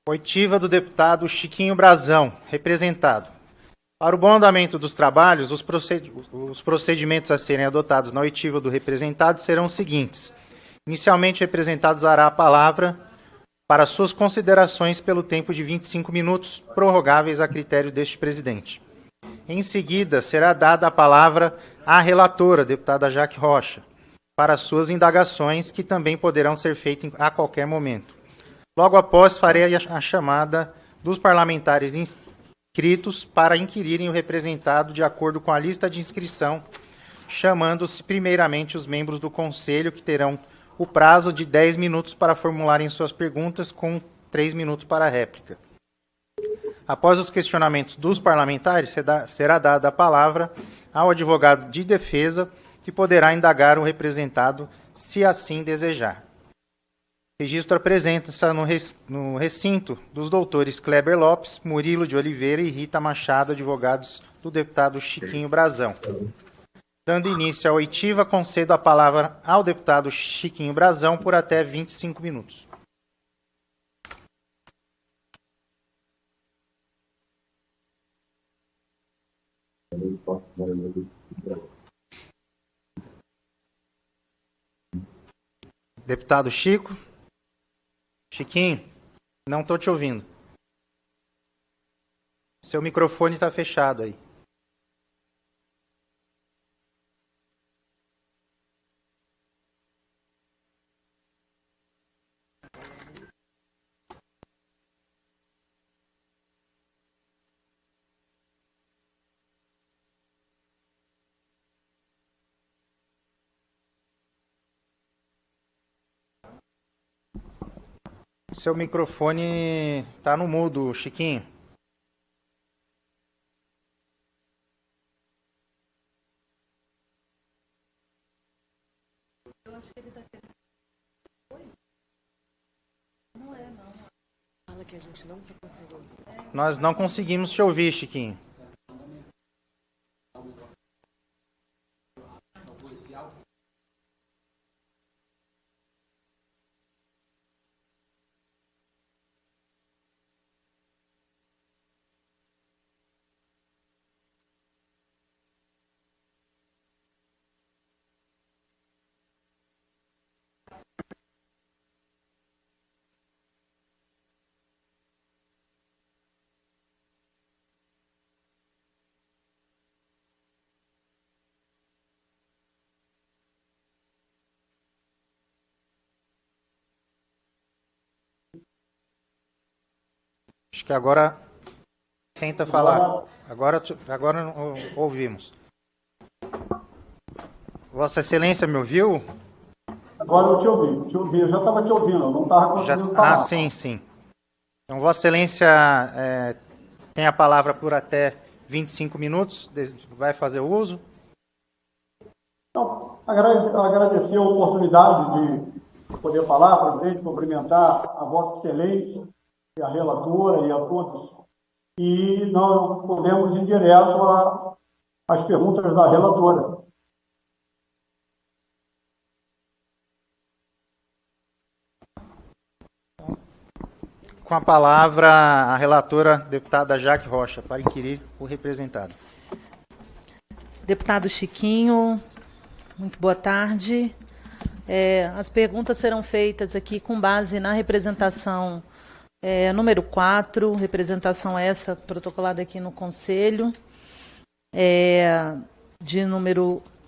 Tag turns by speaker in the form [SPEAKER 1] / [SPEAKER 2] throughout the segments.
[SPEAKER 1] Oitiva do deputado Chiquinho Brazão, representado. Para o bom andamento dos trabalhos, os procedimentos a serem adotados na oitiva do representado serão os seguintes. Inicialmente, o representado usará a palavra para suas considerações pelo tempo de 25 minutos, prorrogáveis a critério deste presidente. Em seguida, será dada a palavra à relatora, deputada Jaque Rocha, para suas indagações, que também poderão ser feitas a qualquer momento. Logo após, farei a chamada dos parlamentares inscritos para inquirirem o representado de acordo com a lista de inscrição, chamando-se primeiramente os membros do Conselho, que terão o prazo de 10 minutos para formularem suas perguntas, com 3 minutos para a réplica. Após os questionamentos dos parlamentares, será dada a palavra ao advogado de defesa, que poderá indagar o representado, se assim desejar. O registro apresenta-se no recinto dos doutores Kleber Lopes, Murilo de Oliveira e Rita Machado, advogados do deputado Chiquinho Brazão. Dando início à oitiva, concedo a palavra ao deputado Chiquinho Brazão por até 25 minutos. Deputado Chico. Chiquinho, não estou te ouvindo. Seu microfone está fechado aí. Seu microfone está no mudo, Chiquinho.
[SPEAKER 2] Eu acho que ele está querendo. Oi? Não é, não. Fala que a gente não consegue ouvir.
[SPEAKER 1] Nós não conseguimos te ouvir, Chiquinho. Acho que agora tenta falar. Agora ouvimos. Vossa Excelência me ouviu?
[SPEAKER 3] Agora eu te ouvi. Eu já estava te ouvindo, eu não estava conseguindo falar.
[SPEAKER 1] Sim. Então, Vossa Excelência tem a palavra por até 25 minutos. Vai fazer o uso?
[SPEAKER 3] Então, agradecer a oportunidade de poder falar, presidente, cumprimentar a Vossa Excelência, a relatora e a todos. E nós podemos ir direto às perguntas da relatora.
[SPEAKER 1] Com a palavra, a relatora, deputada Jaque Rocha, para inquirir o representado.
[SPEAKER 2] Deputado Chiquinho, muito boa tarde. As perguntas serão feitas aqui com base na representação número 4, representação essa protocolada aqui no Conselho,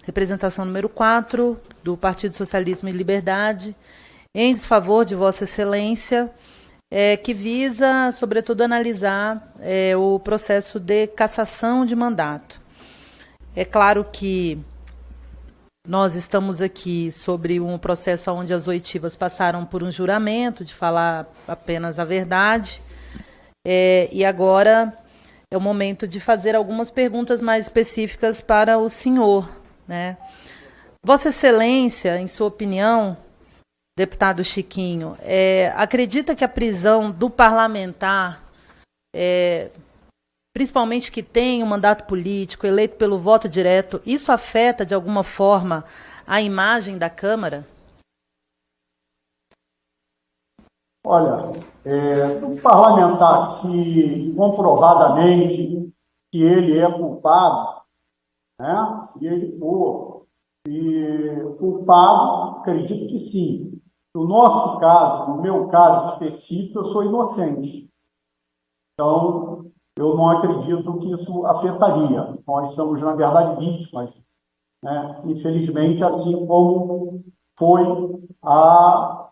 [SPEAKER 2] representação número 4, do Partido Socialismo e Liberdade, em desfavor de Vossa Excelência, que visa, sobretudo, analisar o processo de cassação de mandato. É claro que nós estamos aqui sobre um processo onde as oitivas passaram por um juramento de falar apenas a verdade, e agora é o momento de fazer algumas perguntas mais específicas para o senhor, né? Vossa Excelência, em sua opinião, deputado Chiquinho, acredita que a prisão do parlamentar, principalmente que tem um mandato político, eleito pelo voto direto, isso afeta, de alguma forma, a imagem da Câmara?
[SPEAKER 3] Olha, o parlamentar, se comprovadamente que ele é culpado, né? Se ele for culpado, acredito que sim. No nosso caso, no meu caso específico, eu sou inocente. Então, eu não acredito que isso afetaria. Nós somos, na verdade, vítimas, né? Infelizmente, assim como foi a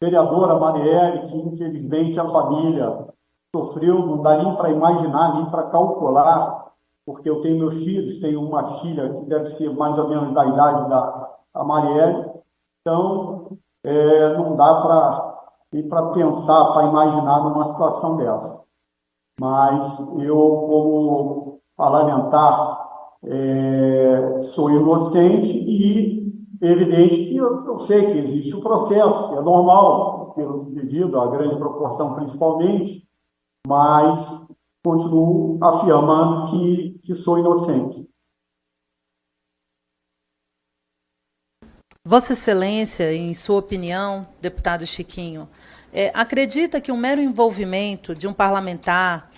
[SPEAKER 3] vereadora Marielle, que infelizmente a família sofreu, não dá nem para imaginar, nem para calcular, porque eu tenho meus filhos, tenho uma filha que deve ser mais ou menos da idade da Marielle, então não dá para pensar, para imaginar numa situação dessa. Mas eu, como parlamentar, sou inocente e evidente que eu sei que existe um processo, que é normal, devido à grande proporção principalmente, mas continuo afirmando que sou inocente.
[SPEAKER 2] Vossa Excelência, em sua opinião, deputado Chiquinho, acredita que o mero envolvimento de um parlamentar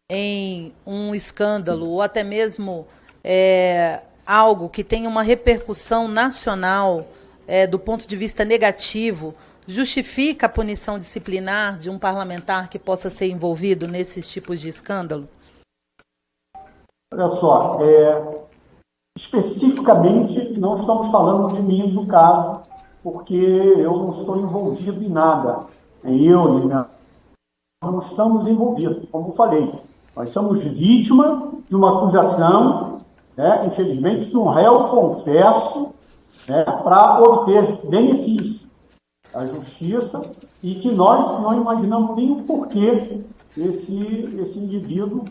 [SPEAKER 2] em um escândalo ou até mesmo algo que tenha uma repercussão nacional do ponto de vista negativo justifica a punição disciplinar de um parlamentar que possa ser envolvido nesses tipos de escândalo?
[SPEAKER 3] Olha só, especificamente não estamos falando de mim no caso, porque eu não estou envolvido em nada. Nem eu, nem minha... não estamos envolvidos, como eu falei. Nós somos vítima de uma acusação, né, infelizmente, de um réu confesso, né, para obter benefício da justiça e que nós não imaginamos nem o porquê esse indivíduo,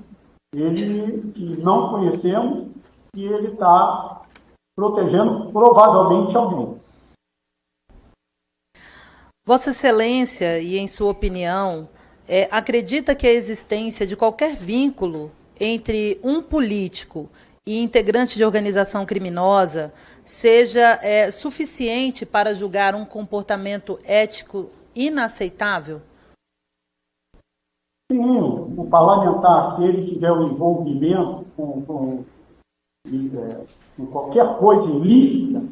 [SPEAKER 3] ele que não conhecemos, e ele está protegendo provavelmente alguém.
[SPEAKER 2] Vossa Excelência, e em sua opinião, acredita que a existência de qualquer vínculo entre um político e integrante de organização criminosa seja suficiente para julgar um comportamento ético inaceitável?
[SPEAKER 3] Sim, o parlamentar, se ele tiver um envolvimento com qualquer coisa ilícita,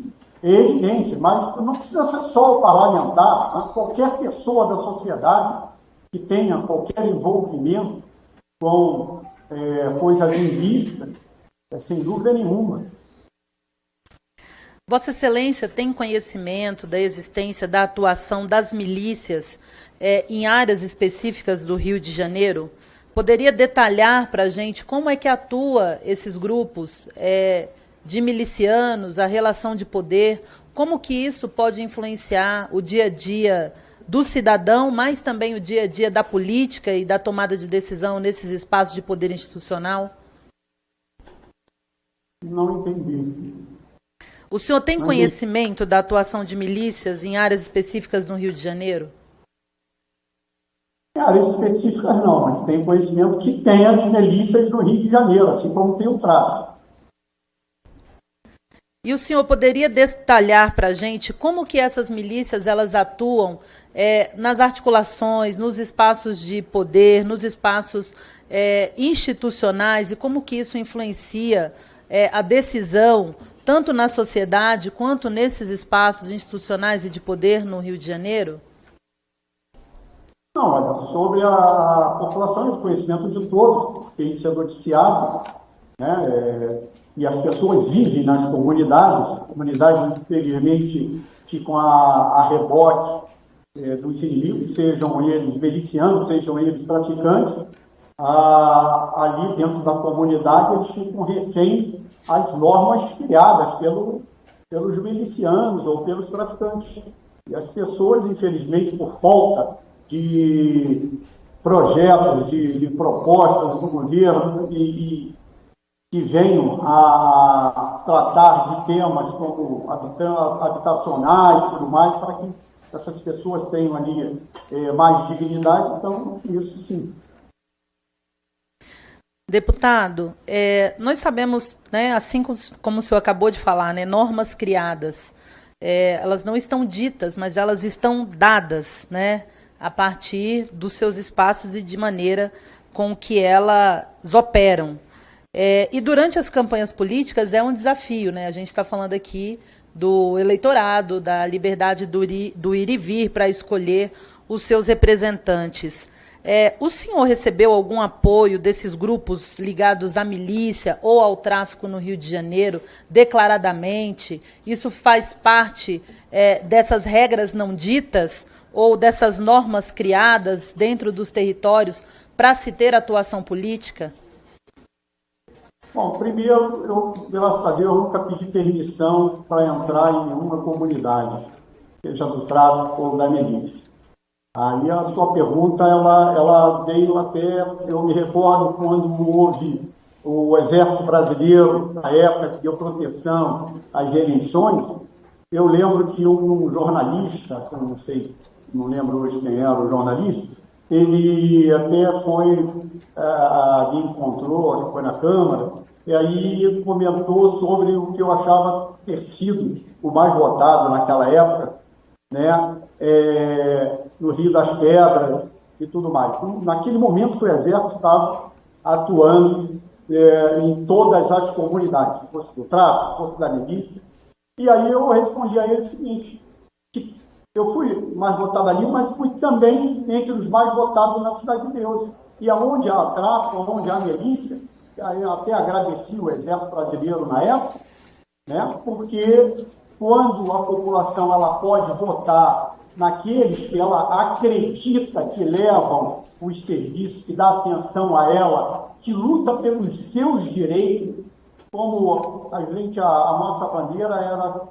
[SPEAKER 3] é evidente, mas não precisa ser só o parlamentar, mas qualquer pessoa da sociedade que tenha qualquer envolvimento com coisas ilícitas, sem dúvida nenhuma.
[SPEAKER 2] Vossa Excelência tem conhecimento da existência da atuação das milícias em áreas específicas do Rio de Janeiro? Poderia detalhar para a gente como é que atua esses grupos de milicianos, a relação de poder, como que isso pode influenciar o dia a dia do cidadão, mas também o dia a dia da política e da tomada de decisão nesses espaços de poder institucional?
[SPEAKER 3] Não entendi.
[SPEAKER 2] O senhor tem conhecimento da atuação de milícias em áreas específicas no Rio de Janeiro?
[SPEAKER 3] Áreas específicas não, mas tem conhecimento que tem as milícias no Rio de Janeiro, assim como tem o tráfico.
[SPEAKER 2] E o senhor poderia detalhar para a gente como que essas milícias elas atuam nas articulações, nos espaços de poder, nos espaços institucionais e como que isso influencia a decisão tanto na sociedade quanto nesses espaços institucionais e de poder no Rio de Janeiro?
[SPEAKER 3] Não, olha, sobre a população, o conhecimento de todos, porque isso é noticiado, né? E as pessoas vivem nas comunidades, infelizmente, ficam a reboque dos inimigos, sejam eles milicianos, sejam eles traficantes, ali dentro da comunidade eles ficam refém às normas criadas pelos milicianos ou pelos traficantes. E as pessoas, infelizmente, por falta de projetos, de propostas do governo e que venham a tratar de temas como habitacionais e tudo mais, para que essas pessoas tenham ali mais dignidade. Então, isso sim.
[SPEAKER 2] Deputado, nós sabemos, né, assim como o senhor acabou de falar, né, normas criadas, elas não estão ditas, mas elas estão dadas, né, a partir dos seus espaços e de maneira com que elas operam. E durante as campanhas políticas é um desafio, né? A gente está falando aqui do eleitorado, da liberdade do ir e vir para escolher os seus representantes. O senhor recebeu algum apoio desses grupos ligados à milícia ou ao tráfico no Rio de Janeiro, declaradamente? Isso faz parte dessas regras não ditas ou dessas normas criadas dentro dos territórios para se ter atuação política?
[SPEAKER 3] Bom, primeiro, eu, graças a Deus, nunca pedi permissão para entrar em nenhuma comunidade, seja do tráfico ou da milícia. Aí a sua pergunta, ela veio até, eu me recordo quando houve o Exército Brasileiro, na época que deu proteção às eleições, eu lembro que um jornalista, eu não sei, não lembro hoje quem era o jornalista, ele até foi, me encontrou, acho que foi na Câmara, e aí comentou sobre o que eu achava ter sido o mais votado naquela época, né, no Rio das Pedras e tudo mais. Então, naquele momento, o Exército estava atuando em todas as comunidades, se fosse do tráfico, se fosse da milícia. E aí eu respondi a ele o seguinte, que eu fui mais votado ali, mas fui também entre os mais votados na Cidade de Deus. E aonde há tráfico, aonde há milícia, eu até agradeci o Exército Brasileiro na época, né, porque quando a população ela pode votar naqueles que ela acredita que levam os serviços, que dá atenção a ela, que luta pelos seus direitos, como a nossa bandeira era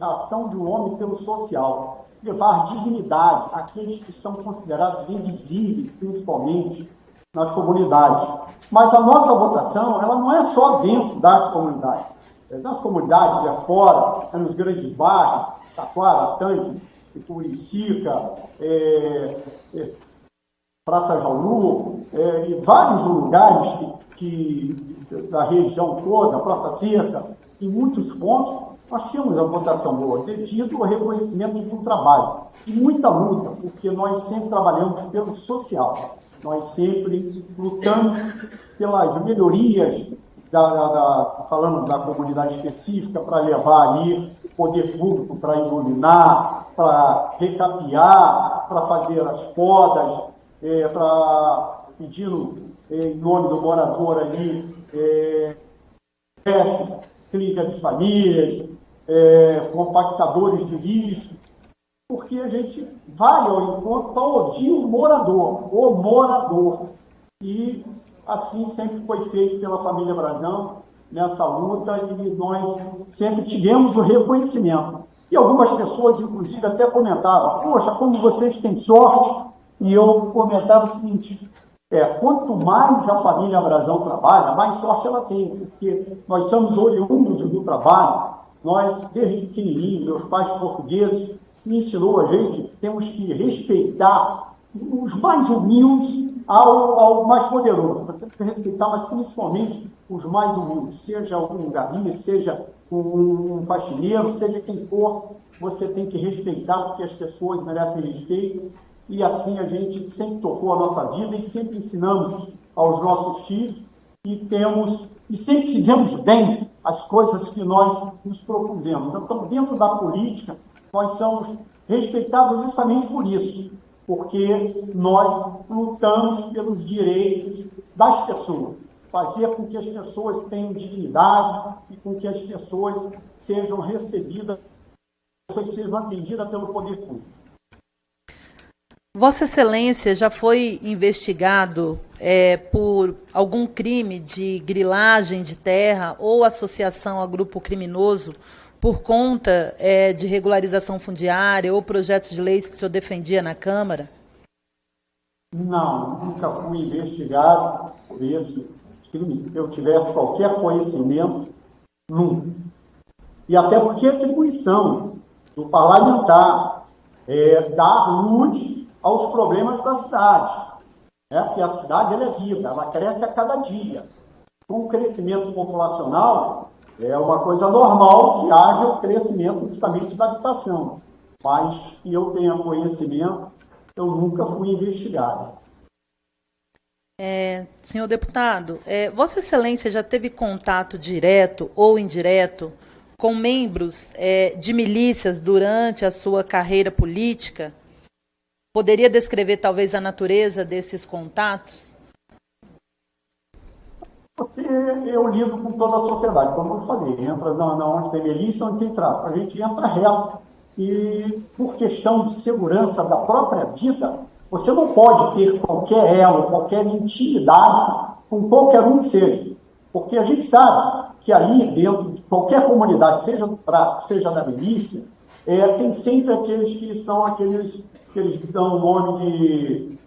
[SPEAKER 3] a ação do homem pelo social, levar dignidade àqueles que são considerados invisíveis, principalmente nas comunidades. Mas a nossa votação, ela não é só dentro das comunidades. Nas comunidades, fora, nos grandes bairros, Taquara, Tanque, Curicica, Praça Jaulu, e vários lugares da região toda, Praça Seca, em muitos pontos, nós tínhamos a votação boa, devido ao reconhecimento do trabalho. E muita luta, porque nós sempre trabalhamos pelo social. Nós sempre lutamos pelas melhorias, falando da comunidade específica, para levar ali o poder público para iluminar, para recapear, para fazer as podas, para pedindo em nome do morador ali, clínica de famílias, compactadores de lixo, porque a gente vai ao encontro para ouvir o morador. E assim sempre foi feito pela família Brazão, nessa luta, e nós sempre tivemos o reconhecimento. E algumas pessoas, inclusive, até comentavam, poxa, como vocês têm sorte, e eu comentava o seguinte, quanto mais a família Brazão trabalha, mais sorte ela tem, porque nós somos oriundos do trabalho, nós, desde pequenininho, meus pais portugueses, me ensinou a gente, temos que respeitar os mais humildes ao mais poderoso. Temos que respeitar, mas principalmente os mais humildes, seja um galinha, seja um faxineiro, seja quem for, você tem que respeitar, porque as pessoas merecem respeito, e assim a gente sempre tocou a nossa vida e sempre ensinamos aos nossos filhos e sempre fizemos bem as coisas que nós nos propusemos. Então, dentro da política, nós somos respeitados justamente por isso, porque nós lutamos pelos direitos das pessoas, fazer com que as pessoas tenham dignidade e com que as pessoas sejam recebidas, sejam atendidas pelo poder público.
[SPEAKER 2] Vossa Excelência já foi investigado por algum crime de grilagem de terra ou associação a grupo criminoso por conta de regularização fundiária ou projetos de leis que o senhor defendia na Câmara?
[SPEAKER 3] Não, nunca fui investigado por esse crime. Que eu tivesse qualquer conhecimento, nunca. E até porque a atribuição do parlamentar dar luz aos problemas da cidade. Porque a cidade ela é viva, ela cresce a cada dia. Com o crescimento populacional, é uma coisa normal que haja o crescimento justamente da habitação. Mas que eu tenha conhecimento, eu nunca fui investigado.
[SPEAKER 2] Senhor deputado, Vossa Excelência já teve contato direto ou indireto com membros de milícias durante a sua carreira política? Poderia descrever talvez a natureza desses contatos?
[SPEAKER 3] Porque eu lido com toda a sociedade, como eu falei, entra onde tem milícia, onde tem tráfico, a gente entra reto. E por questão de segurança da própria vida, você não pode ter qualquer elo, qualquer intimidade com qualquer um que seja. Porque a gente sabe que ali dentro de qualquer comunidade, seja do tráfico, seja da milícia, tem sempre aqueles que são aqueles que eles dão o nome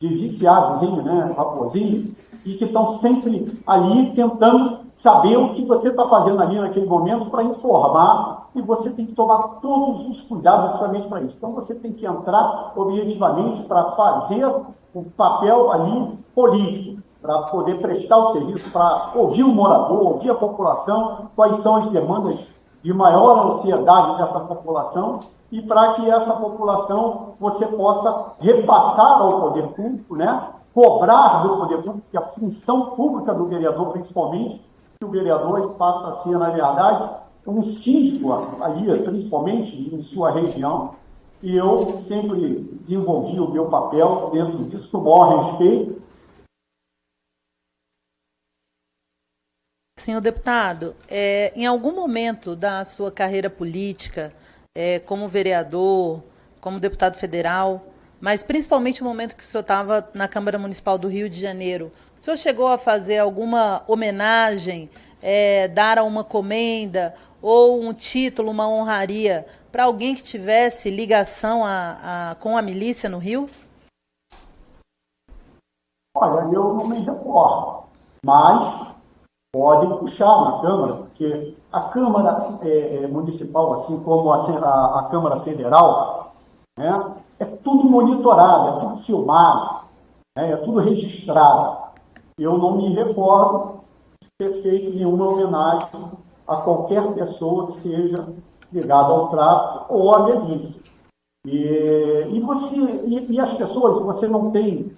[SPEAKER 3] de viciadozinho, né, raposinho, e que estão sempre ali tentando saber o que você está fazendo ali naquele momento para informar, e você tem que tomar todos os cuidados justamente para isso. Então você tem que entrar objetivamente para fazer o papel ali político, para poder prestar o serviço, para ouvir o morador, ouvir a população, quais são as demandas de maior ansiedade dessa população, e para que essa população você possa repassar ao poder público, né? Cobrar do poder público, que a função pública do vereador, principalmente, que o vereador passa a ser, na verdade, um síndico ali, principalmente em sua região, e eu sempre desenvolvi o meu papel dentro disso, com o maior respeito.
[SPEAKER 2] Senhor deputado, em algum momento da sua carreira política, como vereador, como deputado federal, mas principalmente no momento que o senhor estava na Câmara Municipal do Rio de Janeiro, o senhor chegou a fazer alguma homenagem, dar uma comenda ou um título, uma honraria para alguém que tivesse ligação com a milícia no Rio?
[SPEAKER 3] Olha, eu não me recordo, mas podem puxar na Câmara, porque a Câmara Municipal, assim como a Câmara Federal, né, é tudo monitorado, é tudo filmado, né, é tudo registrado. Eu não me recordo de ter feito nenhuma homenagem a qualquer pessoa que seja ligada ao tráfico ou à milícia. E as pessoas, você não tem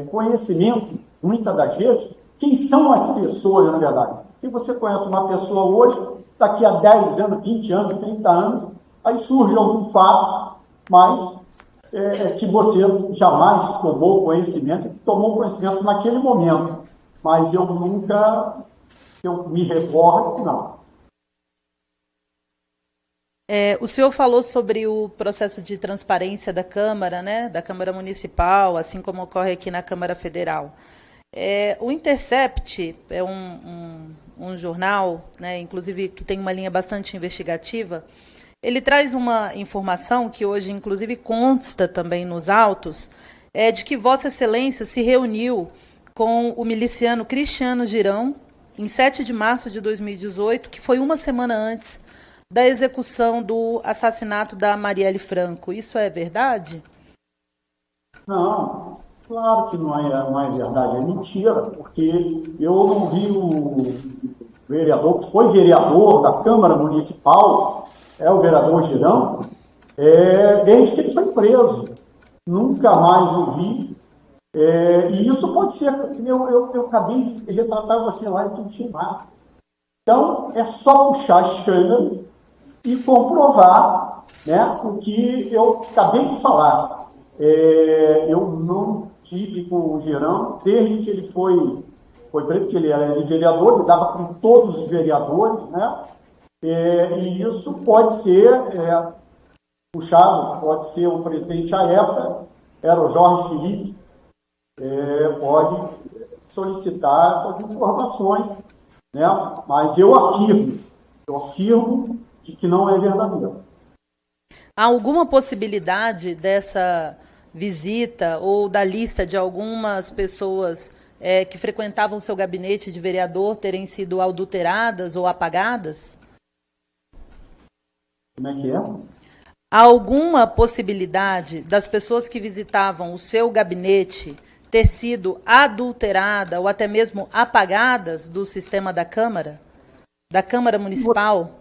[SPEAKER 3] conhecimento, muitas das vezes, quem são as pessoas, na verdade. Se você conhece uma pessoa hoje, daqui a 10 anos, 20 anos, 30 anos, aí surge algum fato, mas que você jamais tomou conhecimento naquele momento. Mas eu nunca, eu me recordo, não.
[SPEAKER 2] O senhor falou sobre o processo de transparência da Câmara, né, da Câmara Municipal, assim como ocorre aqui na Câmara Federal. O Intercept é um jornal, né, inclusive que tem uma linha bastante investigativa. Ele traz uma informação que hoje, inclusive, consta também nos autos, de que Vossa Excelência se reuniu com o miliciano Cristiano Girão em 7 de março de 2018, que foi uma semana antes da execução do assassinato da Marielle Franco. Isso é verdade?
[SPEAKER 3] Não, claro que não é verdade, é mentira, porque eu não vi o vereador, que foi vereador da Câmara Municipal, o vereador Girão, desde que ele foi preso. Nunca mais o vi. E isso pode ser, eu acabei de retratar você lá e tudo filmado. Então, é só puxar as câmeras e comprovar, né, o que eu acabei de falar. Eu não tive com o Girão desde que ele foi preso, que ele era vereador, ele dava com todos os vereadores, né? E isso pode ser puxado, pode ser o presidente à época, era o Jorge Felipe, pode solicitar essas informações, né? Mas eu afirmo de que não é verdadeiro.
[SPEAKER 2] Há alguma possibilidade dessa visita ou da lista de algumas pessoas que frequentavam o seu gabinete de vereador terem sido adulteradas ou apagadas?
[SPEAKER 3] Como é que é?
[SPEAKER 2] Há alguma possibilidade das pessoas que visitavam o seu gabinete ter sido adulterada ou até mesmo apagadas do sistema da Câmara Municipal?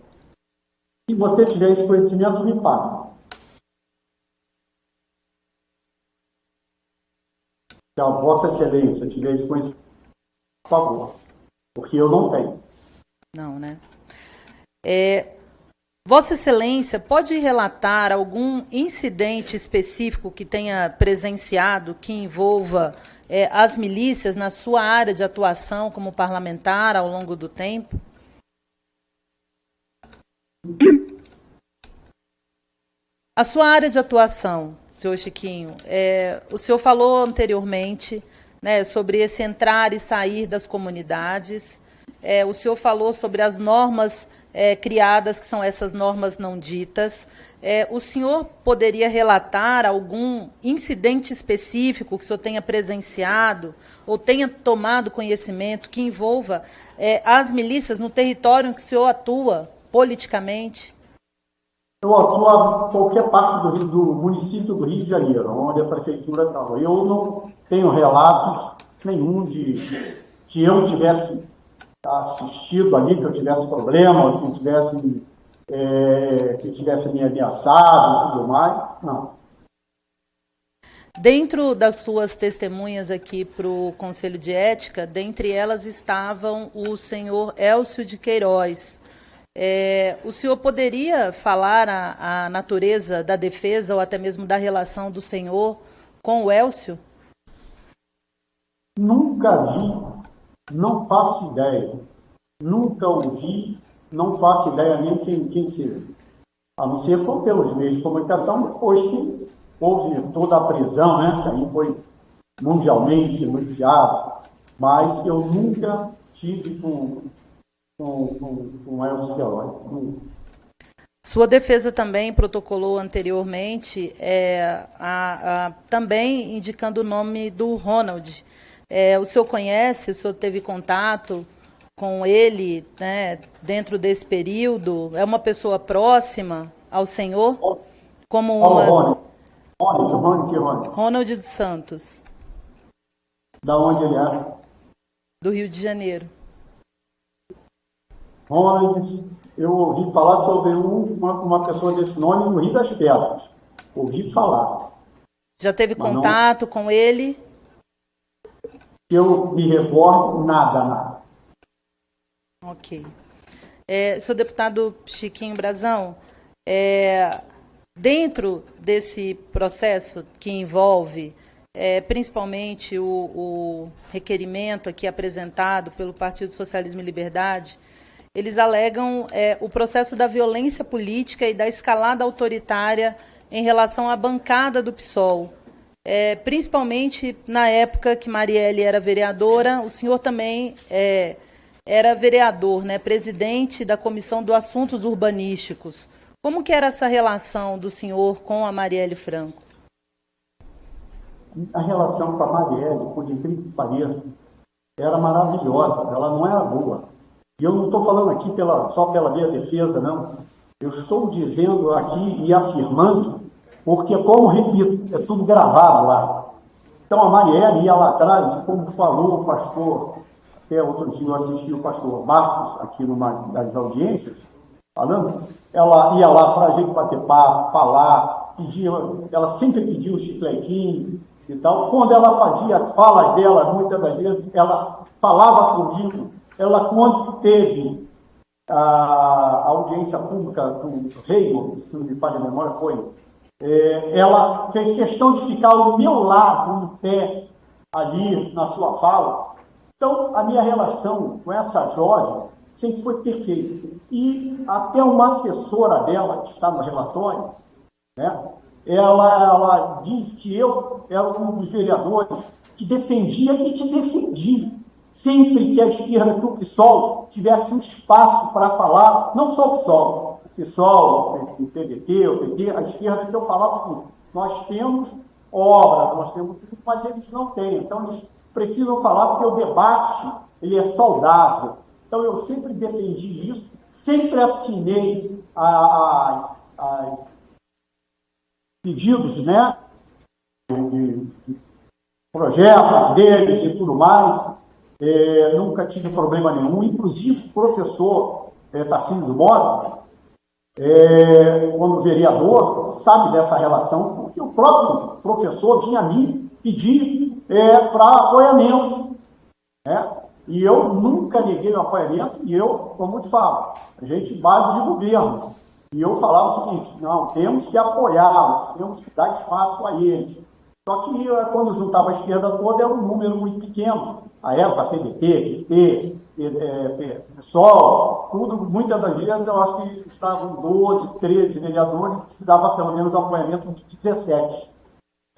[SPEAKER 3] Se você tiver esse conhecimento, me passa. Se a Vossa Excelência tiver esse conhecimento, por favor, porque eu não tenho.
[SPEAKER 2] Não, né? Vossa Excelência pode relatar algum incidente específico que tenha presenciado que envolva as milícias na sua área de atuação como parlamentar ao longo do tempo? A sua área de atuação, senhor Chiquinho, o senhor falou anteriormente, né, sobre esse entrar e sair das comunidades. O senhor falou sobre as normas criadas, que são essas normas não ditas. O senhor poderia relatar algum incidente específico que o senhor tenha presenciado ou tenha tomado conhecimento que envolva as milícias no território em que o senhor atua politicamente?
[SPEAKER 3] Eu atuo em qualquer parte do município do Rio de Janeiro, onde a prefeitura está. Eu não tenho relatos nenhum de que eu tivesse assistido ali, que eu tivesse problema, que tivesse me ameaçado e tudo mais. Não.
[SPEAKER 2] Dentro das suas testemunhas aqui para o Conselho de Ética, dentre elas estavam o senhor Elcio de Queiroz. O senhor poderia falar a natureza da defesa ou até mesmo da relação do senhor com o Elcio?
[SPEAKER 3] Nunca vi, não faço ideia. Nunca ouvi, não faço ideia nem quem seja. A não ser pelos meios de comunicação, depois que houve toda a prisão, né? Que aí foi mundialmente noticiado. Mas eu nunca tive com Elcio Queiroz.
[SPEAKER 2] Sua defesa também protocolou anteriormente, também indicando o nome do Ronald. O senhor conhece, o senhor teve contato com ele, né, dentro desse período? É uma pessoa próxima ao senhor? Como Ronald dos Santos.
[SPEAKER 3] Da onde ele é?
[SPEAKER 2] Do Rio de Janeiro.
[SPEAKER 3] Ronald, eu ouvi falar sobre uma pessoa desse nome no Rio das Pedras. Ouvi falar.
[SPEAKER 2] Já teve contato com ele?
[SPEAKER 3] Que eu me recordo, nada.
[SPEAKER 2] Ok. Senhor deputado Chiquinho Brazão, dentro desse processo que envolve principalmente o requerimento aqui apresentado pelo Partido Socialismo e Liberdade, eles alegam o processo da violência política e da escalada autoritária em relação à bancada do PSOL. Principalmente na época que Marielle era vereadora, o senhor também era vereador, né, presidente da Comissão dos Assuntos Urbanísticos. Como que era essa relação do senhor com a Marielle Franco?
[SPEAKER 3] A relação com a Marielle, por incrível que pareça, era maravilhosa, ela não era boa. E eu não estou falando aqui só pela minha defesa, não. Eu estou dizendo aqui e afirmando, porque, como repito, é tudo gravado lá. Então, a Marielle ia lá atrás, como falou o pastor, até outro dia eu assisti o pastor Marcos, aqui numa das audiências, falando, ela ia lá para a gente bater papo, falar, ela sempre pedia um chicletinho e tal. Quando ela fazia as falas dela, muitas das vezes, ela falava comigo. Ela, quando teve a audiência pública do Reino, se não me falha a memória, ela fez questão de ficar ao meu lado, em pé, ali na sua fala. Então, a minha relação com essa jovem sempre foi perfeita. E até uma assessora dela, que está no relatório, né, ela diz que eu era um dos vereadores que defendia e que defendi. Sempre que a esquerda, que o PSOL tivesse um espaço para falar, não só o PSOL, o PDT, o PT, a esquerda, que eu falava assim, nós temos obra, nós temos tudo, mas eles não têm. Então, eles precisam falar porque o debate ele é saudável. Então, eu sempre defendi isso, sempre assinei as pedidos, né, de projetos deles e tudo mais. Nunca tive problema nenhum, inclusive o professor Tarcísio do Moro, quando vereador, sabe dessa relação, porque o próprio professor vinha a mim pedir para apoiamento, né? E eu nunca neguei o apoiamento, e eu, como te falo, a gente base de governo. E eu falava o seguinte: não, temos que apoiá-los, temos que dar espaço a eles. Só que quando juntava a esquerda toda, era um número muito pequeno. A época, PDT, PT, PSOL, tudo, muitas das vezes eu acho que estavam 12, 13 vereadores, que se dava pelo menos apoiamento de 17.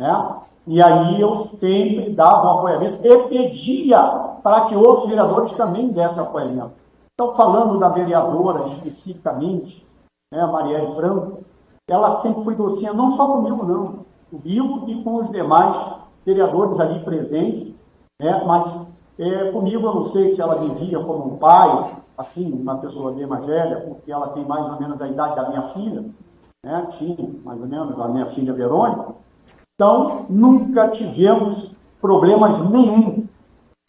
[SPEAKER 3] Né? E aí eu sempre dava um apoiamento e pedia para que outros vereadores também dessem apoiamento. Então, falando da vereadora especificamente, né, Marielle Franco, ela sempre foi docinha, não só comigo, não, comigo e com os demais vereadores ali presentes, né, mas comigo eu não sei se ela me via como um pai, assim, uma pessoa bem mais velha, porque ela tem mais ou menos a idade da minha filha, né, tinha mais ou menos a minha filha Verônica. Então, nunca tivemos problemas nenhum,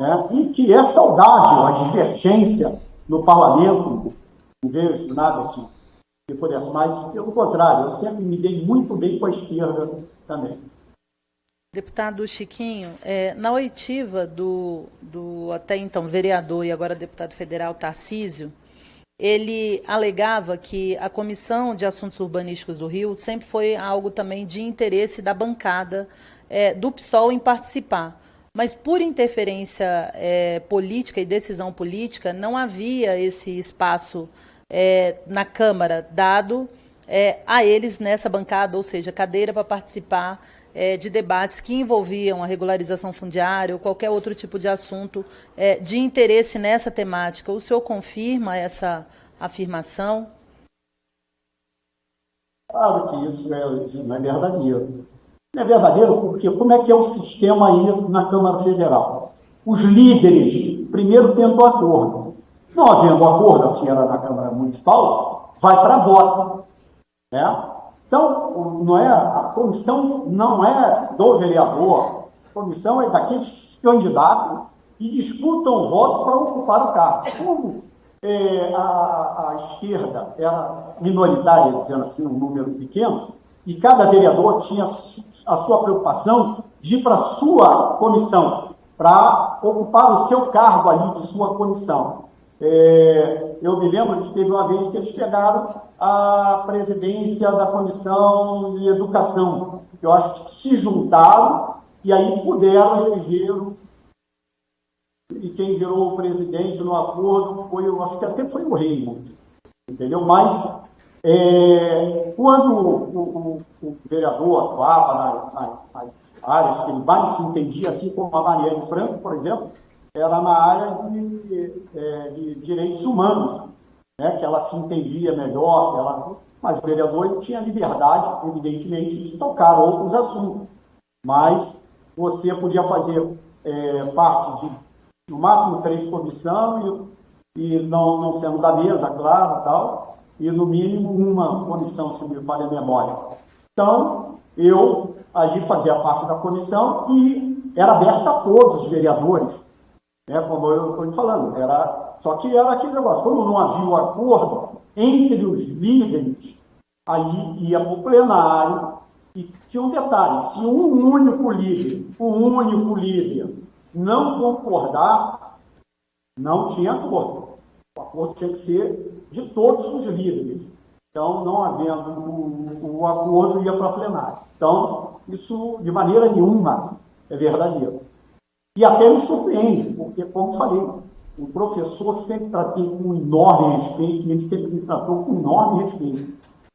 [SPEAKER 3] né? E que é saudável a divergência no parlamento, não vejo nada que pudesse, mas, pelo contrário, eu sempre me dei muito bem com a esquerda também.
[SPEAKER 2] Deputado Chiquinho, na oitiva do até então vereador e agora deputado federal Tarcísio, ele alegava que a Comissão de Assuntos Urbanísticos do Rio sempre foi algo também de interesse da bancada do PSOL em participar. Mas, por interferência política e decisão política, não havia esse espaço na Câmara dado a eles nessa bancada, ou seja, cadeira para participar de debates que envolviam a regularização fundiária ou qualquer outro tipo de assunto de interesse nessa temática. O senhor confirma essa afirmação?
[SPEAKER 3] Claro que isso não é verdadeiro. Não é verdadeiro porque como é que é o sistema aí na Câmara Federal? Os líderes primeiro tentam acordo. Não havendo acordo, assim era na Câmara Municipal, vai para voto. Né? Então, a comissão não é do vereador, a comissão é daqueles candidatos que disputam o voto para ocupar o cargo. Como a esquerda era minoritária, dizendo assim, um número pequeno, e cada vereador tinha a sua preocupação de ir para a sua comissão, para ocupar o seu cargo ali de sua comissão. Eu me lembro que teve uma vez que eles pegaram a presidência da Comissão de Educação, que eu acho que se juntaram e aí puderam eleger, e quem virou o presidente no acordo foi, eu acho que até foi o Reino, entendeu? Mas quando o vereador atuava nas áreas que ele mais se entendia, assim como a Marielle Franco, por exemplo, era na área de direitos humanos, né, que ela se entendia melhor, mas o vereador ele tinha liberdade, evidentemente, de tocar outros assuntos. Mas você podia fazer parte de, no máximo, 3 comissões, e não sendo da mesa, claro, tal, e no mínimo uma comissão, se me falha a memória. Então, eu ali fazia parte da comissão e era aberta a todos os vereadores. Como eu estou falando, só que era aquele negócio, quando não havia o acordo entre os líderes, aí ia para o plenário, e tinha um detalhe: se um único líder não concordasse, não tinha acordo. O acordo tinha que ser de todos os líderes. Então, não havendo o acordo, ia para o plenário. Então, isso de maneira nenhuma é verdadeiro. E até me surpreende, porque, como falei, o professor sempre tratei com enorme respeito, ele sempre me tratou com enorme respeito.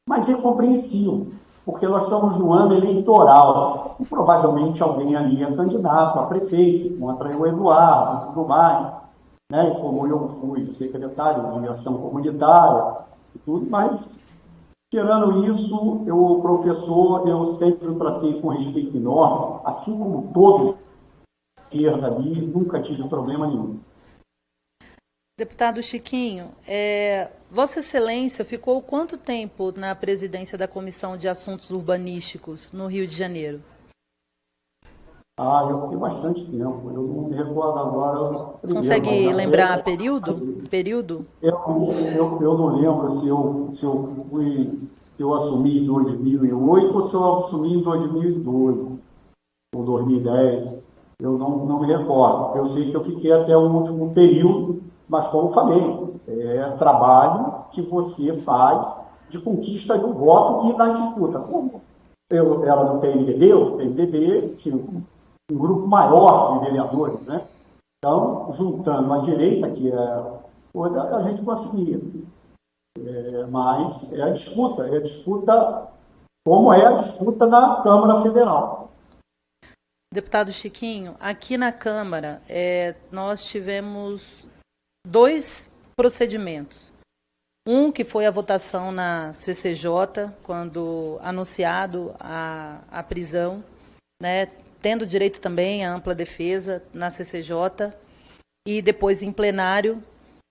[SPEAKER 3] Mas é compreensível, porque nós estamos no ano eleitoral, e provavelmente alguém ali é candidato a prefeito, contra o Eduardo e tudo mais, né? E como eu fui secretário de ação comunitária e tudo, mas, tirando isso, o professor, eu sempre o tratei com respeito enorme, assim como todos esquerda ali, nunca tive problema nenhum.
[SPEAKER 2] Deputado Chiquinho, Vossa Excelência ficou quanto tempo na presidência da Comissão de Assuntos Urbanísticos no Rio de Janeiro?
[SPEAKER 3] Ah, eu fiquei bastante tempo. Eu não me recordo agora.
[SPEAKER 2] Consegue lembrar período? Período?
[SPEAKER 3] Eu não lembro se eu assumi em 2008 ou se eu assumi em 2012 ou 2010. Eu não me recordo. Eu sei que eu fiquei até o último período, mas como eu falei, é trabalho que você faz de conquista do voto e da disputa. Como eu era do PMDB, o PMDB tinha um grupo maior de vereadores, né? Então, juntando a direita, que a gente conseguia. Mas é a disputa como é a disputa na Câmara Federal.
[SPEAKER 2] Deputado Chiquinho, aqui na Câmara nós tivemos 2 procedimentos. Um que foi a votação na CCJ, quando anunciado a prisão, né, tendo direito também à ampla defesa na CCJ, e depois em plenário,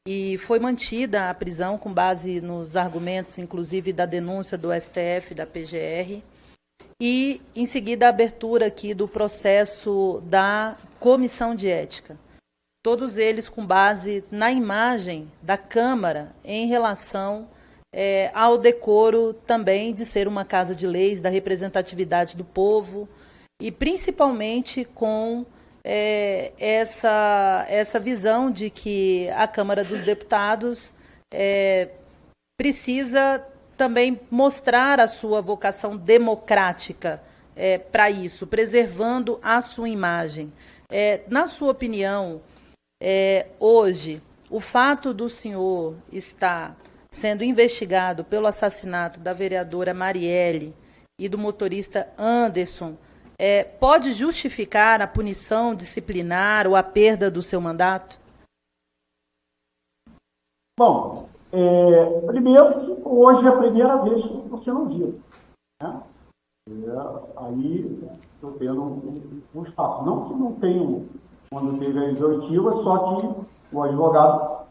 [SPEAKER 2] e foi mantida a prisão com base nos argumentos, inclusive da denúncia do STF, da PGR, e em seguida a abertura aqui do processo da Comissão de Ética. Todos eles com base na imagem da Câmara em relação ao decoro também de ser uma casa de leis, da representatividade do povo, e principalmente com essa visão de que a Câmara dos Deputados precisa também mostrar a sua vocação democrática para isso, preservando a sua imagem. Na sua opinião, hoje, o fato do senhor estar sendo investigado pelo assassinato da vereadora Marielle e do motorista Anderson pode justificar a punição disciplinar ou a perda do seu mandato?
[SPEAKER 3] Bom, primeiro que hoje é a primeira vez que você não viu, né? Aí estou tendo um espaço. Não que não tenho quando teve a executiva, só que o advogado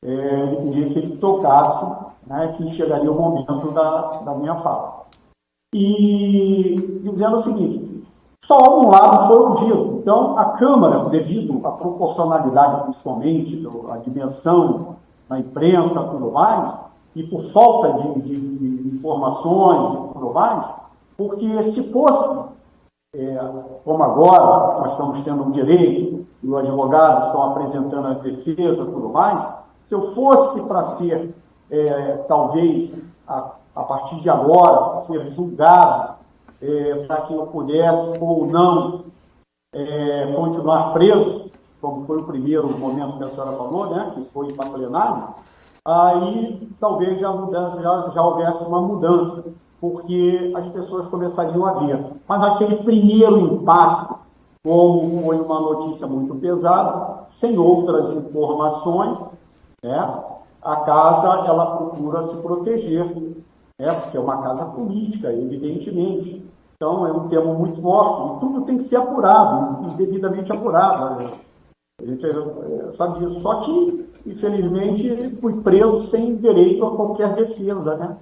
[SPEAKER 3] ele queria que ele tocasse, né, que chegaria o momento da minha fala. E dizendo o seguinte, só um lado foi ouvido. Então, a Câmara, devido à proporcionalidade, principalmente, a dimensão na imprensa e tudo mais, e por falta de informações e tudo mais, porque se fosse, como agora, nós estamos tendo um direito, e os advogados estão apresentando a defesa e tudo mais, se eu fosse para ser, talvez, a partir de agora, ser julgado, para que eu pudesse ou não continuar preso, como foi o primeiro momento que a senhora falou, né, que foi para plenário, aí talvez já houvesse uma mudança, porque as pessoas começariam a ver. Mas aquele primeiro impacto, como foi uma notícia muito pesada, sem outras informações, né, a casa ela procura se proteger, porque é uma casa política, evidentemente. Então, é um tema muito forte, e tudo tem que ser apurado, e devidamente apurado. Né? A gente sabe disso. Só que, infelizmente, fui preso sem direito a qualquer defesa, né?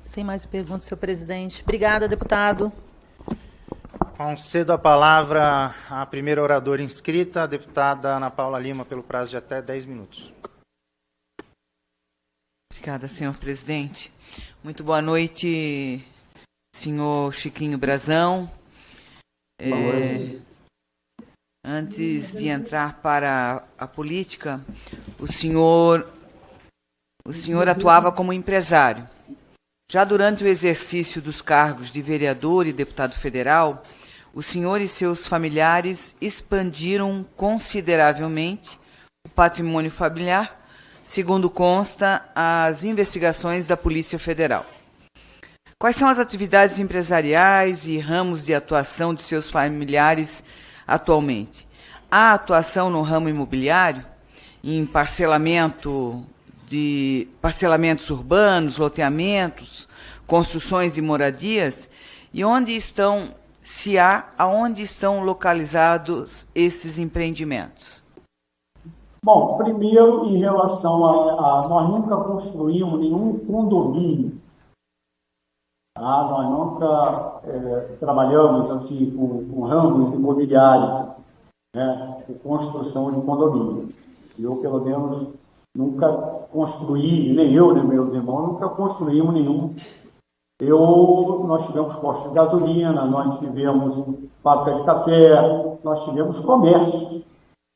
[SPEAKER 2] Sem mais perguntas, senhor presidente. Obrigada, deputado.
[SPEAKER 1] Concedo a palavra à primeira oradora inscrita, a deputada Ana Paula Lima, pelo prazo de até 10 minutos.
[SPEAKER 4] Obrigada, senhor presidente. Muito boa noite, senhor Chiquinho Brazão. Antes de entrar para a política, o senhor atuava como empresário. Já durante o exercício dos cargos de vereador e deputado federal, o senhor e seus familiares expandiram consideravelmente o patrimônio familiar, segundo consta as investigações da Polícia Federal. Quais são as atividades empresariais e ramos de atuação de seus familiares atualmente? Há atuação no ramo imobiliário, em parcelamentos urbanos, loteamentos, construções de moradias? E onde estão, aonde estão localizados esses empreendimentos?
[SPEAKER 3] Bom, primeiro, em relação nós nunca construímos nenhum condomínio. Nós nunca trabalhamos assim com ramos imobiliários, né, com construção de condomínio. Eu, pelo menos, nunca construí, nem eu, nem meus irmãos, nunca construímos nenhum. Nós tivemos postos de gasolina, nós tivemos fábrica de café, nós tivemos comércio,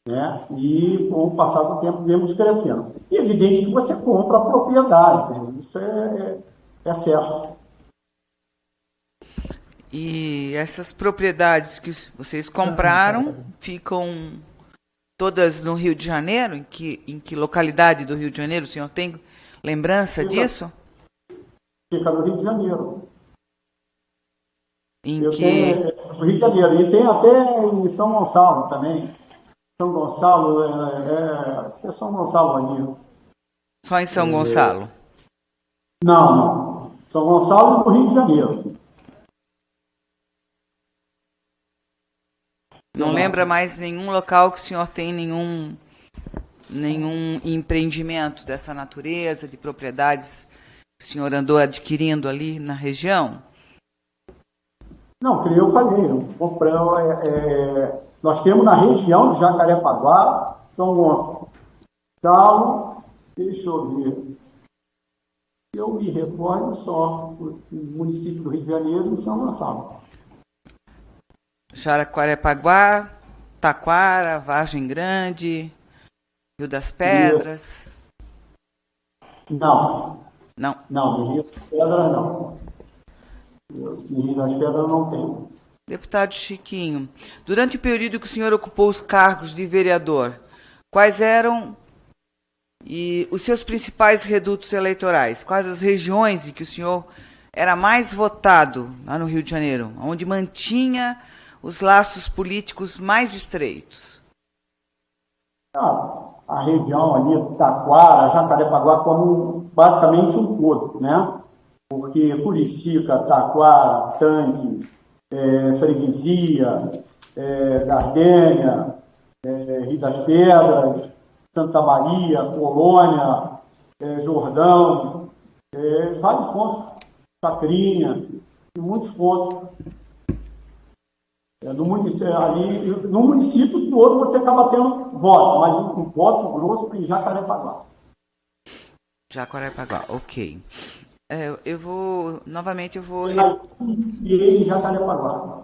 [SPEAKER 3] né? E com o passar do tempo viemos crescendo. E é evidente que você compra a propriedade, né? Isso é certo.
[SPEAKER 4] E essas propriedades que vocês compraram ficam todas no Rio de Janeiro? Em que localidade do Rio de Janeiro? O senhor tem lembrança disso?
[SPEAKER 3] Fica no Rio de Janeiro.
[SPEAKER 4] No
[SPEAKER 3] Rio de Janeiro. E tem até em São Gonçalo também. São Gonçalo, é São Gonçalo ali.
[SPEAKER 4] Só em São Gonçalo?
[SPEAKER 3] Não. São Gonçalo do Rio de Janeiro.
[SPEAKER 4] Não lembra mais nenhum local que o senhor tem nenhum empreendimento dessa natureza, de propriedades que o senhor andou adquirindo ali na região?
[SPEAKER 3] Não, que eu falei, compramos, nós temos na região de Jacarepaguá, São Gonçalo, deixa eu ver, eu me recordo só, o município do Rio de Janeiro e São Gonçalo.
[SPEAKER 4] Jacarepaguá, Taquara, Vargem Grande, Rio das Pedras?
[SPEAKER 3] Não.
[SPEAKER 4] Não?
[SPEAKER 3] Não, Rio das Pedras não. Rio das Pedras não tem.
[SPEAKER 4] Deputado Chiquinho, durante o período que o senhor ocupou os cargos de vereador, quais eram os seus principais redutos eleitorais? Quais as regiões em que o senhor era mais votado lá no Rio de Janeiro, onde mantinha os laços políticos mais estreitos?
[SPEAKER 3] A região ali, Taquara, Jacarepaguá, como basicamente um todo, né? Porque Curicica, Taquara, Tanque, Freguesia, Gardênia, Rio das Pedras, Santa Maria, Colônia, Jordão, vários pontos, Sacrinha, muitos pontos. No município todo você acaba tendo voto, mas um voto grosso em Jacarepaguá.
[SPEAKER 4] Jacarepaguá, ok. Eu vou.
[SPEAKER 3] E em Jacarepaguá.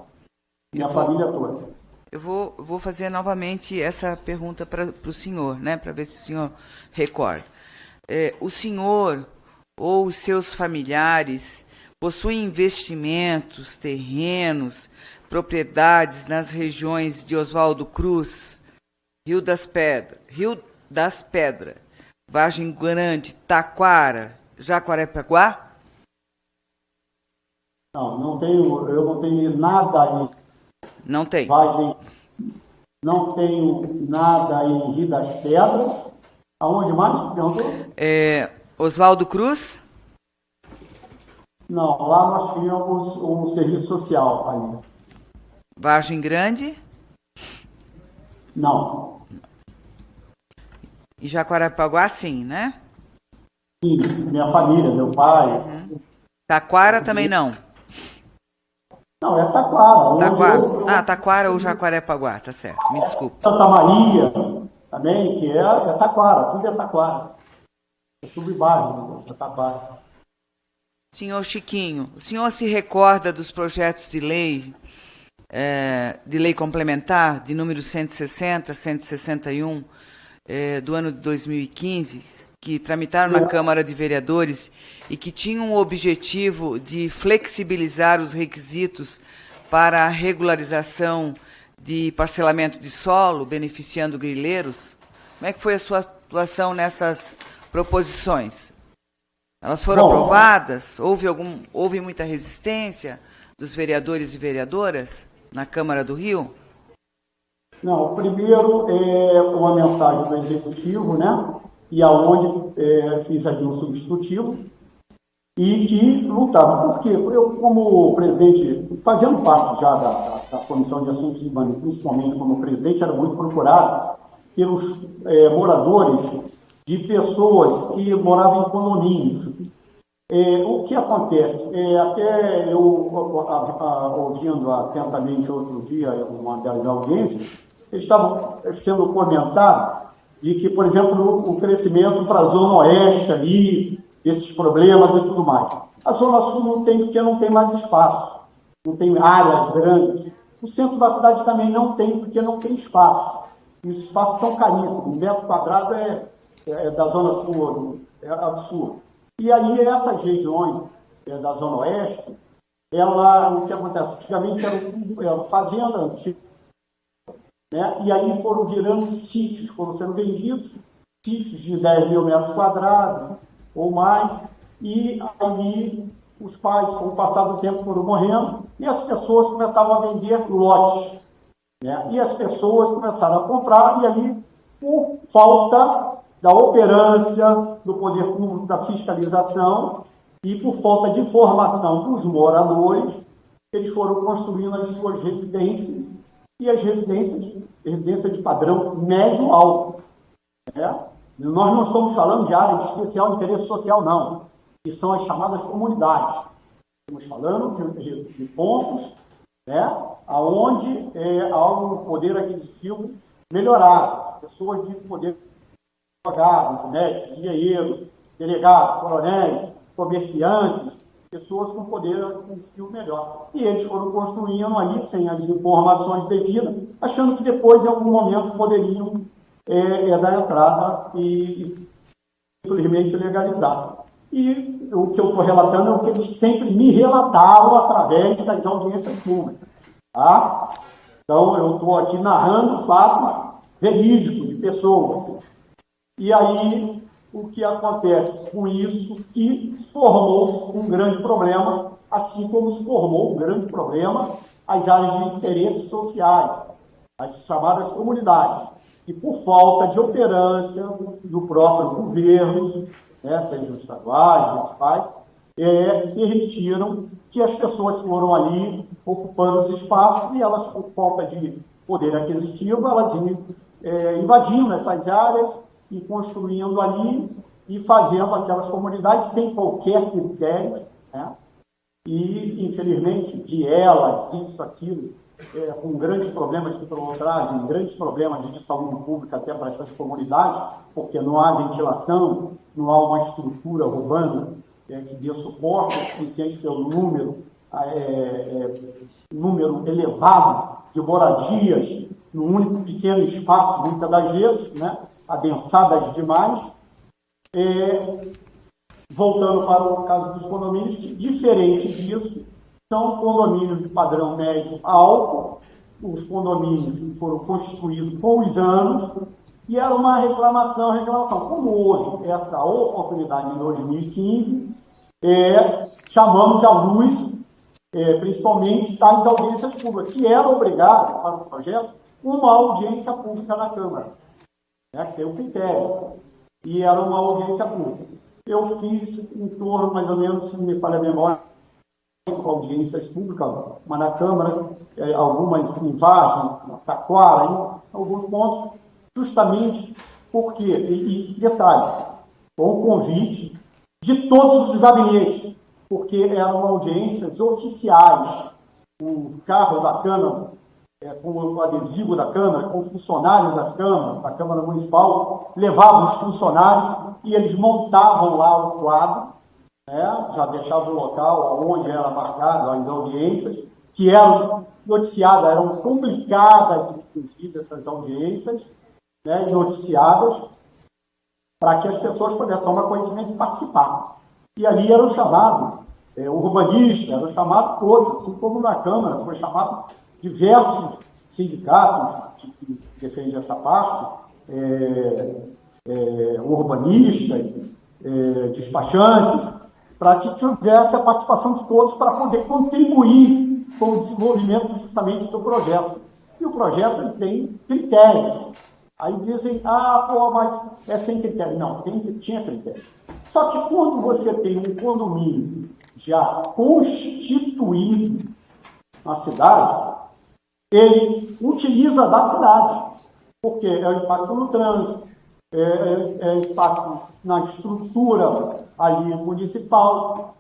[SPEAKER 3] E a família toda.
[SPEAKER 4] Eu vou fazer novamente essa pergunta para o senhor, né, para ver se o senhor recorda. O senhor ou os seus familiares possuem investimentos, terrenos, propriedades nas regiões de Oswaldo Cruz, Rio das Pedras, Vargem Grande, Taquara, Jacarepaguá?
[SPEAKER 3] Não, eu não tenho nada aí.
[SPEAKER 4] Não tem?
[SPEAKER 3] Não tenho nada em Rio das Pedras. Aonde mais?
[SPEAKER 4] Oswaldo Cruz?
[SPEAKER 3] Não, lá nós tínhamos um serviço social ali.
[SPEAKER 4] Vargem Grande?
[SPEAKER 3] Não.
[SPEAKER 4] E Jacarepaguá, sim, né?
[SPEAKER 3] Sim, minha família, meu pai.
[SPEAKER 4] Taquara também não?
[SPEAKER 3] Não, é Taquara.
[SPEAKER 4] Taquara ou Jacarepaguá, tá certo. Me desculpe.
[SPEAKER 3] Santa Maria também, que é Taquara, tudo é Taquara. É subbairro, é Taquara.
[SPEAKER 4] Senhor Chiquinho, o senhor se recorda dos projetos de lei complementar, de número 160, 161, do ano de 2015, que tramitaram na Câmara de Vereadores e que tinham o objetivo de flexibilizar os requisitos para a regularização de parcelamento de solo, beneficiando grileiros? Como é que foi a sua atuação nessas proposições? Elas foram aprovadas? Houve muita resistência dos vereadores e vereadoras na Câmara do Rio?
[SPEAKER 3] Não, primeiro é uma mensagem do Executivo, né? E aonde fiz ali um substitutivo e que lutava. Porque eu, como presidente, fazendo parte já da Comissão de Assuntos Urbanos, principalmente como presidente, era muito procurado pelos moradores de pessoas que moravam em condomínios. O que acontece? Até eu, ouvindo atentamente outro dia uma das audiências, eles estavam sendo comentado de que, por exemplo, o crescimento para a Zona Oeste ali, esses problemas e tudo mais. A Zona Sul não tem, porque não tem mais espaço, não tem áreas grandes. O centro da cidade também não tem, porque não tem espaço. E os espaços são caríssimos. Um metro quadrado da Zona Sul, é absurdo. E aí, essas regiões da Zona Oeste, o que acontece? Antigamente era fazenda, né? E aí foram virando sítios, foram sendo vendidos, sítios de 10 mil metros quadrados ou mais, e aí os pais, com o passar do tempo, foram morrendo, e as pessoas começavam a vender lotes, né? E as pessoas começaram a comprar, e aí, por falta da operância do poder público, da fiscalização, e por falta de formação dos moradores, eles foram construindo as suas residências, e as residências de padrão médio-alto. Né? Nós não estamos falando de área de especial interesse social, não. Que são as chamadas comunidades. Estamos falando de pontos, né, onde há um poder aquisitivo melhorado. Pessoas de poder advogados, médicos, engenheiros, delegados, coronéis, comerciantes, pessoas com poder aquisitivo melhor. E eles foram construindo ali, sem as informações devidas, achando que depois, em algum momento, poderiam dar entrada e simplesmente legalizar. E o que eu estou relatando é o que eles sempre me relataram através das audiências públicas. Tá? Então, eu estou aqui narrando fatos verídicos de pessoas. E aí, o que acontece com isso? Que formou um grande problema, assim como se formou um grande problema as áreas de interesses sociais, as chamadas comunidades, que por falta de operância do próprio governo, né, sejam estaduais, municipais, permitiram que as pessoas foram ali ocupando os espaços e elas, por falta de poder aquisitivo, elas iam invadindo essas áreas e construindo ali e fazendo aquelas comunidades sem qualquer critério, né? E, infelizmente, vielas, isso, aquilo, com grandes problemas que trazem, grandes problemas de saúde pública até para essas comunidades, porque não há ventilação, não há uma estrutura urbana que dê suporte suficiente pelo número elevado de moradias num único pequeno espaço, muitas das vezes, né, adensadas demais. Voltando para o caso dos condomínios, que, diferente disso, são condomínios de padrão médio alto, os condomínios foram constituídos com os anos, e era uma reclamação. Como houve essa oportunidade em 2015, chamamos à luz, principalmente das audiências públicas, que era obrigado para o projeto uma audiência pública na Câmara, né, que tem o critério, e era uma audiência pública. Eu fiz em torno, mais ou menos, se me falha a memória, com audiências públicas, uma na Câmara, algumas em Vargem, Taquara, em alguns pontos, justamente porque, e detalhe, com o convite de todos os gabinetes, porque eram audiências oficiais, o carro da Câmara, com o adesivo da Câmara, com funcionários da Câmara Municipal, levavam os funcionários e eles montavam lá o quadro, né, já deixavam o local onde era marcado as audiências, que eram noticiadas, eram publicadas, inclusive, essas audiências, né, e noticiadas, para que as pessoas pudessem tomar conhecimento e participar. E ali eram chamados urbanistas, eram chamados todos, assim como na Câmara foi chamado diversos sindicatos que defendem essa parte, urbanistas, despachantes, para que tivesse a participação de todos para poder contribuir com o desenvolvimento justamente do projeto. E o projeto tem critérios. Aí dizem, mas é sem critério. Não, tinha critério. Só que quando você tem um condomínio já constituído na cidade, ele utiliza da cidade, porque é o impacto no trânsito, impacto na estrutura ali municipal,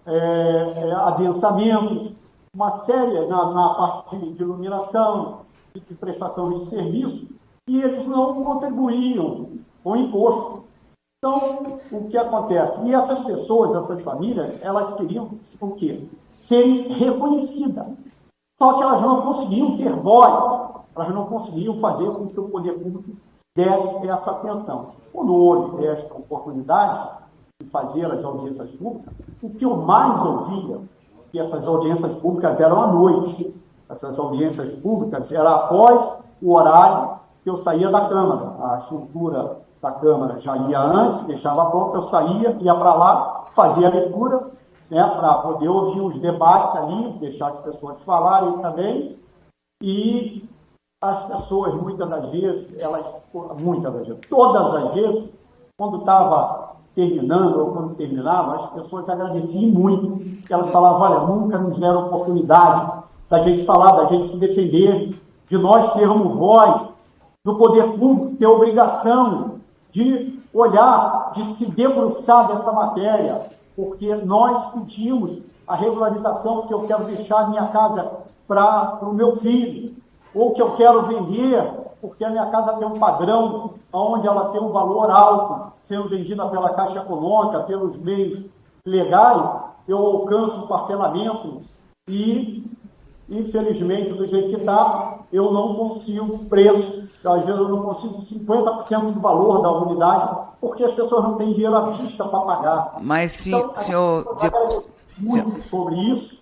[SPEAKER 3] adensamento, uma série na parte de iluminação, de prestação de serviço, e eles não contribuíam com o imposto. Então, o que acontece? E essas pessoas, essas famílias, elas queriam o quê? Serem reconhecidas. Só que elas não conseguiam ter voz, elas não conseguiam fazer com que o poder público desse essa atenção. Quando houve esta oportunidade de fazer as audiências públicas, o que eu mais ouvia, que essas audiências públicas eram à noite. Essas audiências públicas eram após o horário que eu saía da Câmara. A estrutura da Câmara já ia antes, deixava pronto, eu saía, ia para lá, fazia a leitura, né, para poder ouvir os debates ali, deixar as pessoas falarem também, e as pessoas, todas as vezes, quando estava terminando ou quando terminava, as pessoas agradeciam muito, elas falavam, olha, nunca nos deram oportunidade da gente falar, da gente se defender, de nós termos voz, do poder público ter obrigação de olhar, de se debruçar dessa matéria, porque nós pedimos a regularização que eu quero deixar a minha casa para o meu filho, ou que eu quero vender, porque a minha casa tem um padrão onde ela tem um valor alto, sendo vendida pela Caixa Econômica, pelos meios legais, eu alcanço o parcelamento e, infelizmente, do jeito que está, eu não consigo preço, às vezes eu não consigo 50% do valor da unidade, porque as pessoas não têm dinheiro à vista para pagar.
[SPEAKER 4] Mas,
[SPEAKER 3] então,
[SPEAKER 4] senhor...
[SPEAKER 3] muito sobre isso,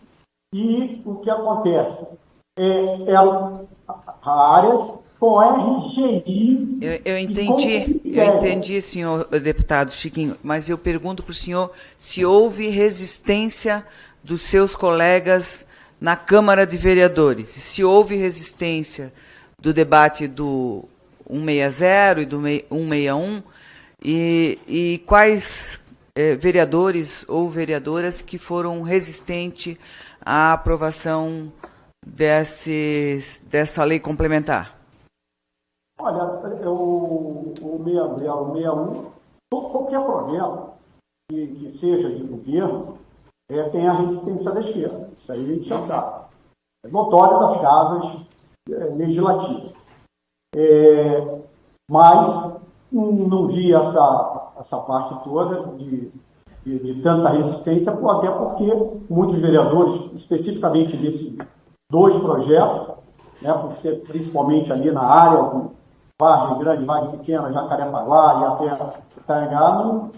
[SPEAKER 3] e o que acontece? Eram áreas com RGI...
[SPEAKER 4] Eu entendi, senhor deputado Chiquinho, mas eu pergunto para o senhor se houve resistência dos seus colegas na Câmara de Vereadores, se houve resistência do debate do 160 e do 161, e quais vereadores ou vereadoras que foram resistentes à aprovação dessa lei complementar?
[SPEAKER 3] Olha, o 60, o 61, qualquer projeto que seja de governo, tem a resistência da esquerda. Isso aí a gente já sabe. É notório das casas legislativas. Mas não vi essa parte toda de tanta resistência, até porque muitos vereadores, especificamente desses dois projetos, né, por ser principalmente ali na área do Vargem Grande, Vargem Pequena, Jacarepaguá e até Itaiangá,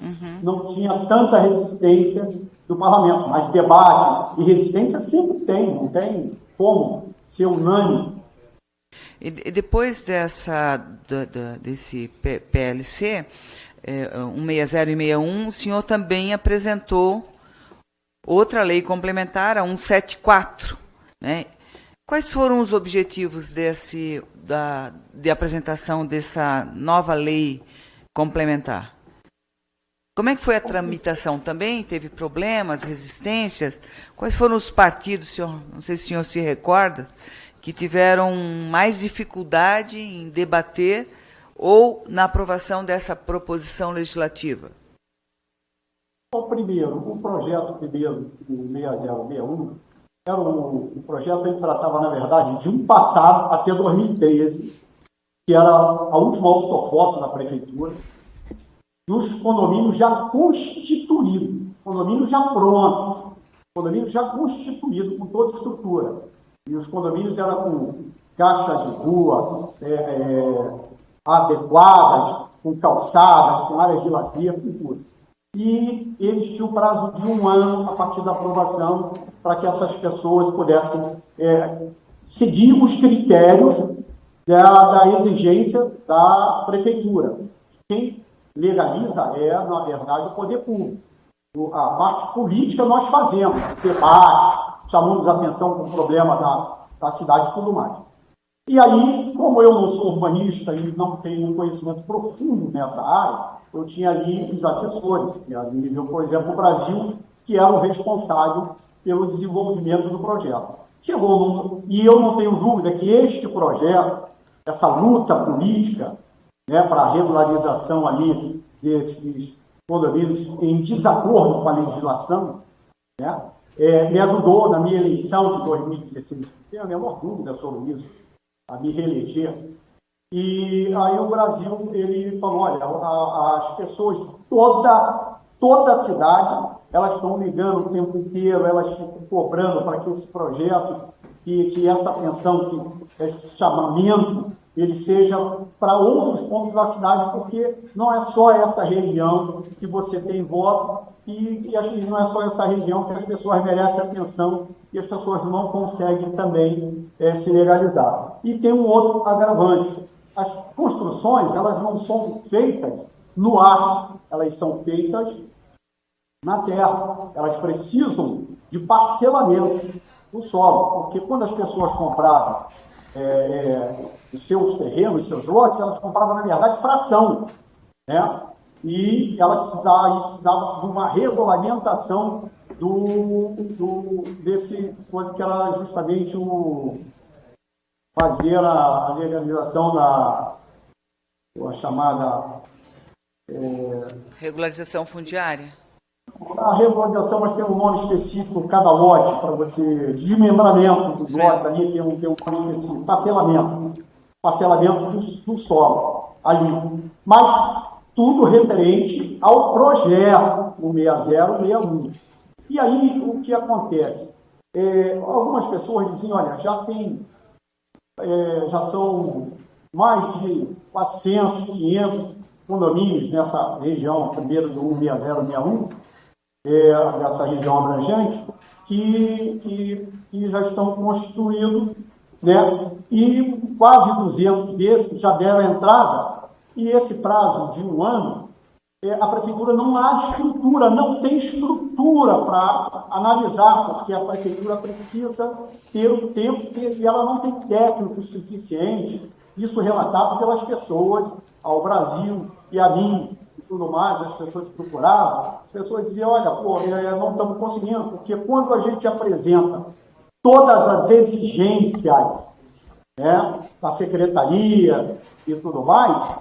[SPEAKER 3] não tinha tanta resistência do parlamento, mas debate e resistência sempre tem, não tem como ser unânime.
[SPEAKER 4] E depois desse PLC, 160 e 61, o senhor também apresentou outra lei complementar, a 174, né? Quais foram os objetivos de apresentação dessa nova lei complementar? Como é que foi a tramitação? Também teve problemas, resistências? Quais foram os partidos, senhor, não sei se o senhor se recorda, que tiveram mais dificuldade em debater ou na aprovação dessa proposição legislativa?
[SPEAKER 3] O projeto primeiro, do 6061, era um projeto que tratava, na verdade, de um passado até 2013, que era a última ortofoto da prefeitura, dos condomínios já constituídos, condomínios já prontos, condomínios já constituídos com toda a estrutura. E os condomínios eram com caixa de rua adequadas, com calçadas, com áreas de lazer, com tudo. E eles tinham prazo de 1 ano a partir da aprovação para que essas pessoas pudessem seguir os critérios da exigência da prefeitura. Quem legaliza na verdade, o poder público. A parte política nós fazemos, debate, chamamos a atenção para o problema da cidade e tudo mais. E aí, como eu não sou urbanista e não tenho um conhecimento profundo nessa área, eu tinha ali os assessores, que a nível, por exemplo, o Brasil, que era o responsável pelo desenvolvimento do projeto. E eu não tenho dúvida que este projeto, essa luta política, né, para a regularização ali desses condomínios em desacordo com a legislação, né, me ajudou na minha eleição de 2016, não tenho a menor dúvida sobre isso, a me reeleger. E aí o Brasil, ele falou, olha, as pessoas, toda a cidade, elas estão ligando o tempo inteiro, elas ficam cobrando para que esse projeto, que essa pensão, que esse chamamento, ele seja para outros pontos da cidade, porque não é só essa região que você tem voto, e acho que não é só essa região que as pessoas merecem atenção e as pessoas não conseguem também se legalizar. E tem um outro agravante. As construções, elas não são feitas no ar, elas são feitas na terra. Elas precisam de parcelamento do solo, porque quando as pessoas compravam os seus terrenos, os seus lotes, elas compravam, na verdade, fração, né? E elas precisavam de uma regulamentação desse coisa que era justamente fazer a legalização a chamada
[SPEAKER 4] regularização fundiária.
[SPEAKER 3] A regularização, mas tem um nome específico, cada lote, para você, desmembramento dos lotes ali, tem um nome específico, parcelamento do solo ali. Mas tudo referente ao projeto, o 6061. E aí, o que acontece? Algumas pessoas dizem, olha, já são mais de 400, 500 condomínios nessa região, primeiro do 16061, dessa região abrangente, que já estão constituídos, né? E quase 200 desses já deram entrada, e esse prazo de 1 ano, a prefeitura não tem estrutura para analisar, porque a prefeitura precisa ter o tempo e ela não tem técnico suficiente, isso relatado pelas pessoas ao Brasil e a mim e tudo mais, as pessoas procuravam, as pessoas diziam, olha, não estamos conseguindo, porque quando a gente apresenta todas as exigências, né, da secretaria e tudo mais,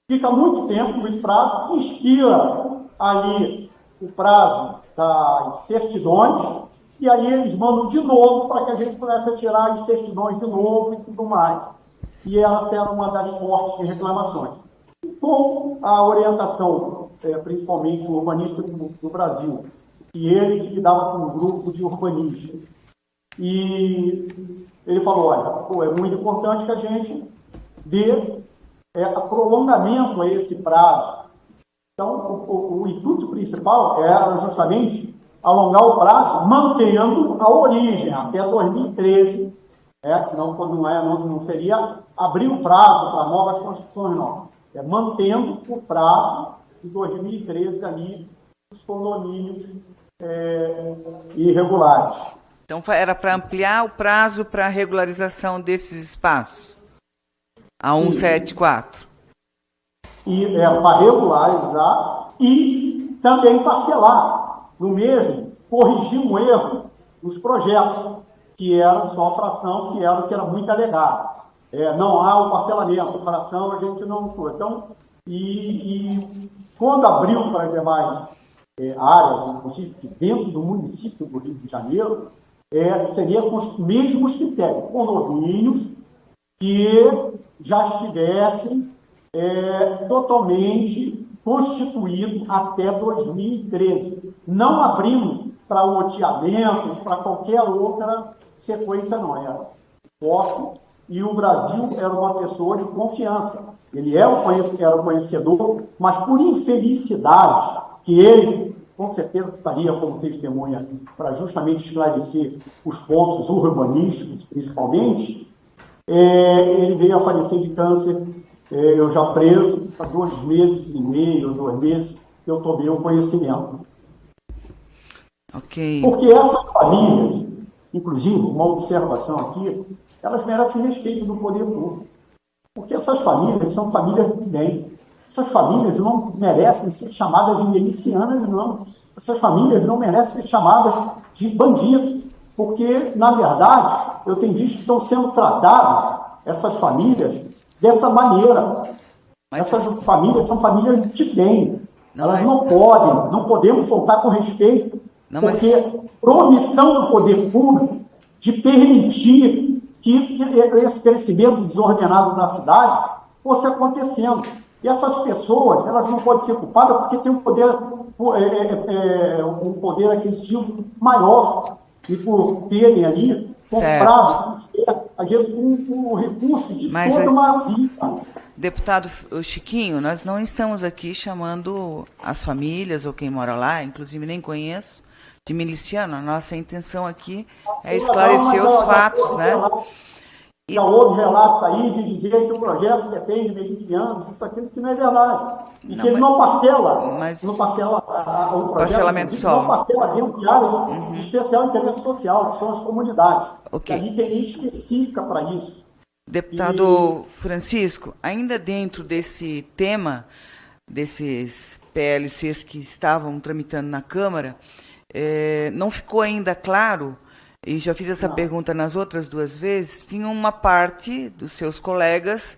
[SPEAKER 3] fica muito tempo no prazo, inspira ali o prazo das certidões, e aí eles mandam de novo para que a gente comece a tirar as certidões de novo e tudo mais. E essa era uma das fortes reclamações. Com a orientação, principalmente urbanística do Brasil, e ele que lidava com um grupo de urbanistas, e ele falou, olha, é muito importante que a gente dê prolongamento a esse prazo. Então, o intuito principal era justamente alongar o prazo, mantendo a origem até 2013, não seria abrir o prazo para novas construções, não. Mantendo o prazo de 2013 ali, os condomínios irregulares.
[SPEAKER 4] Então, era para ampliar o prazo para a regularização desses espaços? A 174.
[SPEAKER 3] E para regularizar e também parcelar no mesmo, corrigir um erro dos projetos, que era só fração, que era muito alegado. Não há o parcelamento, fração a gente não foi. Então, e quando abriu para as demais áreas, inclusive dentro do município do Rio de Janeiro, seria com os mesmos critérios, condomínios que já estivessem totalmente constituídos até 2013. Não abrimos para loteamentos, para qualquer outra sequência, não. Era forte, e o Brasil era uma pessoa de confiança. Ele era o conhecedor, mas por infelicidade, que ele, com certeza, estaria como testemunha para justamente esclarecer os pontos urbanísticos, principalmente, ele veio a falecer de câncer, eu já preso, há 2 meses e meio, 2 meses, eu tomei o conhecimento.
[SPEAKER 4] Ok.
[SPEAKER 3] Porque essas famílias, inclusive, uma observação aqui, elas merecem respeito do poder público. Porque essas famílias são famílias de bem. Essas famílias não merecem ser chamadas de milicianas, não. Essas famílias não merecem ser chamadas de bandidos. Porque, na verdade, eu tenho visto que estão sendo tratadas, essas famílias, dessa maneira.
[SPEAKER 4] Mas
[SPEAKER 3] essas famílias são famílias de bem. Elas não podemos soltar com respeito, porque promissão do poder público de permitir que esse crescimento desordenado na cidade fosse acontecendo. E essas pessoas, elas não podem ser culpadas porque têm um poder aquisitivo maior e por terem ali comprado, às vezes, um recurso de toda uma vida.
[SPEAKER 4] Deputado Chiquinho, nós não estamos aqui chamando as famílias ou quem mora lá, inclusive nem conheço, de miliciano. A nossa intenção aqui é esclarecer os fatos, né?
[SPEAKER 3] Já houve relatos aí de dizer que o projeto depende de milicianos, isso aquilo que não é verdade. E que ele não parcela o
[SPEAKER 4] parcelamento só.
[SPEAKER 3] Não parcela dentro de áreas de especial interesse social, que são as comunidades.
[SPEAKER 4] Okay.
[SPEAKER 3] E ali tem lei específica para isso.
[SPEAKER 4] Deputado Francisco, ainda dentro desse tema, desses PLCs que estavam tramitando na Câmara, não ficou ainda claro, e já fiz essa pergunta nas outras 2 vezes, tinha uma parte dos seus colegas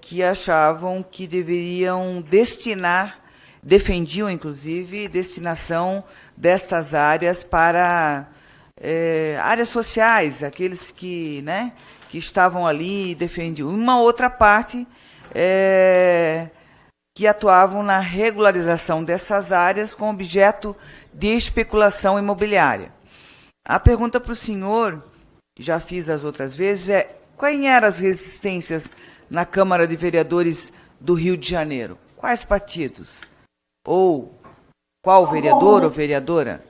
[SPEAKER 4] que achavam que deveriam defendiam inclusive, destinação dessas áreas para áreas sociais, aqueles que, né, que estavam ali e defendiam. Uma outra parte que atuavam na regularização dessas áreas com objeto de especulação imobiliária. A pergunta para o senhor, já fiz as outras vezes, quais eram as resistências na Câmara de Vereadores do Rio de Janeiro? Quais partidos? Ou qual vereador ou vereadora?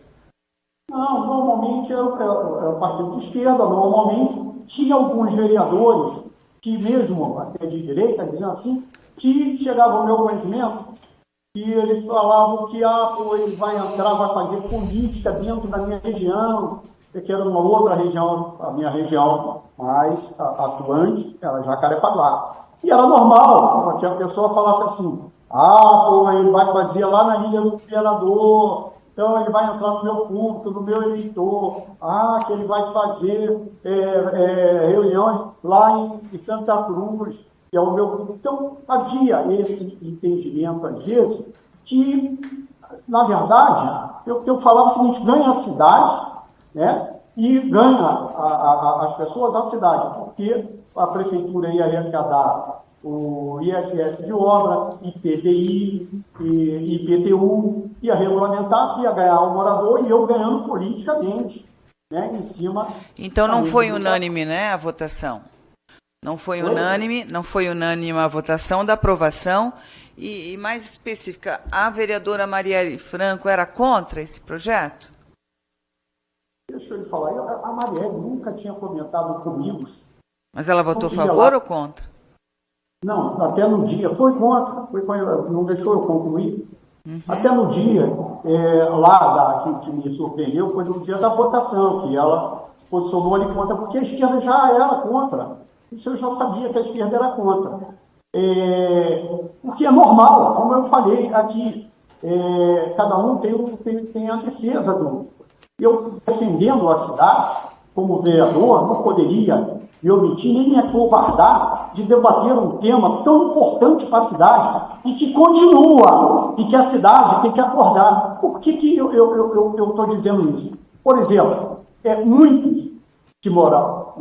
[SPEAKER 3] Não, normalmente era o partido de esquerda, normalmente tinha alguns vereadores que mesmo até de direita, dizendo assim, que chegavam ao meu conhecimento, que eles falavam que ele vai entrar, vai fazer política dentro da minha região, que era uma outra região, a minha região mais atuante, era Jacarepaguá. E era normal, que a pessoa falasse assim, ele vai fazer lá na Ilha do Governador, então ele vai entrar no meu público, no meu eleitor, que ele vai fazer reuniões lá em Santa Cruz, que é o meu público. Então, havia esse entendimento, às vezes, que, na verdade, eu falava o seguinte, ganha a cidade, né, e ganha as pessoas a cidade, porque a prefeitura ia arrecadar o ISS de obra, IPVI, IPTU, ia regulamentar, ia ganhar o morador e eu ganhando politicamente, né, em cima...
[SPEAKER 4] Então não foi unânime, né, a votação? Não foi unânime a votação da aprovação e mais específica, a vereadora Marielle Franco era contra esse projeto?
[SPEAKER 3] Deixa eu lhe falar, a Marielle nunca tinha comentado comigo.
[SPEAKER 4] Mas ela votou a favor ou contra?
[SPEAKER 3] Não, até no dia, foi contra, não deixou eu concluir. Até no dia, que me surpreendeu, foi no dia da votação, que ela se posicionou ali contra, porque a esquerda já era contra. Isso eu já sabia que a esquerda era contra. O que é normal, como eu falei aqui, cada um tem a defesa do... Eu, defendendo a cidade, como vereador, não poderia me omitir nem me acovardar de debater um tema tão importante para a cidade e que continua, e que a cidade tem que acordar. Por que eu estou dizendo isso? Por exemplo, muitos que moram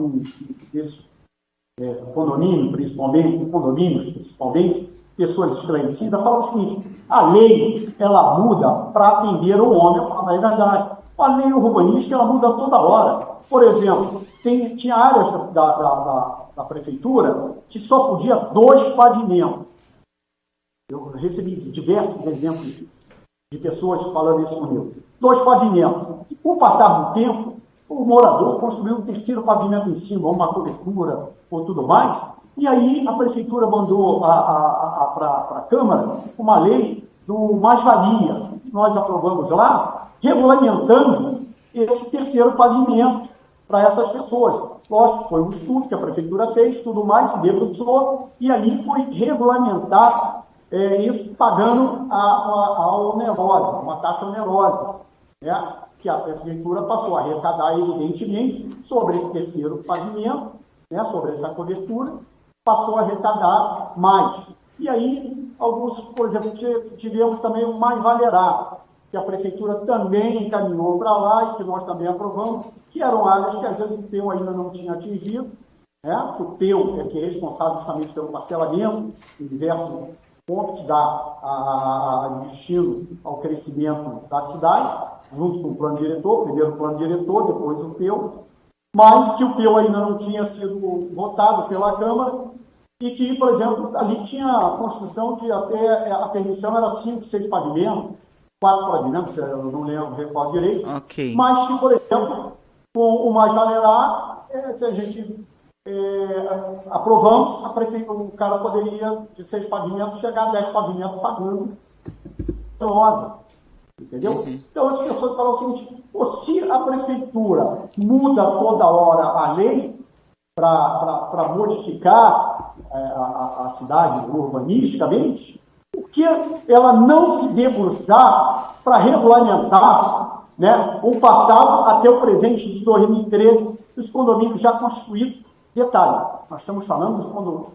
[SPEAKER 3] nesse condomínio, principalmente, pessoas esclarecidas, falam o seguinte, a lei, ela muda para atender o homem. Eu falo, é verdade. A lei urbanística, ela muda toda hora. Por exemplo, tinha áreas da prefeitura que só podia 2 pavimentos. Eu recebi diversos exemplos de pessoas falando isso comigo. 2 pavimentos. E com o passar do tempo, o morador construiu um 3º pavimento em cima, uma cobertura ou tudo mais, e aí a prefeitura mandou para a Câmara uma lei do mais-valia. Nós aprovamos lá, regulamentando esse 3º pavimento para essas pessoas. Lógico, foi um estudo que a prefeitura fez, tudo mais, se debruçou, e ali foi regulamentar isso pagando a onerosa, uma taxa onerosa, né, que a prefeitura passou a arrecadar, evidentemente, sobre esse 3º pavimento, né, sobre essa cobertura, passou a arrecadar mais. E aí, alguns, por exemplo, tivemos também o Mais Valerá, que a Prefeitura também encaminhou para lá e que nós também aprovamos, que eram áreas que às vezes o PEU ainda não tinha atingido, né? O PEU é que é responsável justamente pelo parcelamento em diversos pontos que dá a destino ao crescimento da cidade, junto com o plano diretor, primeiro o plano diretor, depois o PEU, mas que o PEU ainda não tinha sido votado pela Câmara e que, por exemplo, ali tinha a construção de até a permissão era 5, 6 pavimentos, 4 pavimentos, eu não lembro, recordo direito,
[SPEAKER 4] okay.
[SPEAKER 3] Mas que, por exemplo, com o Mais Valerá, se a gente aprovamos, o cara poderia, de 6 pavimentos, chegar a 10 pavimentos pagando rosa. Entendeu? Uhum. Então as pessoas falam o seguinte: se a Prefeitura muda toda hora a lei para modificar a cidade urbanisticamente, por que ela não se debruçar para regulamentar, né, o passado até o presente de 2013, os condomínios já constituídos? Detalhe, nós estamos falando dos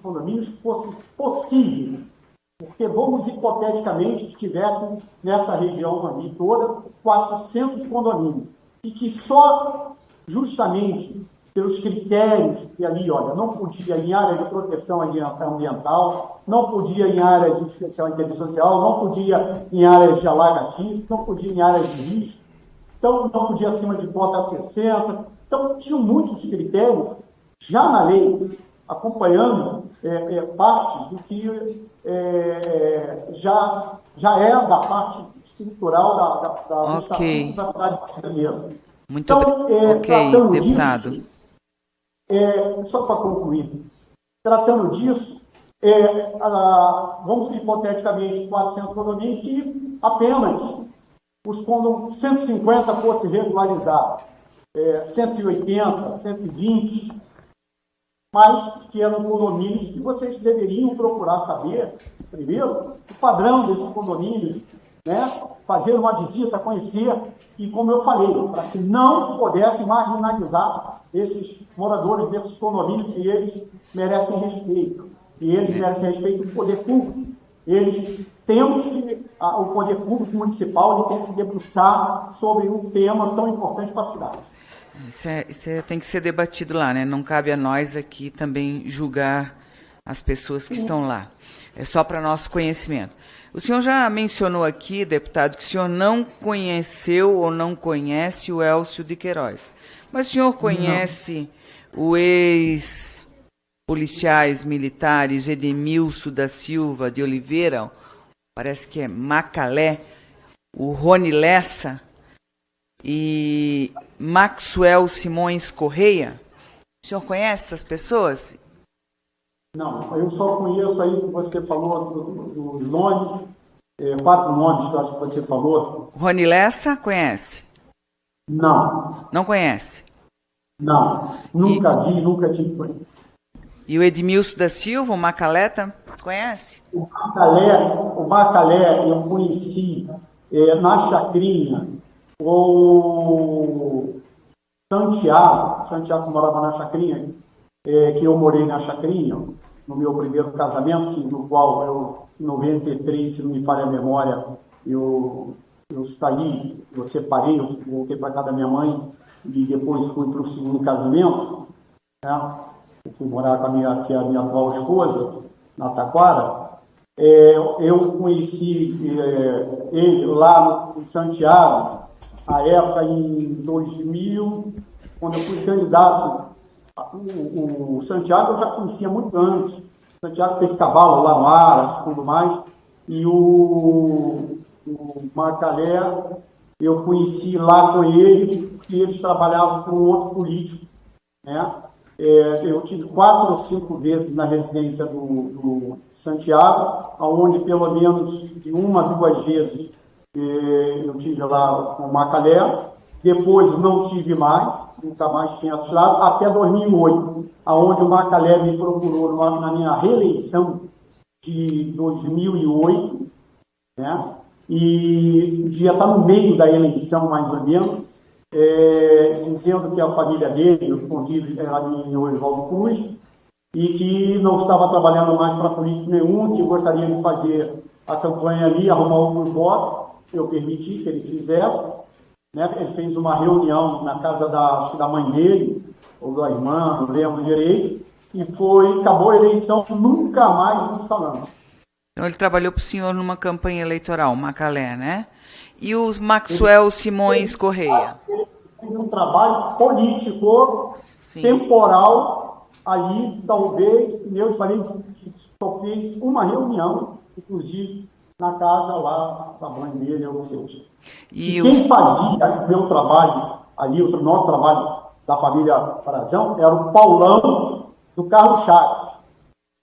[SPEAKER 3] condomínios que fossem possíveis, porque vamos hipoteticamente que tivessem nessa região ali toda 400 condomínios, e que só justamente pelos critérios que ali, olha, não podia em área de proteção ambiental, não podia em área de especial interesse social, não podia em áreas de alagatismo, não podia em áreas de risco, então não podia acima de cota 60, então tinham muitos critérios já na lei, acompanhando parte do que já é da parte estrutural da
[SPEAKER 4] okay.
[SPEAKER 3] da cidade de Janeiro.
[SPEAKER 4] Muito ok, deputado.
[SPEAKER 3] Disso, só para concluir, tratando disso, vamos hipoteticamente 400 condomínios que apenas os 150 fossem regularizados, 180, 120, mas que eram condomínios que vocês deveriam procurar saber, primeiro, o padrão desses condomínios, né? Fazer uma visita, conhecer, e como eu falei, para que não pudessem marginalizar esses moradores desses condomínios, que eles merecem respeito, e eles merecem respeito do poder público. Temos que, o poder público municipal ele tem que se debruçar sobre um tema tão importante para a cidade.
[SPEAKER 4] Isso tem que ser debatido lá, né? Não cabe a nós aqui também julgar as pessoas que estão lá. É só para nosso conhecimento. O senhor já mencionou aqui, deputado, que o senhor não conheceu ou não conhece o Elcio de Queiroz. Mas o senhor conhece o ex-policiais militares Edemilson da Silva de Oliveira, parece que é Macalé, o Rony Lessa e Maxwell Simões Correia? O senhor conhece essas pessoas?
[SPEAKER 3] Não, eu só conheço aí que você falou dos nomes, 4 nomes que eu acho que você falou.
[SPEAKER 4] Rony Lessa, conhece?
[SPEAKER 3] Não.
[SPEAKER 4] Não conhece?
[SPEAKER 3] Não, nunca vi, nunca tive conhecido.
[SPEAKER 4] E o Edmilson da Silva, o Macaleta, conhece?
[SPEAKER 3] O Macalé eu conheci na Chacrinha, o Santiago morava na Chacrinha, que eu morei na Chacrinha, no meu primeiro casamento, no qual eu, em 93, se não me falha a memória, eu saí, eu separei, eu voltei para casa da minha mãe e depois fui para o segundo casamento, né? Eu fui morar com a minha atual esposa, na Taquara. Eu conheci ele lá em Santiago, à época em 2000, quando eu fui candidato. O Santiago eu já conhecia muito antes. O Santiago teve cavalo lá no ar, tudo mais. E o Macalé, eu conheci lá com ele, porque eles trabalhavam com outro político, né? Eu tive 4 ou 5 vezes na residência do Santiago, onde pelo menos de 1 a 2 vezes eu tive lá com o Macalé. Depois não tive mais, nunca mais tinha assinado, até 2008, onde o Macalé me procurou na minha reeleição de 2008, né? E devia estar no meio da eleição, mais ou menos, dizendo que a família dele, o convívio era em Oswaldo Cruz, e que não estava trabalhando mais para político nenhum, que gostaria de fazer a campanha ali, arrumar alguns votos. Eu permiti que ele fizesse, né? Ele fez uma reunião na casa da mãe dele, ou da irmã, não lembro direito, e acabou a eleição, nunca mais nos falamos.
[SPEAKER 4] Então ele trabalhou para o senhor numa campanha eleitoral, Macalé, né? E o Maxwell Simões Correia?
[SPEAKER 3] Ele fez um trabalho político,
[SPEAKER 4] Sim.
[SPEAKER 3] temporal, ali, talvez, eu falei, só fez uma reunião, inclusive, na casa lá da mãe dele, ou seja. E quem fazia o meu trabalho ali, o nosso trabalho da família Frazão, era o Paulão do Carlos Chagas.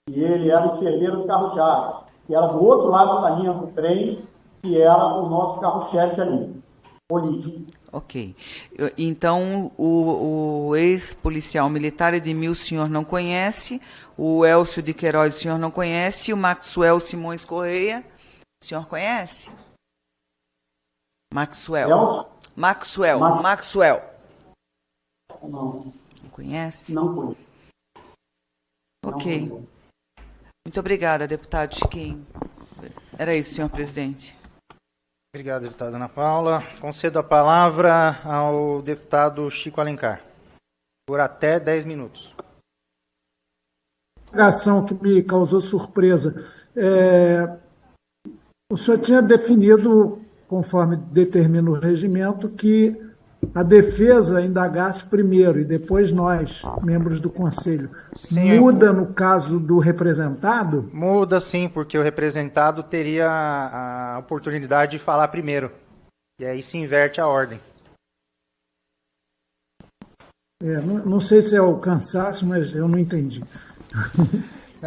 [SPEAKER 3] E ele era enfermeiro do Carlos Chagas, que era do outro lado da linha do trem, que era o nosso carro-chefe ali, político.
[SPEAKER 4] Ok. Então, o ex-policial militar Edmil o senhor não conhece, o Elcio de Queiroz o senhor não conhece, o Maxwell Simões Correia, o senhor conhece? Maxwell. Maxwell.
[SPEAKER 3] Não.
[SPEAKER 4] Não conhece?
[SPEAKER 3] Não conheço.
[SPEAKER 4] Ok. Muito obrigada, deputado Chiquinho. Era isso, senhor presidente.
[SPEAKER 1] Obrigado, deputada Ana Paula. Concedo a palavra ao deputado Chico Alencar, por até 10 minutos.
[SPEAKER 5] A ação que me causou surpresa. O senhor tinha definido, conforme determina o regimento, que a defesa indagasse primeiro e depois nós, membros do Conselho. Sim, muda no caso do representado?
[SPEAKER 1] Muda sim, porque o representado teria a oportunidade de falar primeiro. E aí se inverte a ordem.
[SPEAKER 5] Não sei se é o cansaço, mas eu não entendi.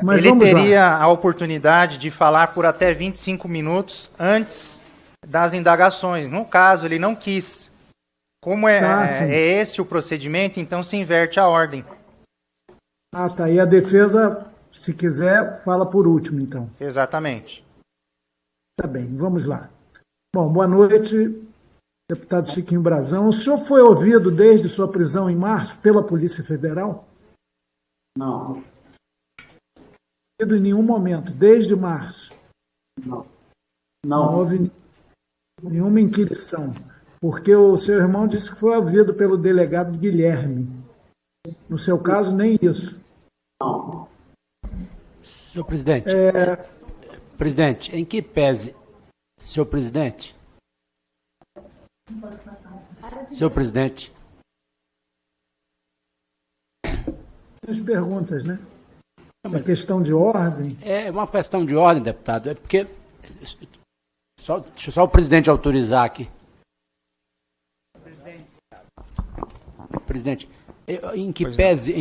[SPEAKER 5] Mas
[SPEAKER 1] ele teria a oportunidade de falar por até 25 minutos antes das indagações. No caso, ele não quis. Como é esse o procedimento, então se inverte a ordem.
[SPEAKER 5] Ah, tá. E a defesa, se quiser, fala por último, então.
[SPEAKER 1] Exatamente.
[SPEAKER 5] Tá bem, vamos lá. Bom, boa noite, deputado Chiquinho Brazão. O senhor foi ouvido desde sua prisão em março pela Polícia Federal?
[SPEAKER 3] Não.
[SPEAKER 5] Em nenhum momento, desde março?
[SPEAKER 3] Não.
[SPEAKER 5] Não houve nenhuma inquirição. Porque o seu irmão disse que foi ouvido pelo delegado Guilherme. No seu caso, nem isso.
[SPEAKER 3] Não.
[SPEAKER 6] Senhor presidente, presidente, em que pese, senhor presidente,
[SPEAKER 5] As perguntas, né? É questão de ordem?
[SPEAKER 6] É uma questão de ordem, deputado, é porque, deixa só o presidente autorizar aqui. Presidente, em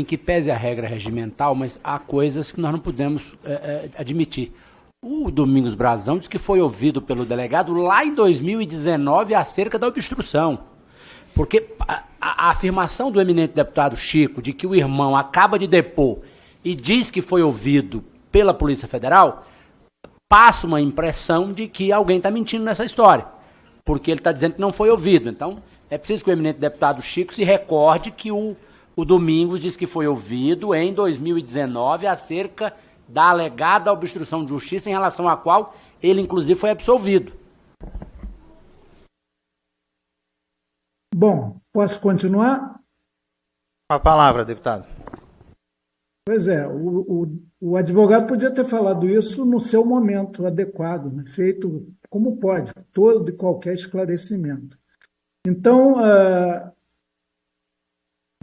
[SPEAKER 6] que pese a regra regimental, mas há coisas que nós não podemos admitir. O Domingos Brazão disse que foi ouvido pelo delegado lá em 2019 acerca da obstrução. Porque a afirmação do eminente deputado Chico de que o irmão acaba de depor e diz que foi ouvido pela Polícia Federal, passa uma impressão de que alguém está mentindo nessa história. Porque ele está dizendo que não foi ouvido. Então, é preciso que o eminente deputado Chico se recorde que o Domingos disse que foi ouvido em 2019 acerca da alegada obstrução de justiça em relação à qual ele, inclusive, foi absolvido.
[SPEAKER 5] Bom, posso continuar?
[SPEAKER 1] A palavra, deputado.
[SPEAKER 5] Pois é, o advogado podia ter falado isso no seu momento adequado, né? Feito como pode, todo e qualquer esclarecimento. Então,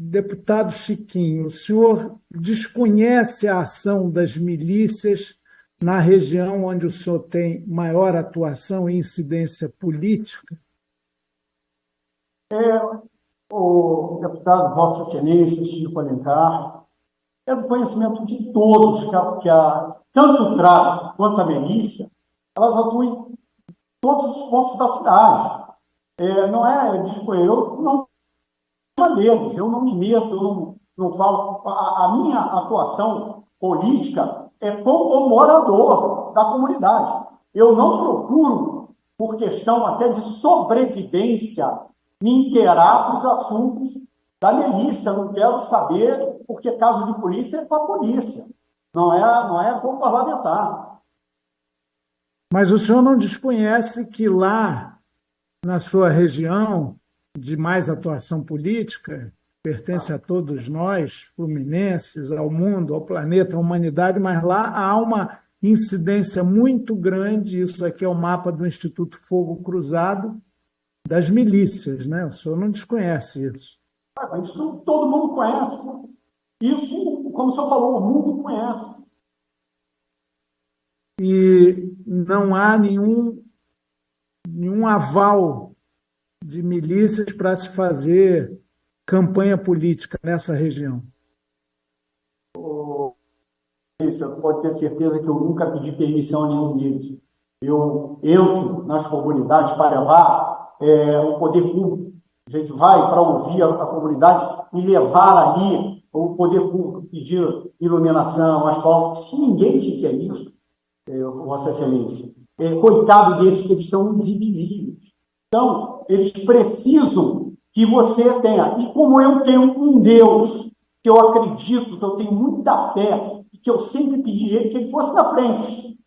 [SPEAKER 5] deputado Chiquinho, o senhor desconhece a ação das milícias na região onde o senhor tem maior atuação e incidência política?
[SPEAKER 3] O deputado Vossa Excelência, Chico Alencar, é do conhecimento de todos que tanto o tráfico quanto a milícia, elas atuam em todos os pontos da cidade. Eu não me meto, eu não falo. A minha atuação política é como morador da comunidade. Eu não procuro, por questão até de sobrevivência, me inteirar dos assuntos da milícia. Não quero saber porque caso de polícia é com a polícia, não é com o parlamentar.
[SPEAKER 5] Mas o senhor não desconhece que lá, na sua região de mais atuação política, pertence a todos nós, fluminenses, ao mundo, ao planeta, à humanidade, mas lá há uma incidência muito grande, isso aqui é o mapa do Instituto Fogo Cruzado, das milícias, né? O senhor não desconhece isso.
[SPEAKER 3] Isso todo mundo conhece. Isso, como o senhor falou, o mundo conhece.
[SPEAKER 5] E não há nenhum aval de milícias para se fazer campanha política nessa região.
[SPEAKER 3] Você pode ter certeza que eu nunca pedi permissão a nenhum deles. Eu entro nas comunidades para levar o poder público. A gente vai para ouvir a comunidade e levar ali o poder público, pedir iluminação, asfalto. Se ninguém fizer isso, Vossa Excelência, coitado deles, que eles são os invisíveis. Então, eles precisam que você tenha. E como eu tenho um Deus que eu acredito, que eu tenho muita fé, e que eu sempre pedi ele que ele fosse na frente.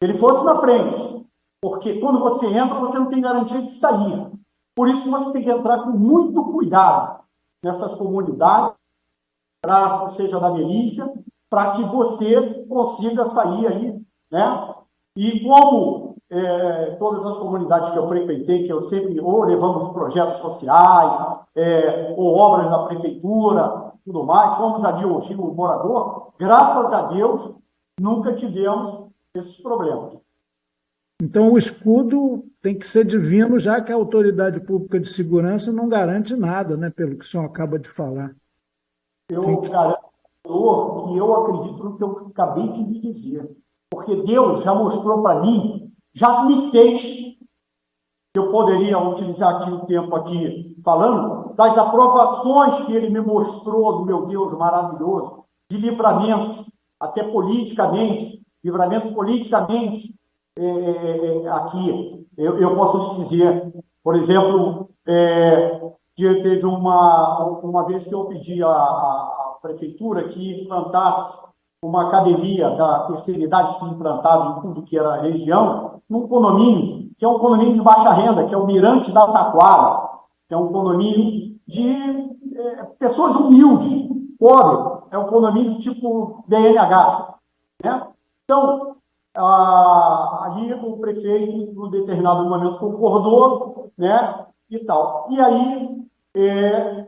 [SPEAKER 3] Ele fosse na frente. Porque quando você entra, você não tem garantia de sair. Por isso você tem que entrar com muito cuidado nessas comunidades, seja da milícia, para que você consiga sair aí, né? E como todas as comunidades que eu frequentei, que eu sempre ou levamos projetos sociais, ou obras da prefeitura, tudo mais, fomos ali ouvir o morador, graças a Deus, nunca tivemos esses problemas.
[SPEAKER 5] Então, o escudo tem que ser divino, já que a autoridade pública de segurança não garante nada, né, pelo que o senhor acaba de falar.
[SPEAKER 3] Eu garanto que eu acredito no que eu acabei de lhe dizer. Porque Deus já mostrou para mim, já me fez, eu poderia utilizar aqui o tempo aqui falando, das aprovações que ele me mostrou do meu Deus maravilhoso, de livramentos, até politicamente, livramentos politicamente, aqui. Eu posso lhe dizer, por exemplo, que teve uma vez que eu pedi à prefeitura que implantasse uma academia da terceira idade que implantava em tudo que era a região, num condomínio, que é um condomínio de baixa renda, que é o Mirante da Taquara, que é um condomínio de pessoas humildes, pobres, é um condomínio tipo BNH, né? Então, ali o prefeito, em um determinado momento, concordou, né, e tal. E aí,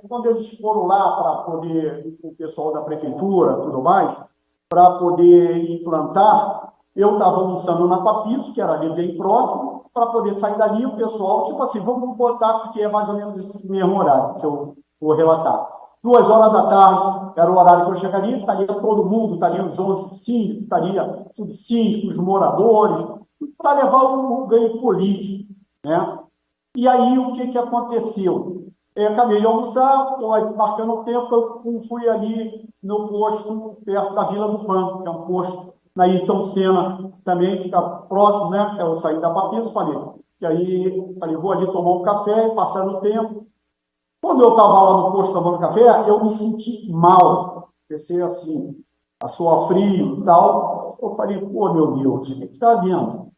[SPEAKER 3] quando eles foram lá para poder, o pessoal da prefeitura, tudo mais, para poder implantar, eu estava almoçando na Papis, que era ali bem próximo, para poder sair dali, o pessoal, tipo assim, vamos botar, porque é mais ou menos esse mesmo horário que eu vou relatar. 2h da tarde, era o horário que eu chegaria, estaria todo mundo, estaria os 11 síndicos, estaria subsíndicos, moradores, para levar um ganho político, né? E aí, o que aconteceu? Acabei de almoçar, estou marcando o tempo, eu fui ali no posto, perto da Vila do Pano, que é um posto na Ayrton Senna, também fica próximo, né? Eu saí da Papis, falei. E aí, vou ali tomar um café, passando o tempo. Quando eu estava lá no posto tomando café, eu me senti mal. Pensei assim, a suar frio e tal. Eu falei, pô, meu Deus, o que está vendo?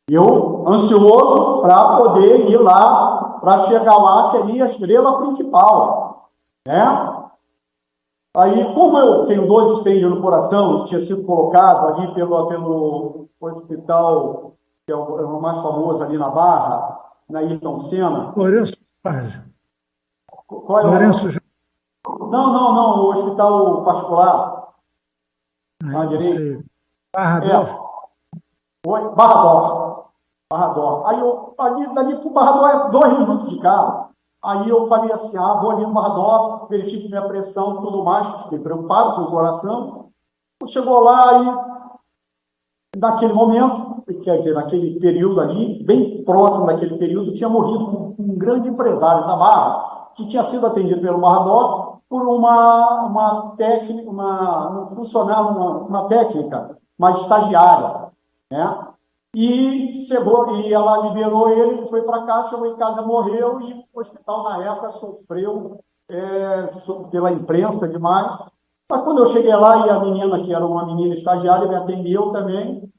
[SPEAKER 3] Eu, ansioso para poder ir lá, para chegar lá, seria a estrela principal, né? Aí, como eu tenho 2 estênios no coração, tinha sido colocado ali pelo hospital, que é o mais famoso ali na Barra, na Ayrton Senna.
[SPEAKER 5] Lourenço Jorge.
[SPEAKER 3] Qual é o
[SPEAKER 5] Lourenço Jorge.
[SPEAKER 3] Não, o hospital particular.
[SPEAKER 5] Não sei. Barra Dó.
[SPEAKER 3] Oi, Barra Dó. Aí eu, dali para o Barra Dó é 2 minutos de carro. Aí eu falei assim, vou ali no Barra Dó, verifico minha pressão e tudo mais, fiquei preocupado com o coração. Chegou lá e, naquele momento, quer dizer, naquele período ali, bem próximo daquele período, tinha morrido um grande empresário da Barra, que tinha sido atendido pelo Barra Dó por uma técnica, um funcionário, uma técnica, uma estagiária, né? E chegou, e ela liberou ele, foi para casa, chegou em casa, morreu, e o hospital, na época, sofreu pela imprensa demais. Mas quando eu cheguei lá, e a menina, que era uma menina estagiária, me atendeu também,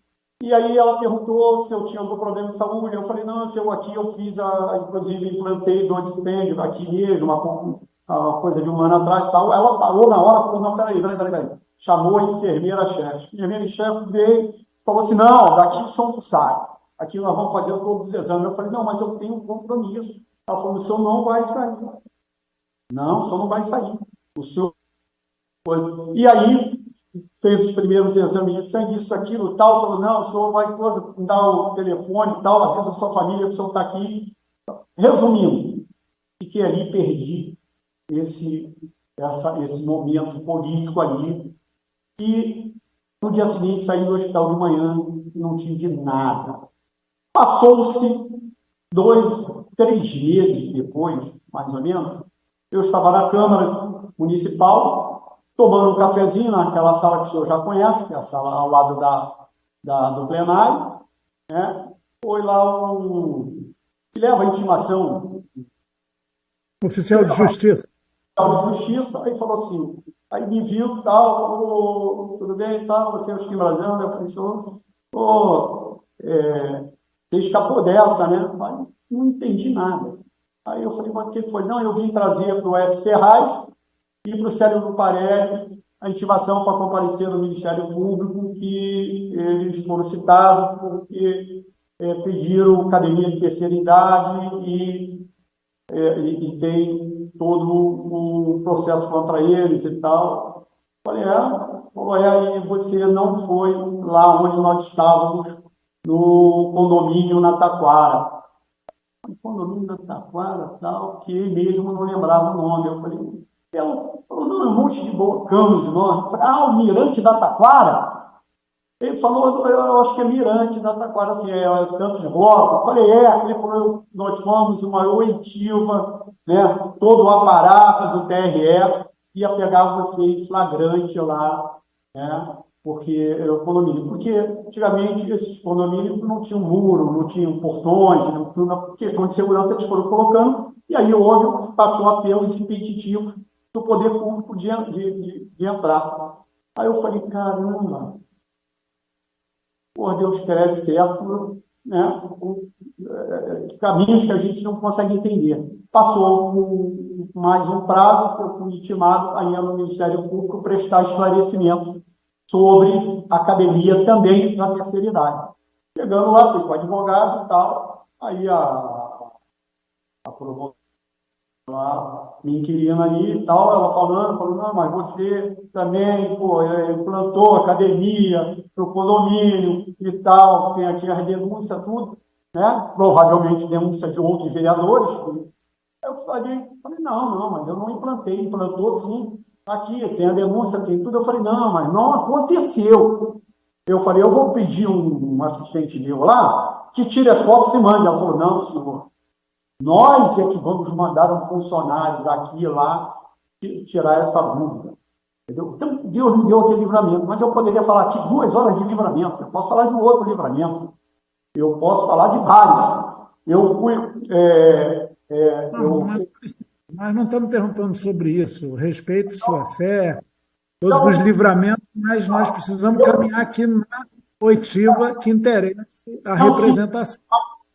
[SPEAKER 3] e aí ela perguntou se eu tinha algum problema de saúde. Eu falei, não, que eu fiz, inclusive implantei 2 estêndios aqui mesmo, uma coisa de um ano atrás e tal. Ela parou na hora e falou, não, peraí. Chamou a enfermeira-chefe. A enfermeira-chefe veio e falou assim, não, daqui o som não sai. Aqui nós vamos fazer todos os exames. Eu falei, não, mas eu tenho um compromisso. Ela falou, o senhor não vai sair. Não, o senhor não vai sair. O senhor... E aí, fez os primeiros exames de sangue, isso, aquilo, tal, falou, não, o senhor vai dar o telefone e tal, avisa a sua família que o senhor está aqui. Resumindo, fiquei ali, perdi esse momento político ali, e no dia seguinte saí do hospital de manhã e não tive nada. Passou-se 2, 3 meses depois, mais ou menos, eu estava na Câmara Municipal, tomando um cafezinho naquela sala que o senhor já conhece, que é a sala ao lado do plenário, né? Foi lá que leva a intimação.
[SPEAKER 5] Oficial de Justiça.
[SPEAKER 3] Oficial de Justiça, aí falou assim, aí me viu, tal, falou, tudo bem, tal, você é o Chiquinho Brasão, eu falei, senhor, você escapou dessa, né? Mas não entendi nada. Aí eu falei, mas o que foi? Não, eu vim trazer para o S. Ferraz e para o Célio do Parelli a intimação para comparecer no Ministério Público, que eles foram citados porque pediram academia de terceira idade e tem todo o processo contra eles e tal. Falei, aí você não foi lá onde nós estávamos, no condomínio na Taquara. O condomínio na Taquara, tal, que ele mesmo não lembrava o nome. Eu falei, não, um monte de bocão de nome. Eu falei, o Mirante da Taquara? Ele falou, eu acho que é Mirante da Taquara, assim, tantos blocos. Eu falei, ele falou, nós fomos uma oitiva, né, todo o aparato do TRE ia pegar você em flagrante lá, né, porque antigamente esses condomínios não tinham muro, não tinham portões, por questão de segurança eles foram colocando, e aí passou a ter os impeditivos do poder público de entrar. Aí eu falei, caramba, por Deus quer certo, né, caminhos que a gente não consegue entender. Passou mais um prazo, que eu fui intimado ainda no Ministério Público prestar esclarecimentos sobre a academia também na terceira idade. Chegando lá, fui com o advogado e tal, aí a promotora lá, minha inquilina ali e tal, ela falou, não, mas você também, implantou academia para o condomínio e tal, tem aqui as denúncias, tudo, né? Provavelmente denúncia de outros vereadores. Eu falei, não, mas eu não implantei, implantou sim. Aqui, tem a denúncia, tem tudo. Eu falei, não, mas não aconteceu. Eu falei, eu vou pedir um assistente meu lá que tire as fotos e mande. Ela falou, não, senhor, nós é que vamos mandar um funcionário daqui lá tirar essa dúvida. Entendeu? Então, Deus me deu aquele livramento, mas eu poderia falar aqui 2 horas de livramento. Eu posso falar de um outro livramento. Eu posso falar de vários. Eu fui...
[SPEAKER 5] Nós não estamos perguntando sobre isso. Respeito sua fé, todos os livramentos, mas nós precisamos caminhar aqui na oitiva que interesse a representação.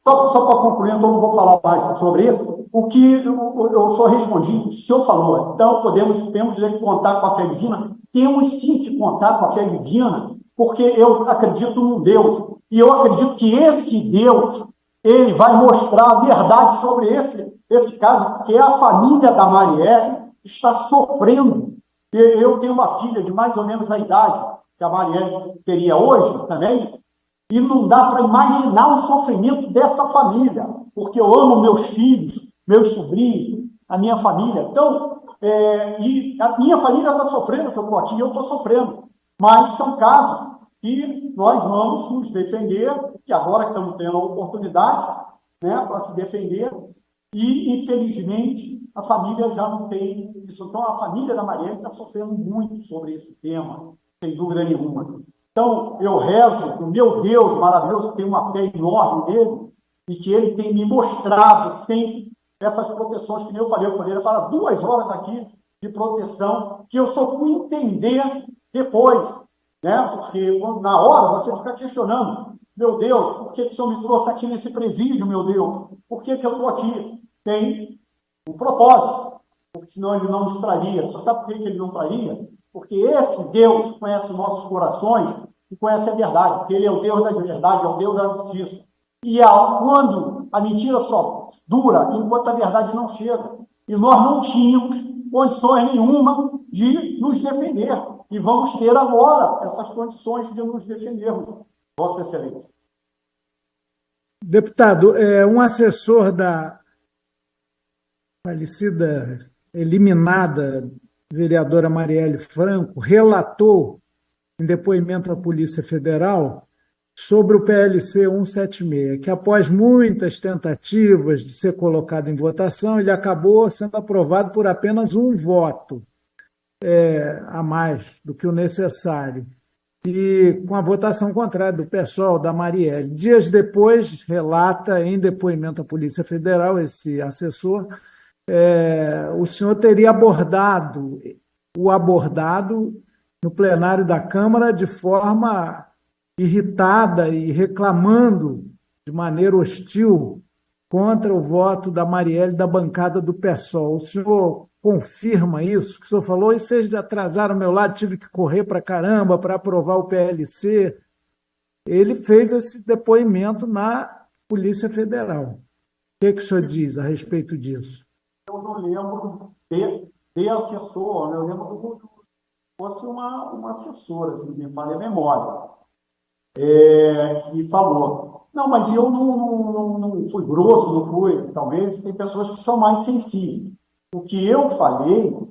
[SPEAKER 3] Só para concluir, então não vou falar mais sobre isso. O que eu só respondi, o senhor falou, então temos que contar com a fé divina. Temos sim que contar com a fé divina, porque eu acredito num Deus. E eu acredito que esse Deus, ele vai mostrar a verdade sobre esse caso, porque a família da Marielle está sofrendo. Eu tenho uma filha de mais ou menos a idade que a Marielle teria hoje também, e não dá para imaginar o sofrimento dessa família, porque eu amo meus filhos, meus sobrinhos, a minha família. Então, e a minha família está sofrendo, que eu estou aqui, eu estou sofrendo. Mas são casos que nós vamos nos defender, que agora estamos tendo a oportunidade, né, para se defender, e, infelizmente, a família já não tem isso. Então, a família da Marielle está sofrendo muito sobre esse tema, sem dúvida nenhuma. Então, eu rezo que o meu Deus maravilhoso, que tem uma fé enorme nele, e que ele tem me mostrado sempre essas proteções, que nem eu falei, eu poderia falar 2 horas aqui de proteção, que eu só fui entender depois, né? Porque na hora você fica questionando, meu Deus, por que o senhor me trouxe aqui nesse presídio, meu Deus? Por que eu estou aqui? Tem um propósito, porque senão ele não nos traria. Você sabe por que ele não traria? Porque esse Deus conhece os nossos corações e conhece a verdade, porque ele é o Deus da verdade, é o Deus da justiça. E quando a mentira só dura, enquanto a verdade não chega. E nós não tínhamos condições nenhuma de nos defender. E vamos ter agora essas condições de nos defendermos, Vossa Excelência.
[SPEAKER 5] Deputado, um assessor da falecida, eliminada vereadora Marielle Franco relatou em depoimento à Polícia Federal sobre o PLC 176, que após muitas tentativas de ser colocado em votação, ele acabou sendo aprovado por apenas um voto a mais do que o necessário, e com a votação contrária do PSOL, da Marielle. Dias depois, relata em depoimento à Polícia Federal, esse assessor, o senhor teria abordado no plenário da Câmara de forma irritada e reclamando de maneira hostil contra o voto da Marielle da bancada do PSOL. O senhor confirma isso que o senhor falou? E vocês atrasaram ao meu lado, tive que correr para caramba para aprovar o PLC. Ele fez esse depoimento na Polícia Federal. O que o senhor diz a respeito disso?
[SPEAKER 3] Eu não lembro de assessor, eu lembro que fosse uma assessora, se me falha a memória, que falou. Não, mas eu não fui grosso, não fui. Talvez tem pessoas que são mais sensíveis. O que eu falei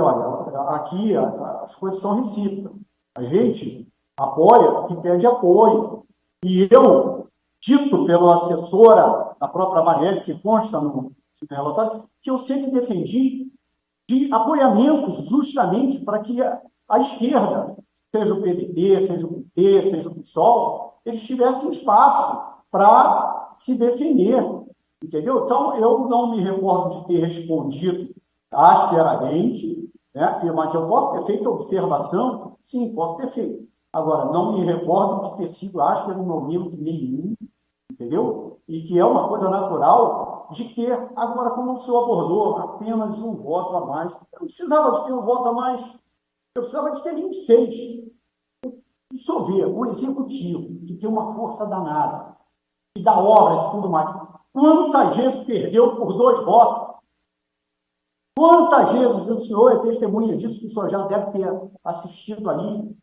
[SPEAKER 3] olha, aqui as coisas são recíprocas. A gente apoia quem pede apoio. E eu, dito pela assessora da própria Marielle, que consta no relatório, que eu sempre defendi de apoiamentos justamente para que a esquerda, seja o PDT, seja o PT, seja o PSOL, eles tivessem espaço para se defender, entendeu? Então, eu não me recordo de ter respondido asperamente, né? Mas eu posso ter feito observação? Sim, posso ter feito. Agora, não me recordo de ter sido áspero em momento nenhum, entendeu? E que é uma coisa natural de ter. Agora, como o senhor abordou, apenas um voto a mais. Eu não precisava de ter um voto a mais. Eu precisava de ter 26. Deixa eu ver, o executivo, que tem uma força danada, que dá obras e tudo mais. Quantas vezes perdeu por 2 votos? Quantas vezes o senhor é testemunha disso, que o senhor já deve ter assistido ali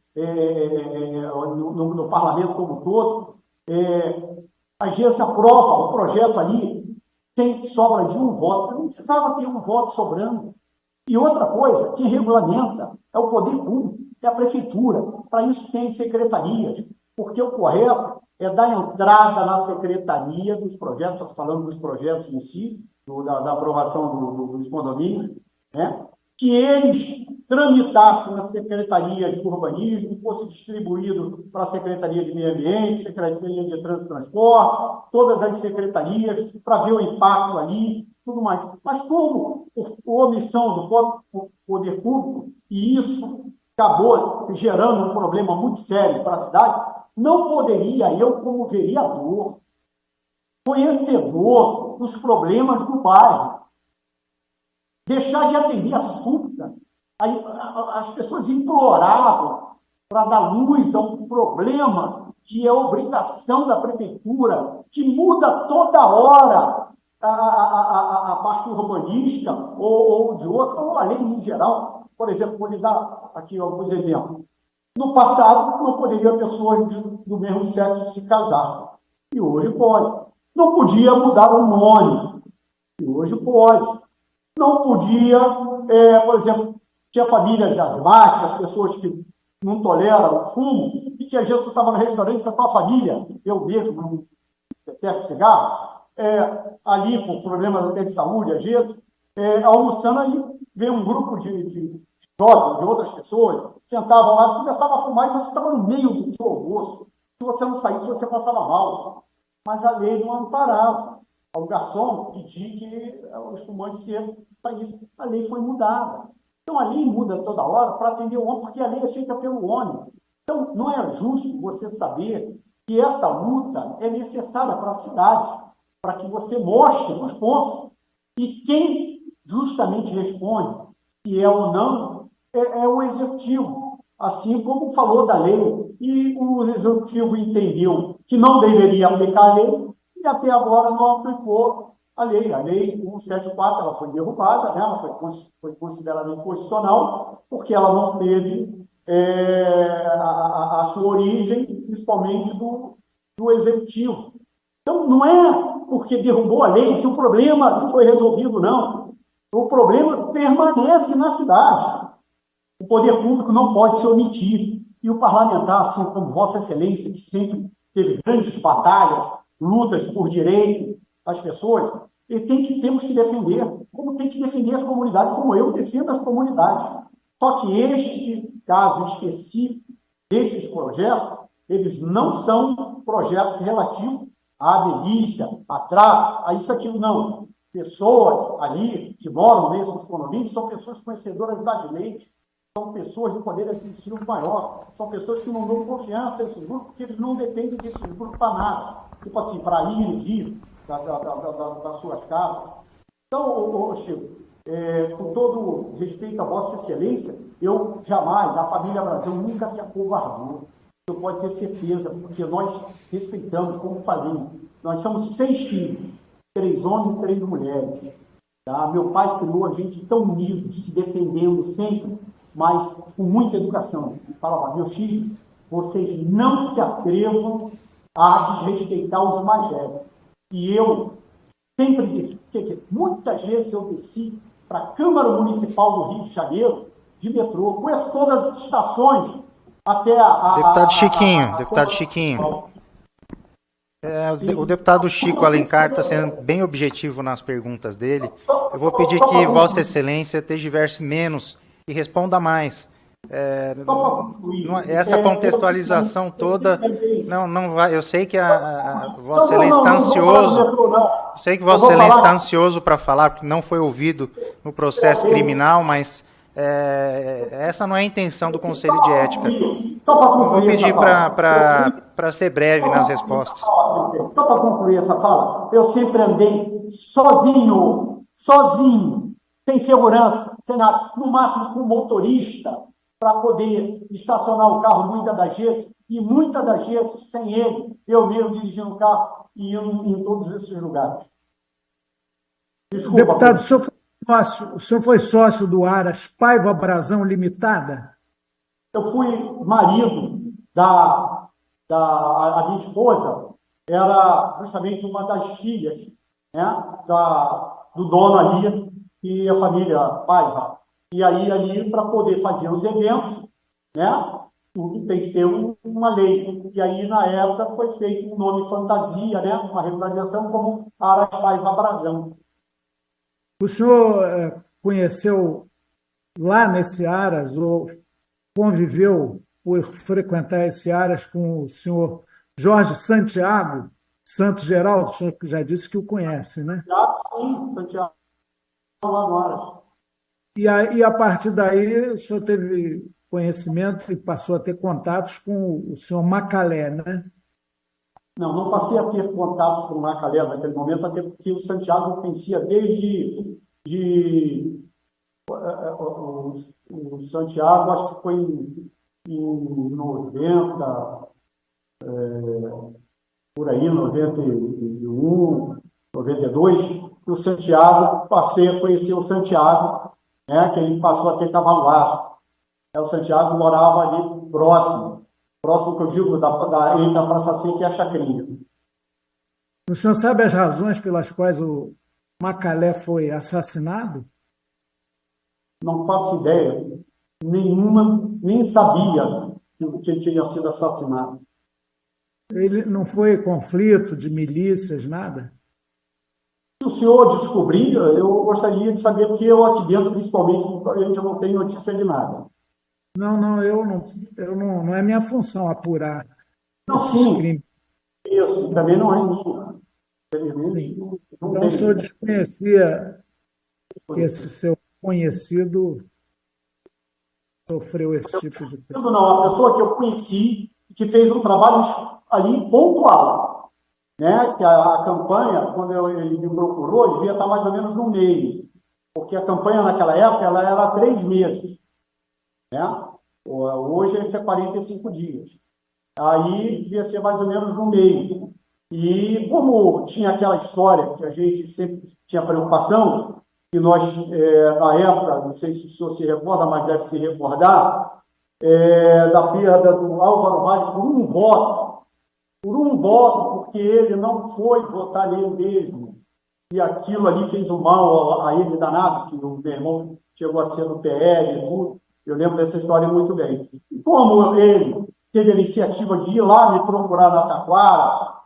[SPEAKER 3] no parlamento como um todo? Às vezes aprova o projeto ali, tem sobra de um voto. Não precisava ter um voto sobrando. E outra coisa, quem regulamenta é o poder público, é a prefeitura. Para isso tem secretarias, porque o correto é dar entrada na secretaria dos projetos, estou falando dos projetos em si, da aprovação dos condomínios, né? Que eles tramitassem na Secretaria de Urbanismo, fosse distribuído para a Secretaria de Meio Ambiente, Secretaria de Trânsito e Transporte, todas as secretarias, para ver o impacto ali, tudo mais. Mas como por omissão do poder público, e isso acabou gerando um problema muito sério para a cidade, não poderia eu, como vereador, conhecedor dos problemas do bairro, deixar de atender a súplica. As pessoas imploravam para dar luz a um problema que é obrigação da prefeitura, que muda toda hora a parte urbanística ou de outra, ou a lei em geral. Por exemplo, vou lhe dar aqui alguns exemplos. No passado, não poderia pessoas do mesmo sexo se casar. E hoje pode. Não podia mudar o nome. E hoje pode. Não podia, por exemplo, tinha famílias asmáticas, pessoas que não toleram o fumo, e que às vezes você estava no restaurante com a tua família, eu mesmo não detesto cigarro, ali por problemas até de saúde, às vezes, almoçando, aí veio um grupo de jovens, de outras pessoas, sentavam lá, começavam a fumar, e você estava no meio do seu almoço. Se você não saísse, você passava mal. Mas a lei não amparava. ao garçom pedir que o espumante saísse. A lei foi mudada. Então, a lei muda toda hora para atender o homem, porque a lei é feita pelo homem. Então, não é justo você saber que essa luta é necessária para a cidade, para que você mostre os pontos. E quem justamente responde se é ou não é o executivo, assim como falou da lei. E o executivo entendeu que não deveria aplicar a lei e até agora não aplicou a lei. A lei 174 ela foi derrubada, né? Ela foi considerada inconstitucional porque ela não teve a sua origem, principalmente do executivo. Então, não é porque derrubou a lei que o problema foi resolvido, não. O problema permanece na cidade. O poder público não pode se omitir. E o parlamentar, assim como Vossa Excelência, que sempre teve grandes batalhas, lutas por direito das pessoas, temos que defender, como tem que defender as comunidades, como eu defendo as comunidades. Só que este caso específico destes projetos, eles não são projetos relativos à milícia, a tráfico, a isso, aquilo, não. Pessoas ali que moram nesses condomínios são pessoas conhecedoras da lei, são pessoas de poder aquisitivo maior, são pessoas que não dão confiança a esses grupos, porque eles não dependem desses grupos para nada. Tipo assim, para ir e vir das suas casas. Então, Chico, com todo respeito a Vossa Excelência, eu jamais, a família Brasil nunca se acovardou. Você pode ter certeza, porque nós respeitamos, como falei, nós somos 6 filhos, 3 homens e 3 mulheres. Tá? Meu pai criou a gente tão unidos, se defendendo sempre, mas com muita educação. Ele falava, meus filhos, vocês não se atrevam a desrespeitar os mais velhos. E eu sempre desci, quer dizer, muitas vezes eu desci para a Câmara Municipal do Rio de Janeiro, de metrô, conheço todas as estações, até
[SPEAKER 1] Deputado Chiquinho. O deputado Chico Alencar está sendo bem objetivo nas perguntas dele. Eu vou pedir que Vossa Excelência esteja menos e responda mais. Essa contextualização toda não vai. Eu sei que a Vossa Excelência está ansioso. Eu sei que Vossa Excelência está ansioso para falar, porque não foi ouvido no processo criminal, mas essa não é a intenção do Conselho de Ética. Eu vou pedir para ser breve nas respostas.
[SPEAKER 3] Só para concluir essa fala, eu sempre andei sozinho, sem segurança, sem nada, no máximo com motorista, para poder estacionar o carro muitas das vezes, e muitas das vezes, sem ele, eu mesmo dirigindo o carro e indo em todos esses lugares.
[SPEAKER 5] Desculpa, deputado, o senhor foi sócio do Aras Paiva Brasão Limitada?
[SPEAKER 3] Eu fui marido a minha esposa, era justamente uma das filhas, né, do dono ali, e a família Paiva. E aí, ali, para poder fazer os eventos, né, tudo tem que ter uma lei. E aí, na época, foi feito um nome fantasia, né, uma regularização como Aras Paiva Brasão.
[SPEAKER 5] O senhor conheceu lá nesse Aras, ou conviveu por frequentar esse Aras com o senhor Jorge Santiago Santos Geraldo? O senhor já disse que o conhece, né?
[SPEAKER 3] Sim, Santiago lá no Aras.
[SPEAKER 5] E a partir daí, o senhor teve conhecimento e passou a ter contatos com o senhor Macalé, né?
[SPEAKER 3] Não passei a ter contatos com o Macalé naquele momento, até porque o Santiago eu conhecia desde o Santiago, acho que foi em 90, por aí, 91, 92, o Santiago, passei a conhecer o Santiago, né, que ele passou a ter cavalo. O Santiago morava ali próximo que eu digo, da Praça Seca e a Chacrinha.
[SPEAKER 5] O senhor sabe as razões pelas quais o Macalé foi assassinado?
[SPEAKER 3] Não faço ideia nenhuma, nem sabia que ele tinha sido assassinado.
[SPEAKER 5] Ele não foi conflito de milícias, nada?
[SPEAKER 3] Se o senhor descobrir, eu gostaria de saber, porque eu aqui dentro, principalmente, a gente não tem notícia de nada.
[SPEAKER 5] Não é minha função apurar
[SPEAKER 3] esses crimes. Isso, também não é minha. Infelizmente,
[SPEAKER 5] Então, o senhor desconhecia que esse seu conhecido sofreu esse tipo de coisa?
[SPEAKER 3] Não, a pessoa que eu conheci, que fez um trabalho ali pontual, né? Que a campanha, quando ele me procurou, devia estar mais ou menos no meio, porque a campanha naquela época ela era 3 meses, né? Hoje é 45 dias. Aí devia ser mais ou menos no meio. E como tinha aquela história que a gente sempre tinha preocupação, que nós, na época, não sei se o senhor se recorda, mas deve se recordar, da perda do Álvaro Vale por um voto, porque ele não foi votar nele mesmo. E aquilo ali fez um mal a ele danado, que o meu irmão chegou a ser no PL e tudo. Eu lembro dessa história muito bem. E como ele teve a iniciativa de ir lá me procurar na Taquara,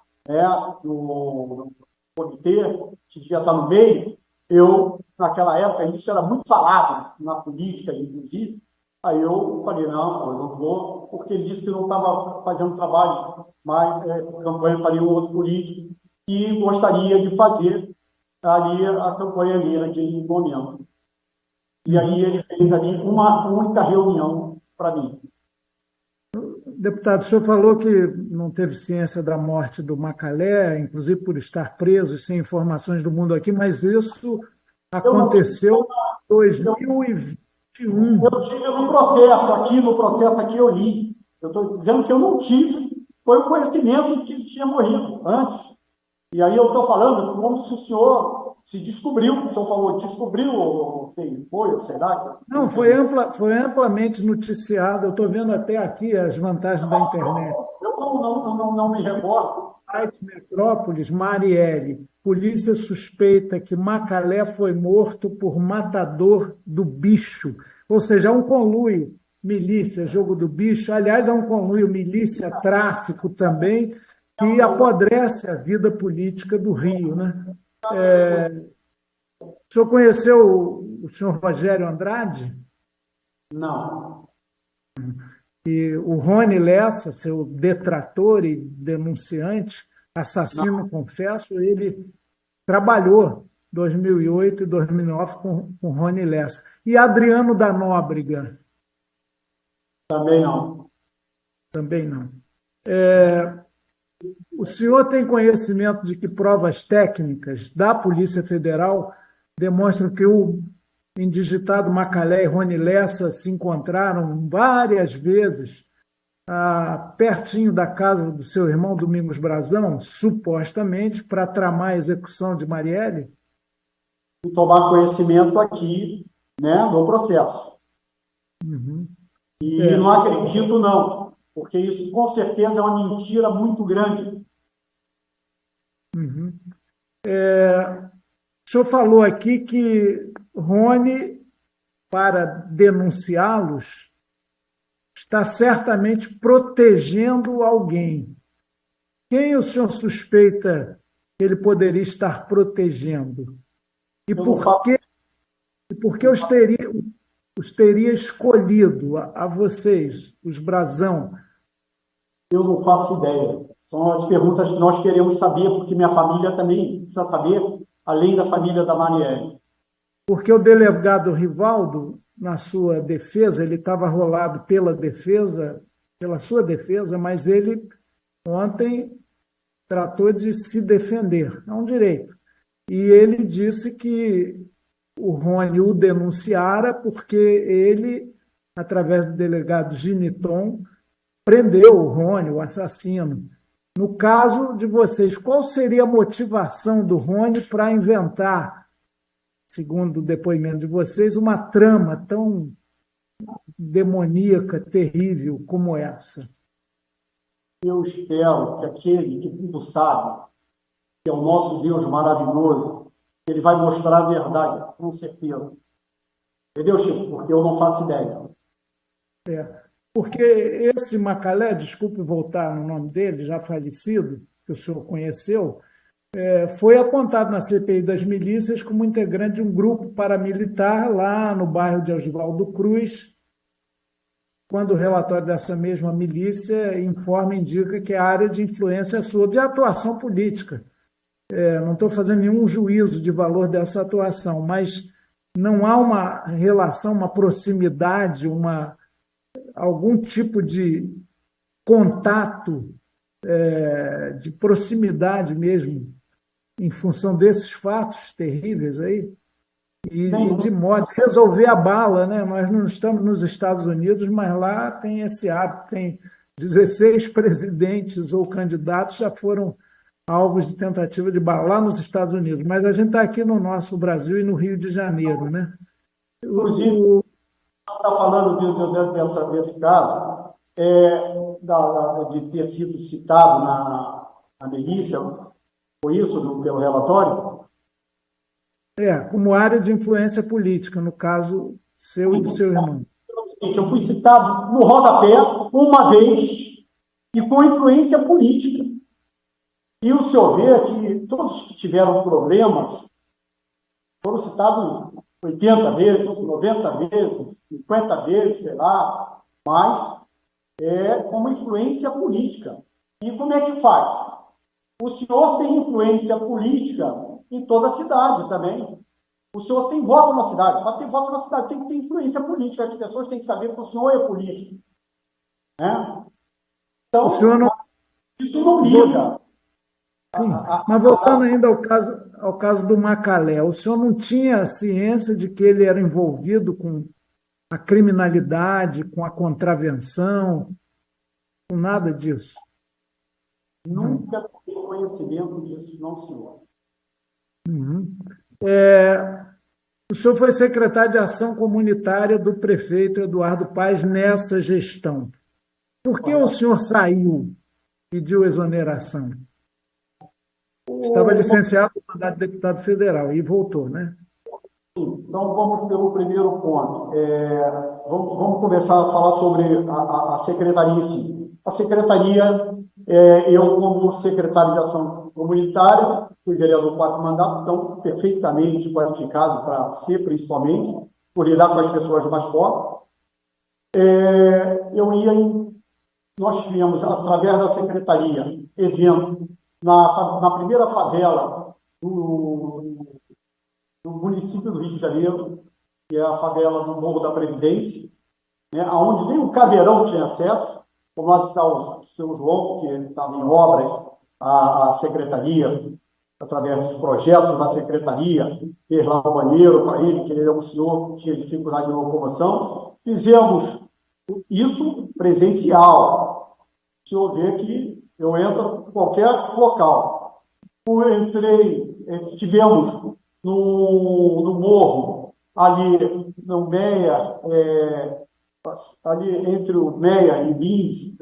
[SPEAKER 3] no comitê, que devia estar no meio, eu, naquela época, isso era muito falado na política, inclusive, aí eu falei, não, eu não vou, porque ele disse que não estava fazendo trabalho, mas campanha para nenhum outro político, que gostaria de fazer ali a campanha ali naquele momento. E aí ele fez ali uma única reunião para mim.
[SPEAKER 5] Deputado, o senhor falou que não teve ciência da morte do Macalé, inclusive por estar preso e sem informações do mundo aqui, mas isso aconteceu em 2021.
[SPEAKER 3] Eu tive no processo aqui eu li. Eu estou dizendo que eu não tive, foi o conhecimento de que ele tinha morrido antes. E aí eu estou falando como se o senhor se descobriu, o senhor falou, descobriu quem foi, será?
[SPEAKER 5] Não, foi amplamente noticiado. Eu estou vendo até aqui as vantagens da internet.
[SPEAKER 3] Eu não me recordo.
[SPEAKER 5] Site Metrópolis, Marielle. Polícia suspeita que Macalé foi morto por matador do bicho. Ou seja, há um conluio milícia, jogo do bicho. Aliás, há um conluio milícia, tráfico também, que apodrece a vida política do Rio, né? O senhor conheceu o senhor Rogério Andrade?
[SPEAKER 3] Não.
[SPEAKER 5] E o Rony Lessa, seu detrator e denunciante, assassino, confesso, ele trabalhou 2008 e 2009 com Rony Lessa. E Adriano da Nóbrega?
[SPEAKER 3] Também não.
[SPEAKER 5] Também não. O senhor tem conhecimento de que provas técnicas da Polícia Federal demonstram que o indigitado Macalé e Rony Lessa se encontraram várias vezes pertinho da casa do seu irmão Domingos Brazão, supostamente para tramar a execução de Marielle?
[SPEAKER 3] E tomar conhecimento aqui, né, no processo.
[SPEAKER 5] Uhum.
[SPEAKER 3] E não acredito, não, porque isso com certeza é uma mentira muito grande.
[SPEAKER 5] Uhum. O senhor falou aqui que Rony, para denunciá-los, está certamente protegendo alguém. Quem o senhor suspeita que ele poderia estar protegendo? E por que os teria escolhido a vocês, os Brazão?
[SPEAKER 3] Eu não faço ideia. São as perguntas que nós queremos saber, porque minha família também precisa saber, além da família da Marielle.
[SPEAKER 5] Porque o delegado Rivaldo, na sua defesa, ele estava rolado pela sua defesa, mas ele ontem tratou de se defender. É um direito. E ele disse que o Rony o denunciara porque ele, através do delegado Giniton, prendeu o Rony, o assassino. No caso de vocês, qual seria a motivação do Rony para inventar, segundo o depoimento de vocês, uma trama tão demoníaca, terrível como essa?
[SPEAKER 3] Eu espero que aquele que tudo sabe, que é o nosso Deus maravilhoso, ele vai mostrar a verdade, com certeza. Entendeu, Chico? Porque eu não faço ideia.
[SPEAKER 5] Porque esse Macalé, desculpe voltar no nome dele, já falecido, que o senhor conheceu, foi apontado na CPI das milícias como integrante de um grupo paramilitar lá no bairro de Oswaldo Cruz, quando o relatório dessa mesma milícia indica que a área de influência é sua, de atuação política. não estou fazendo nenhum juízo de valor dessa atuação, mas não há uma relação, uma proximidade, algum tipo de contato, de proximidade mesmo, em função desses fatos terríveis aí, e de modo de resolver a bala, né? Nós não estamos nos Estados Unidos, mas lá tem esse hábito, tem 16 presidentes ou candidatos já foram alvos de tentativa de bala lá nos Estados Unidos, mas a gente está aqui no nosso Brasil e no Rio de Janeiro, né?
[SPEAKER 3] Inclusive, está falando desse caso, de ter sido citado na milícia, foi isso pelo relatório?
[SPEAKER 5] Como área de influência política, no caso seu e do seu irmão.
[SPEAKER 3] Eu fui citado no rodapé uma vez e com influência política. E o senhor vê que todos que tiveram problemas foram citados 80 vezes, 90 vezes, 50 vezes, sei lá, mas como influência política. E como é que faz? O senhor tem influência política em toda a cidade também. O senhor tem voto na cidade. Para ter voto na cidade tem que ter influência política. As pessoas têm que saber que o senhor é político. Né? Então, isso não liga.
[SPEAKER 5] Sim, mas voltando ainda ao caso do Macalé, o senhor não tinha ciência de que ele era envolvido com a criminalidade, com a contravenção, com nada disso?
[SPEAKER 3] Nunca tive conhecimento disso, não, senhor.
[SPEAKER 5] Uhum. O senhor foi secretário de Ação Comunitária do prefeito Eduardo Paes nessa gestão. Por que o senhor saiu, pediu exoneração? Estava licenciado no mandato de deputado federal e voltou, né?
[SPEAKER 3] Então, vamos pelo primeiro ponto. Vamos começar a falar sobre a secretaria em si. A secretaria, eu como secretário de Ação Comunitária, fui vereador 4 mandatos, então perfeitamente qualificado para ser, principalmente, por lidar com as pessoas mais pobres. Nós tivemos, através da secretaria, evento na primeira favela do município do Rio de Janeiro, que é a favela do Morro da Previdência, né, onde nem o Caveirão tinha acesso, como lá está o seu João, que estava em obras, a secretaria, através dos projetos da secretaria, fez lá o banheiro para ele, que ele é um senhor que tinha dificuldade de locomoção. Fizemos isso presencial. O senhor vê que eu entro em qualquer local. Tivemos no Morro, ali no Meia, ali entre o Meia e Lins,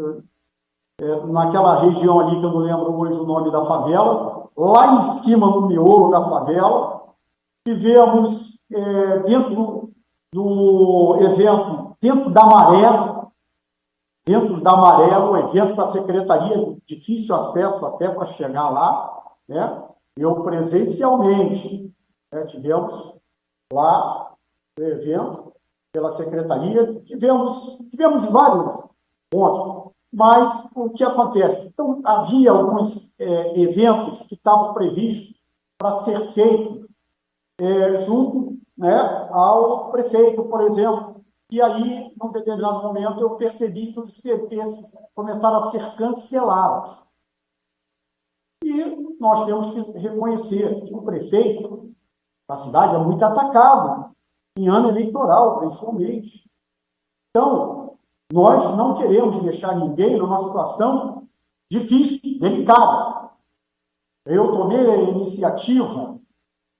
[SPEAKER 3] naquela região ali que eu não lembro hoje o nome da favela, lá em cima no miolo da favela, tivemos dentro do evento, dentro da Maré, um evento da secretaria, difícil acesso até para chegar lá, né? Eu presencialmente, tivemos lá o evento pela secretaria, tivemos vários pontos, mas o que acontece? Então, havia alguns eventos que estavam previstos para ser feitos junto, né, ao prefeito, por exemplo, e aí, num determinado momento, eu percebi que os esses começaram a ser cancelados. E nós temos que reconhecer que o prefeito da cidade é muito atacado, em ano eleitoral, principalmente. Então, nós não queremos deixar ninguém numa situação difícil, delicada. Eu tomei a iniciativa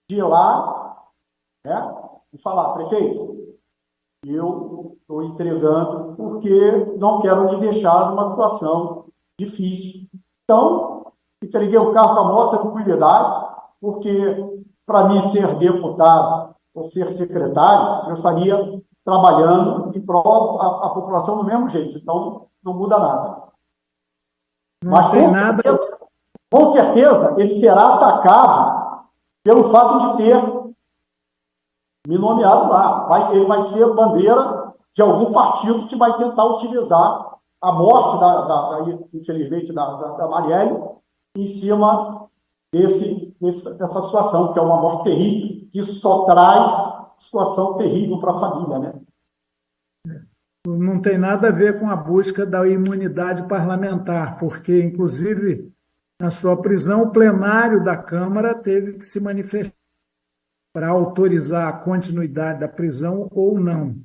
[SPEAKER 3] de ir lá, né, e falar, prefeito, eu estou entregando porque não quero me deixar numa situação difícil. Então, entreguei o carro com a maior tranquilidade, porque para mim ser deputado ou ser secretário, eu estaria trabalhando em prol a população do mesmo jeito. Então, não muda nada. Mas, com certeza, ele será atacado pelo fato de ter me nomeado lá. Ele vai ser bandeira de algum partido que vai tentar utilizar a morte, infelizmente, da Marielle em cima desse nessa situação, que é uma morte terrível, que só traz situação terrível para a família, né?
[SPEAKER 5] Não tem nada a ver com a busca da imunidade parlamentar, porque, inclusive, na sua prisão, o plenário da Câmara teve que se manifestar para autorizar a continuidade da prisão ou não.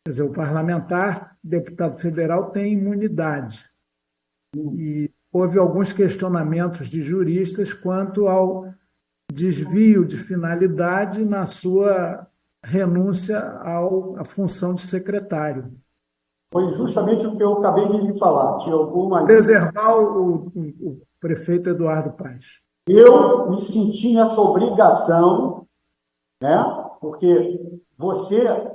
[SPEAKER 5] Quer dizer, o parlamentar, deputado federal, tem imunidade. E houve alguns questionamentos de juristas quanto ao desvio de finalidade na sua renúncia à função de secretário.
[SPEAKER 3] Foi justamente o que eu acabei de lhe falar. Tinha algumas...
[SPEAKER 5] Preservar o prefeito Eduardo Paes.
[SPEAKER 3] Eu me senti nessa obrigação, né? Porque você,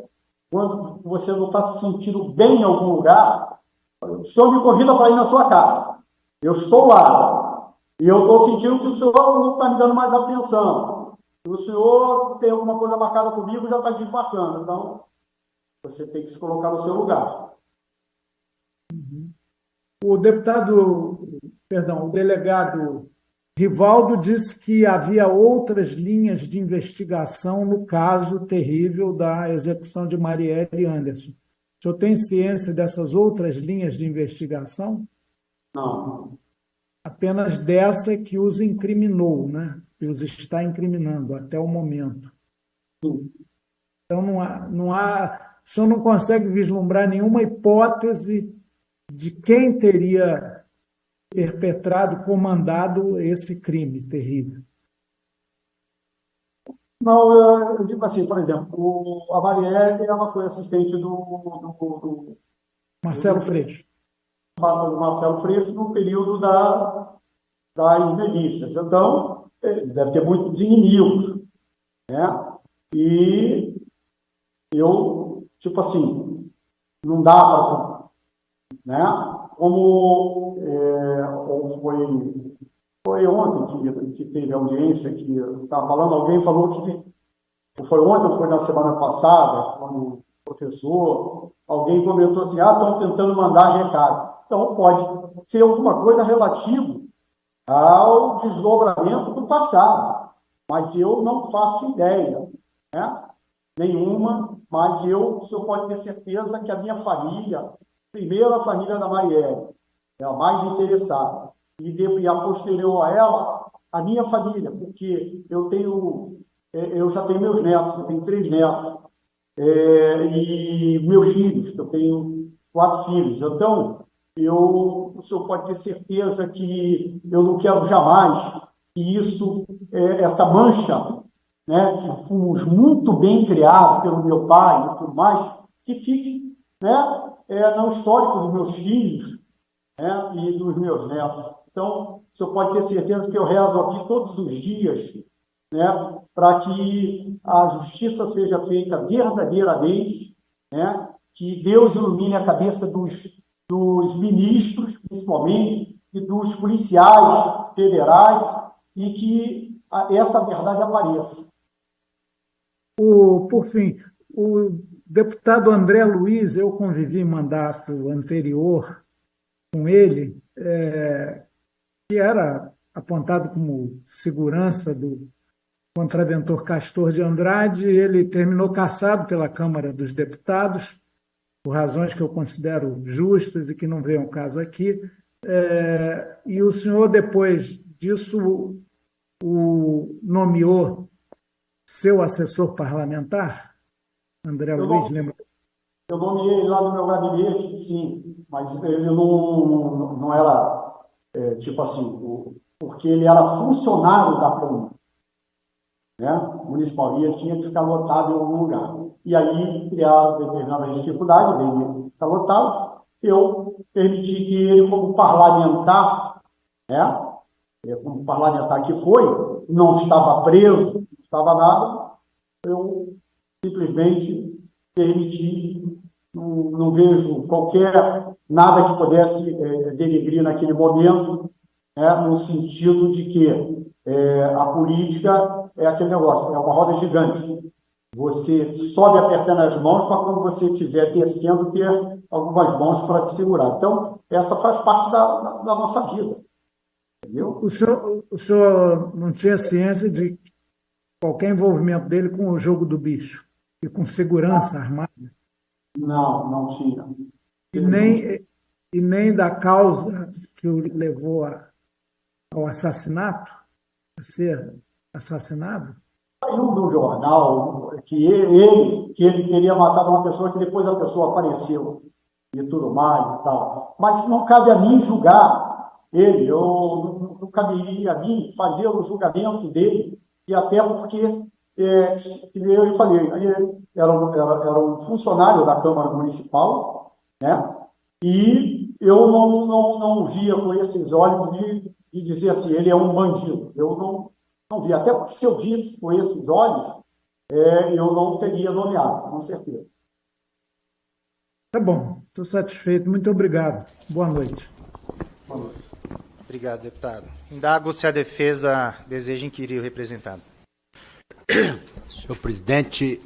[SPEAKER 3] quando você não está se sentindo bem em algum lugar, o senhor me convida para ir na sua casa. Eu estou lá. E eu estou sentindo que o senhor não está me dando mais atenção. O senhor tem alguma coisa marcada comigo e já está desmarcando. Então, você tem que se colocar no seu lugar.
[SPEAKER 5] O delegado Rivaldo disse que havia outras linhas de investigação no caso terrível da execução de Marielle Anderson. O senhor tem ciência dessas outras linhas de investigação?
[SPEAKER 3] Não.
[SPEAKER 5] Apenas dessa que os incriminou, né? Que os está incriminando até o momento.
[SPEAKER 3] Sim.
[SPEAKER 5] Então, o senhor não consegue vislumbrar nenhuma hipótese de quem teria perpetrado, comandado esse crime terrível.
[SPEAKER 3] Não, eu digo assim, por exemplo, a Marielle, ela foi assistente do
[SPEAKER 5] Marcelo Freixo.
[SPEAKER 3] Marcelo Freixo no período das milícias. Então, ele deve ter muitos inimigos, né? E eu, tipo assim, não dá para... Né? Como foi ontem que teve audiência, que eu estava falando, alguém falou que foi ontem ou foi na semana passada, como professor, alguém comentou assim, estão tentando mandar recado. Então pode ser alguma coisa relativa ao desdobramento do passado, mas eu não faço ideia, né? Nenhuma, mas o senhor pode ter certeza que a minha família, primeiro a família da Marielle, é a mais interessada, e a posterior a ela, a minha família, porque eu já tenho meus netos, eu tenho 3 netos, e meus filhos, eu tenho 4 filhos. Então, o senhor pode ter certeza que eu não quero jamais que essa mancha, né, que fomos muito bem criados pelo meu pai e tudo mais, que fique, né, no histórico dos meus filhos, né, e dos meus netos. Então, o senhor pode ter certeza que eu rezo aqui todos os dias, né, para que a justiça seja feita verdadeiramente, né, que Deus ilumine a cabeça dos ministros, principalmente, e dos policiais federais, e que essa verdade apareça.
[SPEAKER 5] Por fim, o deputado André Luiz, eu convivi em mandato anterior com ele, que era apontado como segurança do contraventor Castor de Andrade. Ele terminou cassado pela Câmara dos Deputados, por razões que eu considero justas e que não vêm ao caso aqui. E o senhor, depois disso, o nomeou seu assessor parlamentar, André Luiz, lembra?
[SPEAKER 3] Eu nomeei ele lá no meu gabinete, sim, mas ele não era, tipo assim, porque ele era funcionário da Câmara, né, municipal, e ele tinha que ficar lotado em algum lugar. E aí, criar determinada dificuldade dele ficar lotado, eu permiti que ele, como parlamentar, né, como parlamentar que foi, não estava preso, não estava nada, eu simplesmente permiti, não vejo nada que pudesse denegrir naquele momento, né, no sentido de que a política é aquele negócio, é uma roda gigante. Você sobe apertando as mãos para quando você estiver descendo ter algumas mãos para te segurar. Então, essa faz parte da nossa vida. Entendeu?
[SPEAKER 5] O senhor não tinha ciência de qualquer envolvimento dele com o jogo do bicho e com segurança armada?
[SPEAKER 3] Não tinha.
[SPEAKER 5] E nem da causa que o levou ao assassinato, a ser assassinado?
[SPEAKER 3] Saiu do jornal que ele teria matado uma pessoa, que depois a pessoa apareceu e tudo mais e tal. Mas não cabe a mim julgar ele, não caberia a mim fazer o julgamento dele, e até porque, eu falei, ele era um funcionário da Câmara Municipal, né? E eu não via com esses olhos de dizer assim, ele é um bandido. Eu não vi. Até porque se eu visse com esses olhos, eu não teria nomeado, com certeza.
[SPEAKER 5] Tá bom, estou satisfeito. Muito obrigado. Boa noite.
[SPEAKER 3] Boa noite.
[SPEAKER 1] Obrigado, deputado. Indago se a defesa deseja inquirir o representado.
[SPEAKER 6] Senhor presidente,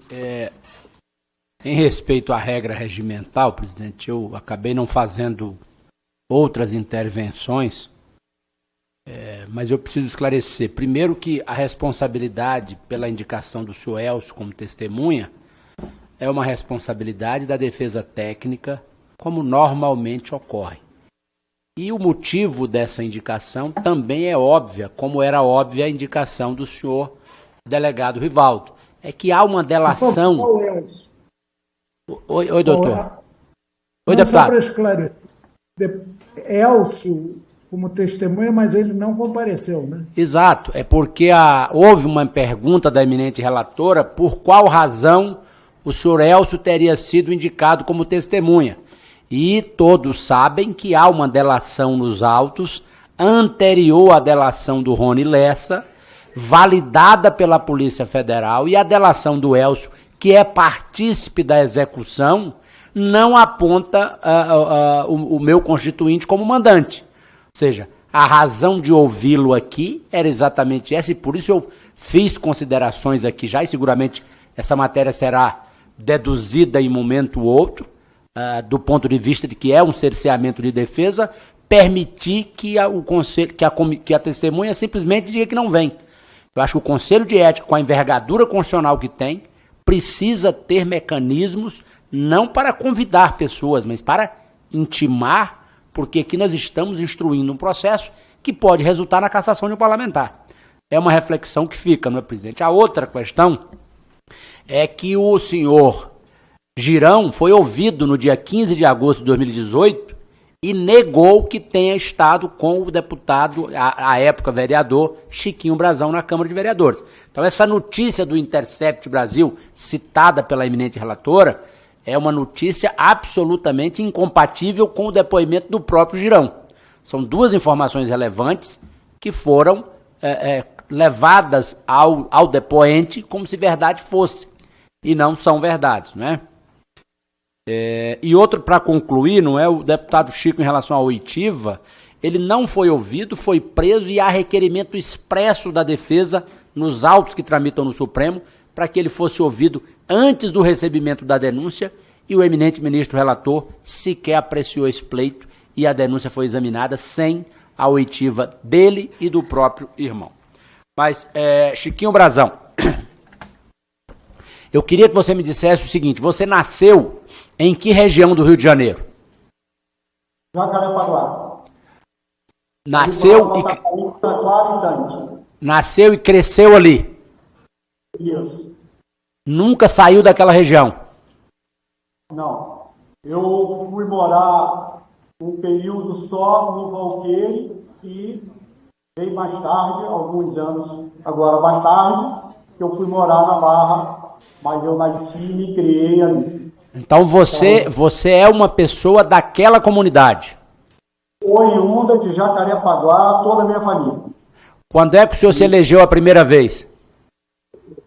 [SPEAKER 6] em respeito à regra regimental, presidente, eu acabei não fazendo outras intervenções, mas eu preciso esclarecer. Primeiro que a responsabilidade pela indicação do senhor Elcio como testemunha é uma responsabilidade da defesa técnica, como normalmente ocorre. E o motivo dessa indicação também é óbvia, como era óbvia a indicação do senhor delegado Rivaldo. É que há uma delação... Oi, doutor. Oi, deputado.
[SPEAKER 5] Só para esclarecer. Elcio como testemunha, mas ele não compareceu, né?
[SPEAKER 6] Exato. É porque houve uma pergunta da eminente relatora por qual razão o senhor Elcio teria sido indicado como testemunha. E todos sabem que há uma delação nos autos anterior à delação do Rony Lessa, validada pela Polícia Federal, e a delação do Elcio, que é partícipe da execução, não aponta o meu constituinte como mandante. Ou seja, a razão de ouvi-lo aqui era exatamente essa, e por isso eu fiz considerações aqui já, e seguramente essa matéria será deduzida em momento ou outro, do ponto de vista de que é um cerceamento de defesa, permitir que a testemunha simplesmente diga que não vem. Eu acho que o Conselho de Ética, com a envergadura constitucional que tem, precisa ter mecanismos não para convidar pessoas, mas para intimar, porque aqui nós estamos instruindo um processo que pode resultar na cassação de um parlamentar. É uma reflexão que fica, não é, presidente? A outra questão é que o senhor Girão foi ouvido no dia 15 de agosto de 2018 e negou que tenha estado com o deputado, à época vereador, Chiquinho Brazão, na Câmara de Vereadores. Então essa notícia do Intercept Brasil, citada pela eminente relatora, é uma notícia absolutamente incompatível com o depoimento do próprio Girão. São duas informações relevantes que foram levadas ao depoente como se verdade fosse, e não são verdades, não é? E outro, para concluir, não é, o deputado Chico, em relação à oitiva, ele não foi ouvido, foi preso, e há requerimento expresso da defesa nos autos que tramitam no Supremo para que ele fosse ouvido antes do recebimento da denúncia, e o eminente ministro relator sequer apreciou esse pleito, e a denúncia foi examinada sem a oitiva dele e do próprio irmão. Mas, Chiquinho Brazão, eu queria que você me dissesse o seguinte: você nasceu em que região do Rio de Janeiro?
[SPEAKER 3] Jacarepaguá.
[SPEAKER 6] Nasceu e cresceu ali?
[SPEAKER 3] Isso.
[SPEAKER 6] Nunca saiu daquela região?
[SPEAKER 3] Não. Eu fui morar um período só no Valqueire e bem mais tarde, alguns anos, agora mais tarde, eu fui morar na Barra, mas eu nasci e me criei ali.
[SPEAKER 6] Então você é uma pessoa daquela comunidade?
[SPEAKER 3] Oriunda de Jacarepaguá, toda a minha família.
[SPEAKER 6] Quando é que o senhor se elegeu a primeira vez?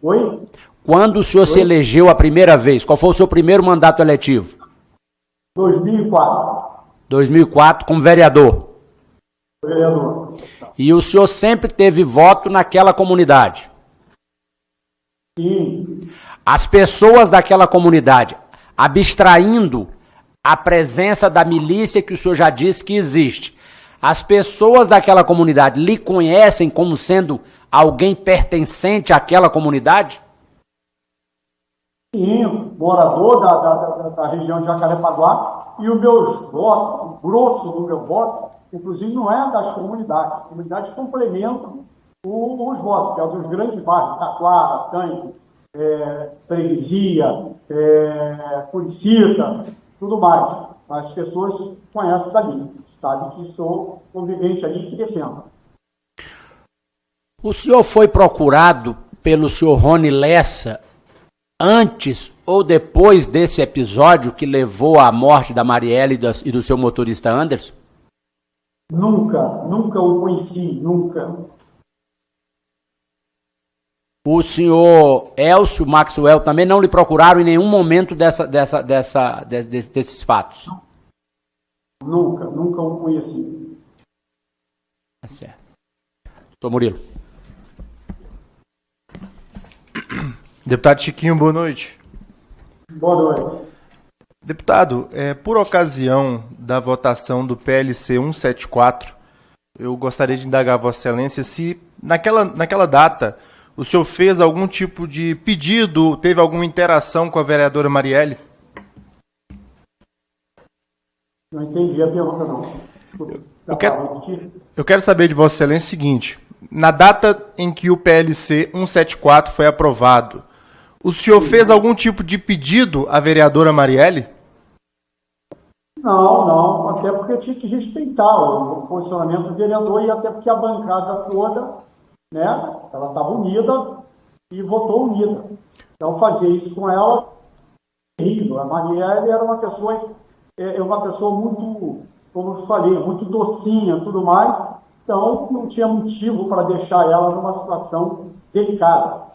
[SPEAKER 3] Oi?
[SPEAKER 6] Quando o senhor se elegeu a primeira vez? Qual foi o seu primeiro mandato eletivo?
[SPEAKER 3] 2004.
[SPEAKER 6] 2004, como vereador?
[SPEAKER 3] Vereador.
[SPEAKER 6] E o senhor sempre teve voto naquela comunidade?
[SPEAKER 3] Sim.
[SPEAKER 6] As pessoas daquela comunidade, abstraindo a presença da milícia que o senhor já disse que existe, As pessoas daquela comunidade lhe conhecem como sendo alguém pertencente àquela comunidade?
[SPEAKER 3] Sim, morador da região de Jacarepaguá, e os meus votos, o grosso do meu voto, inclusive não é das comunidades. As comunidades complementam os votos, que é dos grandes bairros, Taquara, Tanque, Freguesia, Curicica, tudo mais. As pessoas conhecem dali, sabem que sou convivente ali e que defendo.
[SPEAKER 6] O senhor foi procurado pelo senhor Rony Lessa antes ou depois desse episódio que levou à morte da Marielle e do seu motorista Anderson?
[SPEAKER 3] Nunca o conheci, nunca.
[SPEAKER 6] O senhor Elcio Maxwell também não lhe procuraram em nenhum momento desses fatos?
[SPEAKER 3] Nunca o conheci.
[SPEAKER 6] Tá certo. Doutor Murilo.
[SPEAKER 7] Deputado Chiquinho, boa noite.
[SPEAKER 3] Boa noite.
[SPEAKER 7] Deputado, por ocasião da votação do PLC 174, eu gostaria de indagar a Vossa Excelência se naquela data o senhor fez algum tipo de pedido, teve alguma interação com a vereadora Marielle?
[SPEAKER 3] Não entendi a pergunta, não.
[SPEAKER 7] Eu quero saber de Vossa Excelência o seguinte: na data em que o PLC 174 foi aprovado, o senhor fez algum tipo de pedido à vereadora Marielle?
[SPEAKER 3] Não, até porque eu tinha que respeitar o posicionamento do vereador e até porque a bancada toda, né, ela estava unida e votou unida. Então, fazer isso com ela é terrível. A Marielle era uma pessoa muito, como eu falei, muito docinha, tudo mais. Então, não tinha motivo para deixar ela numa situação delicada.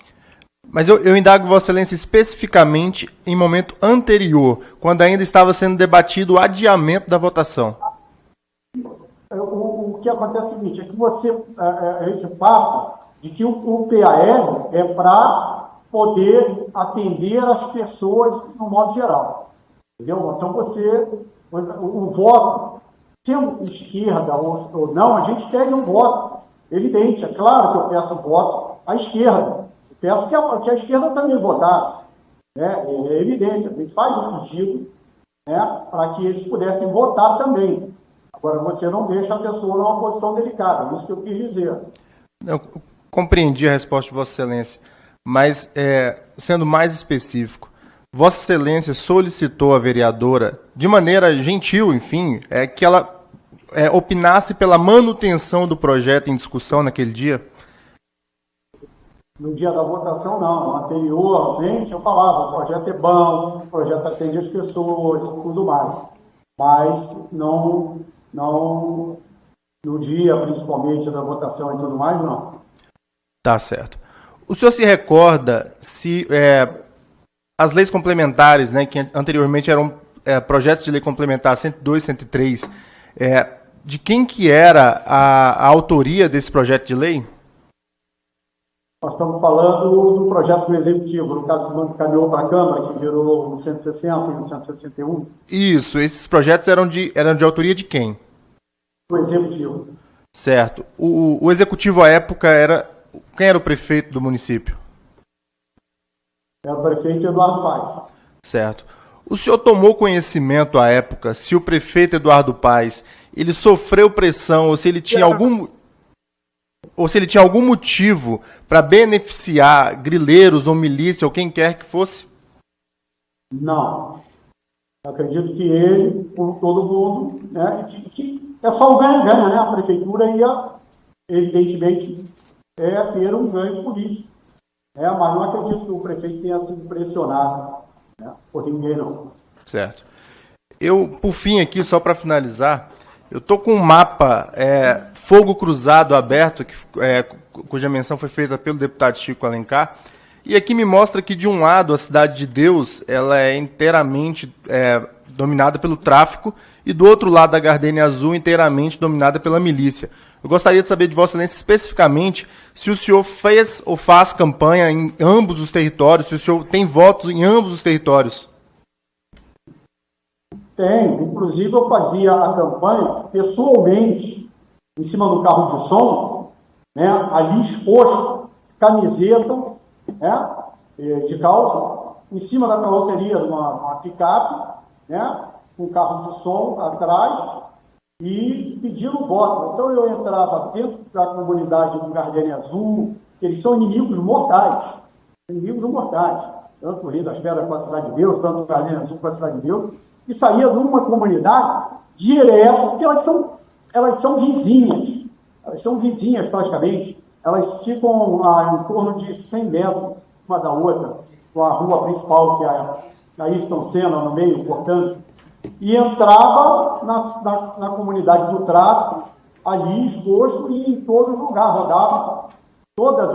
[SPEAKER 7] Mas eu indago Vossa Excelência especificamente em momento anterior, quando ainda estava sendo debatido o adiamento da votação.
[SPEAKER 3] O que acontece é o seguinte, é que a gente passa de que o PAL é para poder atender as pessoas no modo geral. Entendeu? Então o voto, sendo esquerda ou não, a gente pede um voto. Evidente, é claro que eu peço voto à esquerda. Peço que a esquerda também votasse. Né? É evidente, a gente faz um pedido, né, para que eles pudessem votar também. Agora, você não deixa a pessoa numa posição delicada, é isso que eu quis dizer.
[SPEAKER 7] Eu compreendi a resposta de Vossa Excelência, mas, sendo mais específico, Vossa Excelência solicitou à vereadora, de maneira gentil, enfim, que ela opinasse pela manutenção do projeto em discussão naquele dia?
[SPEAKER 3] No dia da votação, não. Anteriormente, eu falava, o projeto é bom, o projeto atende as pessoas, tudo mais. Mas não no dia, principalmente, da votação e tudo mais, não. Tá
[SPEAKER 7] certo. O senhor se recorda se as leis complementares, né, que anteriormente eram projetos de lei complementar 102, 103, de quem que era a autoria desse projeto de lei?
[SPEAKER 3] Nós estamos falando do projeto do Executivo, no caso que caminhou para a Câmara, que virou o 160 e o 161.
[SPEAKER 7] Isso, esses projetos eram de autoria de quem?
[SPEAKER 3] Do Executivo.
[SPEAKER 7] Certo. O Executivo, à época, quem era o prefeito do município?
[SPEAKER 3] Era o prefeito Eduardo Paes.
[SPEAKER 7] Certo. O senhor tomou conhecimento, à época, se o prefeito Eduardo Paes, ele sofreu pressão, ou se ele tinha algum motivo para beneficiar grileiros ou milícia ou quem quer que fosse?
[SPEAKER 3] Não. Eu acredito que ele, por todo mundo, né, que é só um ganha-ganha, né? A prefeitura ia, evidentemente, ter um ganho político. Mas não acredito que o prefeito tenha sido pressionado, né, por ninguém, não.
[SPEAKER 7] Certo. Eu, por fim, aqui, só para finalizar, eu estou com um mapa Fogo Cruzado aberto, cuja menção foi feita pelo deputado Chico Alencar, e aqui me mostra que, de um lado, a Cidade de Deus ela é inteiramente dominada pelo tráfico, e do outro lado, da Gardênia Azul, inteiramente dominada pela milícia. Eu gostaria de saber de Vossa Excelência, especificamente, se o senhor fez ou faz campanha em ambos os territórios, se o senhor tem votos em ambos os territórios. Tem,
[SPEAKER 3] inclusive eu fazia a campanha pessoalmente em cima do carro de som, né, ali exposto, camiseta, né, de calça, em cima da carroceria de uma picape, né, com carro de som atrás, e pedindo voto. Então eu entrava dentro da comunidade do Gardenia Azul, que eles são inimigos mortais, tanto o Rio das Pedras com a Cidade de Deus, tanto o Gardenia Azul com a Cidade de Deus, e saía de uma comunidade direto, porque elas são vizinhas praticamente, elas ficam em torno de 100 metros uma da outra, com a rua principal, que é a Ayrton Senna no meio, portanto, e entrava na comunidade do tráfico, ali exposto, e em todo lugar, rodava todas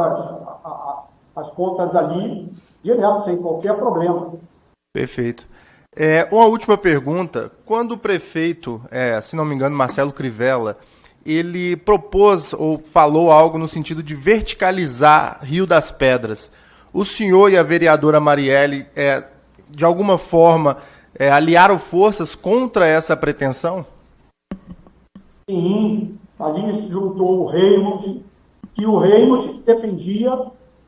[SPEAKER 3] as pontas ali, direto, sem qualquer problema.
[SPEAKER 7] Perfeito. Uma última pergunta. Quando o prefeito, se não me engano, Marcelo Crivella, ele propôs ou falou algo no sentido de verticalizar Rio das Pedras, o senhor e a vereadora Marielle, de alguma forma, aliaram forças contra essa pretensão?
[SPEAKER 3] Sim, ali se juntou o Reimund, que o Reimund defendia,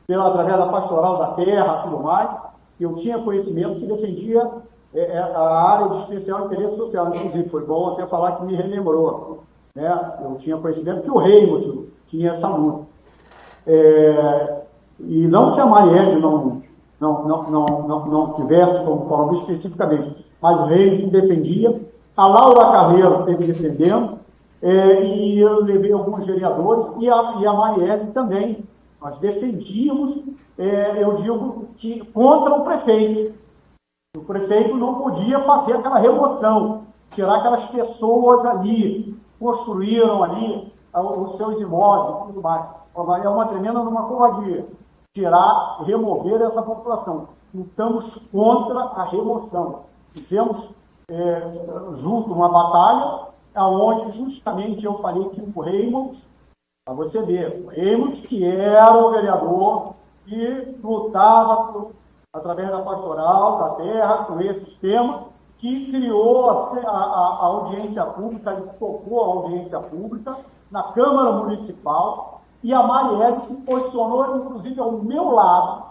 [SPEAKER 3] através da pastoral da terra e tudo mais, eu tinha conhecimento que defendia a área de especial interesse social. Inclusive, foi bom até falar que me relembrou, né? Eu tinha conhecimento que o Reimund tinha essa luta. E não que a Marielle não tivesse, como falamos especificamente, mas o Reimund defendia, a Laura Carreiro esteve defendendo, e eu levei alguns vereadores, e a Marielle também. Nós defendíamos, eu digo, que contra o prefeito. O prefeito não podia fazer aquela remoção, tirar aquelas pessoas ali, construíram ali os seus imóveis e tudo mais. É uma tremenda covardia. Remover essa população. Lutamos contra a remoção. Fizemos junto uma batalha, onde justamente eu falei que o Reimund, para você ver, o Reimund, que era o vereador que lutava através da pastoral, da terra, com esse sistema, que criou a audiência pública, ele tocou a audiência pública na Câmara Municipal, e a Marielle se posicionou, inclusive, ao meu lado,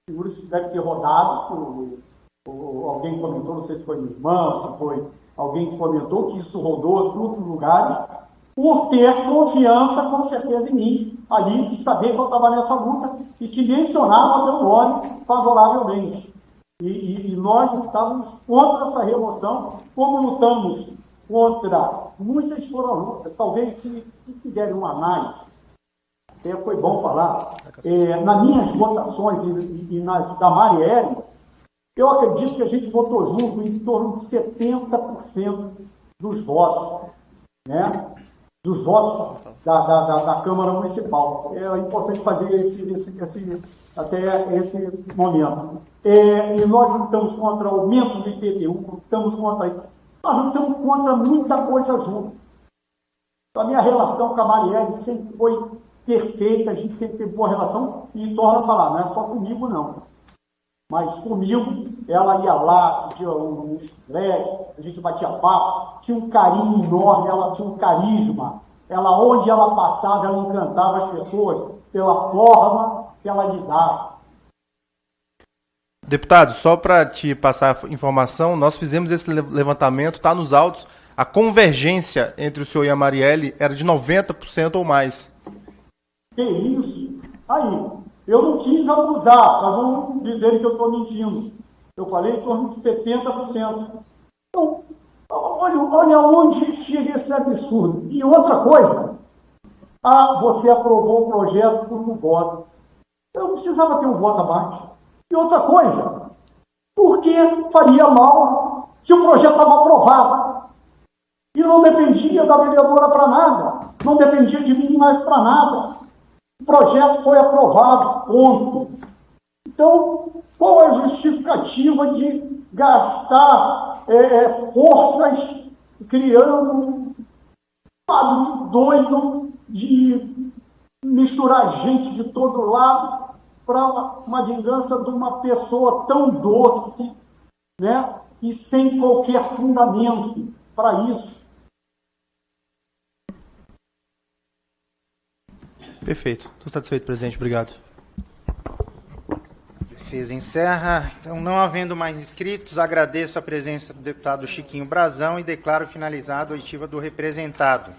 [SPEAKER 3] isso deve ter rodado, alguém comentou, não sei se foi minha irmã, se foi alguém que comentou que isso rodou em outros lugares, por ter confiança, com certeza, em mim, ali, de saber que eu estava nessa luta e que mencionava meu nome favoravelmente. E nós lutávamos contra essa remoção, como lutamos contra muitas foram lutas. Talvez, se fizerem uma análise, até foi bom falar, nas minhas votações e nas da Marielle, eu acredito que a gente votou junto em torno de 70% dos votos, né? Dos votos da Câmara Municipal. É importante fazer até esse momento. E nós lutamos contra o aumento do IPTU, nós lutamos contra muita coisa junto. A minha relação com a Marielle sempre foi perfeita, a gente sempre teve boa relação, e torna a falar, não é só comigo, não. Mas comigo, ela ia lá, tinha um estresse, a gente batia papo, tinha um carinho enorme, ela tinha um carisma. Onde ela passava, ela encantava as pessoas pela forma que ela lidava.
[SPEAKER 7] Deputado, só para te passar a informação, nós fizemos esse levantamento, está nos autos, a convergência entre o senhor e a Marielle era de 90% ou mais.
[SPEAKER 3] Que isso? Aí, eu não quis abusar, para não dizerem que eu estou mentindo. Eu falei em torno de 70%. Então, olha onde chega esse absurdo. E outra coisa, você aprovou o projeto por um voto. Eu não precisava ter um voto abaixo. E outra coisa, por que faria mal se o projeto estava aprovado? E não dependia da vereadora para nada, não dependia de mim mais para nada. O projeto foi aprovado, ponto. Então, qual é a justificativa de gastar forças criando um quadro doido de misturar gente de todo lado para uma vingança de uma pessoa tão doce, né? E sem qualquer fundamento para isso?
[SPEAKER 7] Perfeito. Estou satisfeito, presidente. Obrigado.
[SPEAKER 1] Defesa encerra. Então, não havendo mais inscritos, agradeço a presença do deputado Chiquinho Brazão e declaro finalizada a oitiva do representado.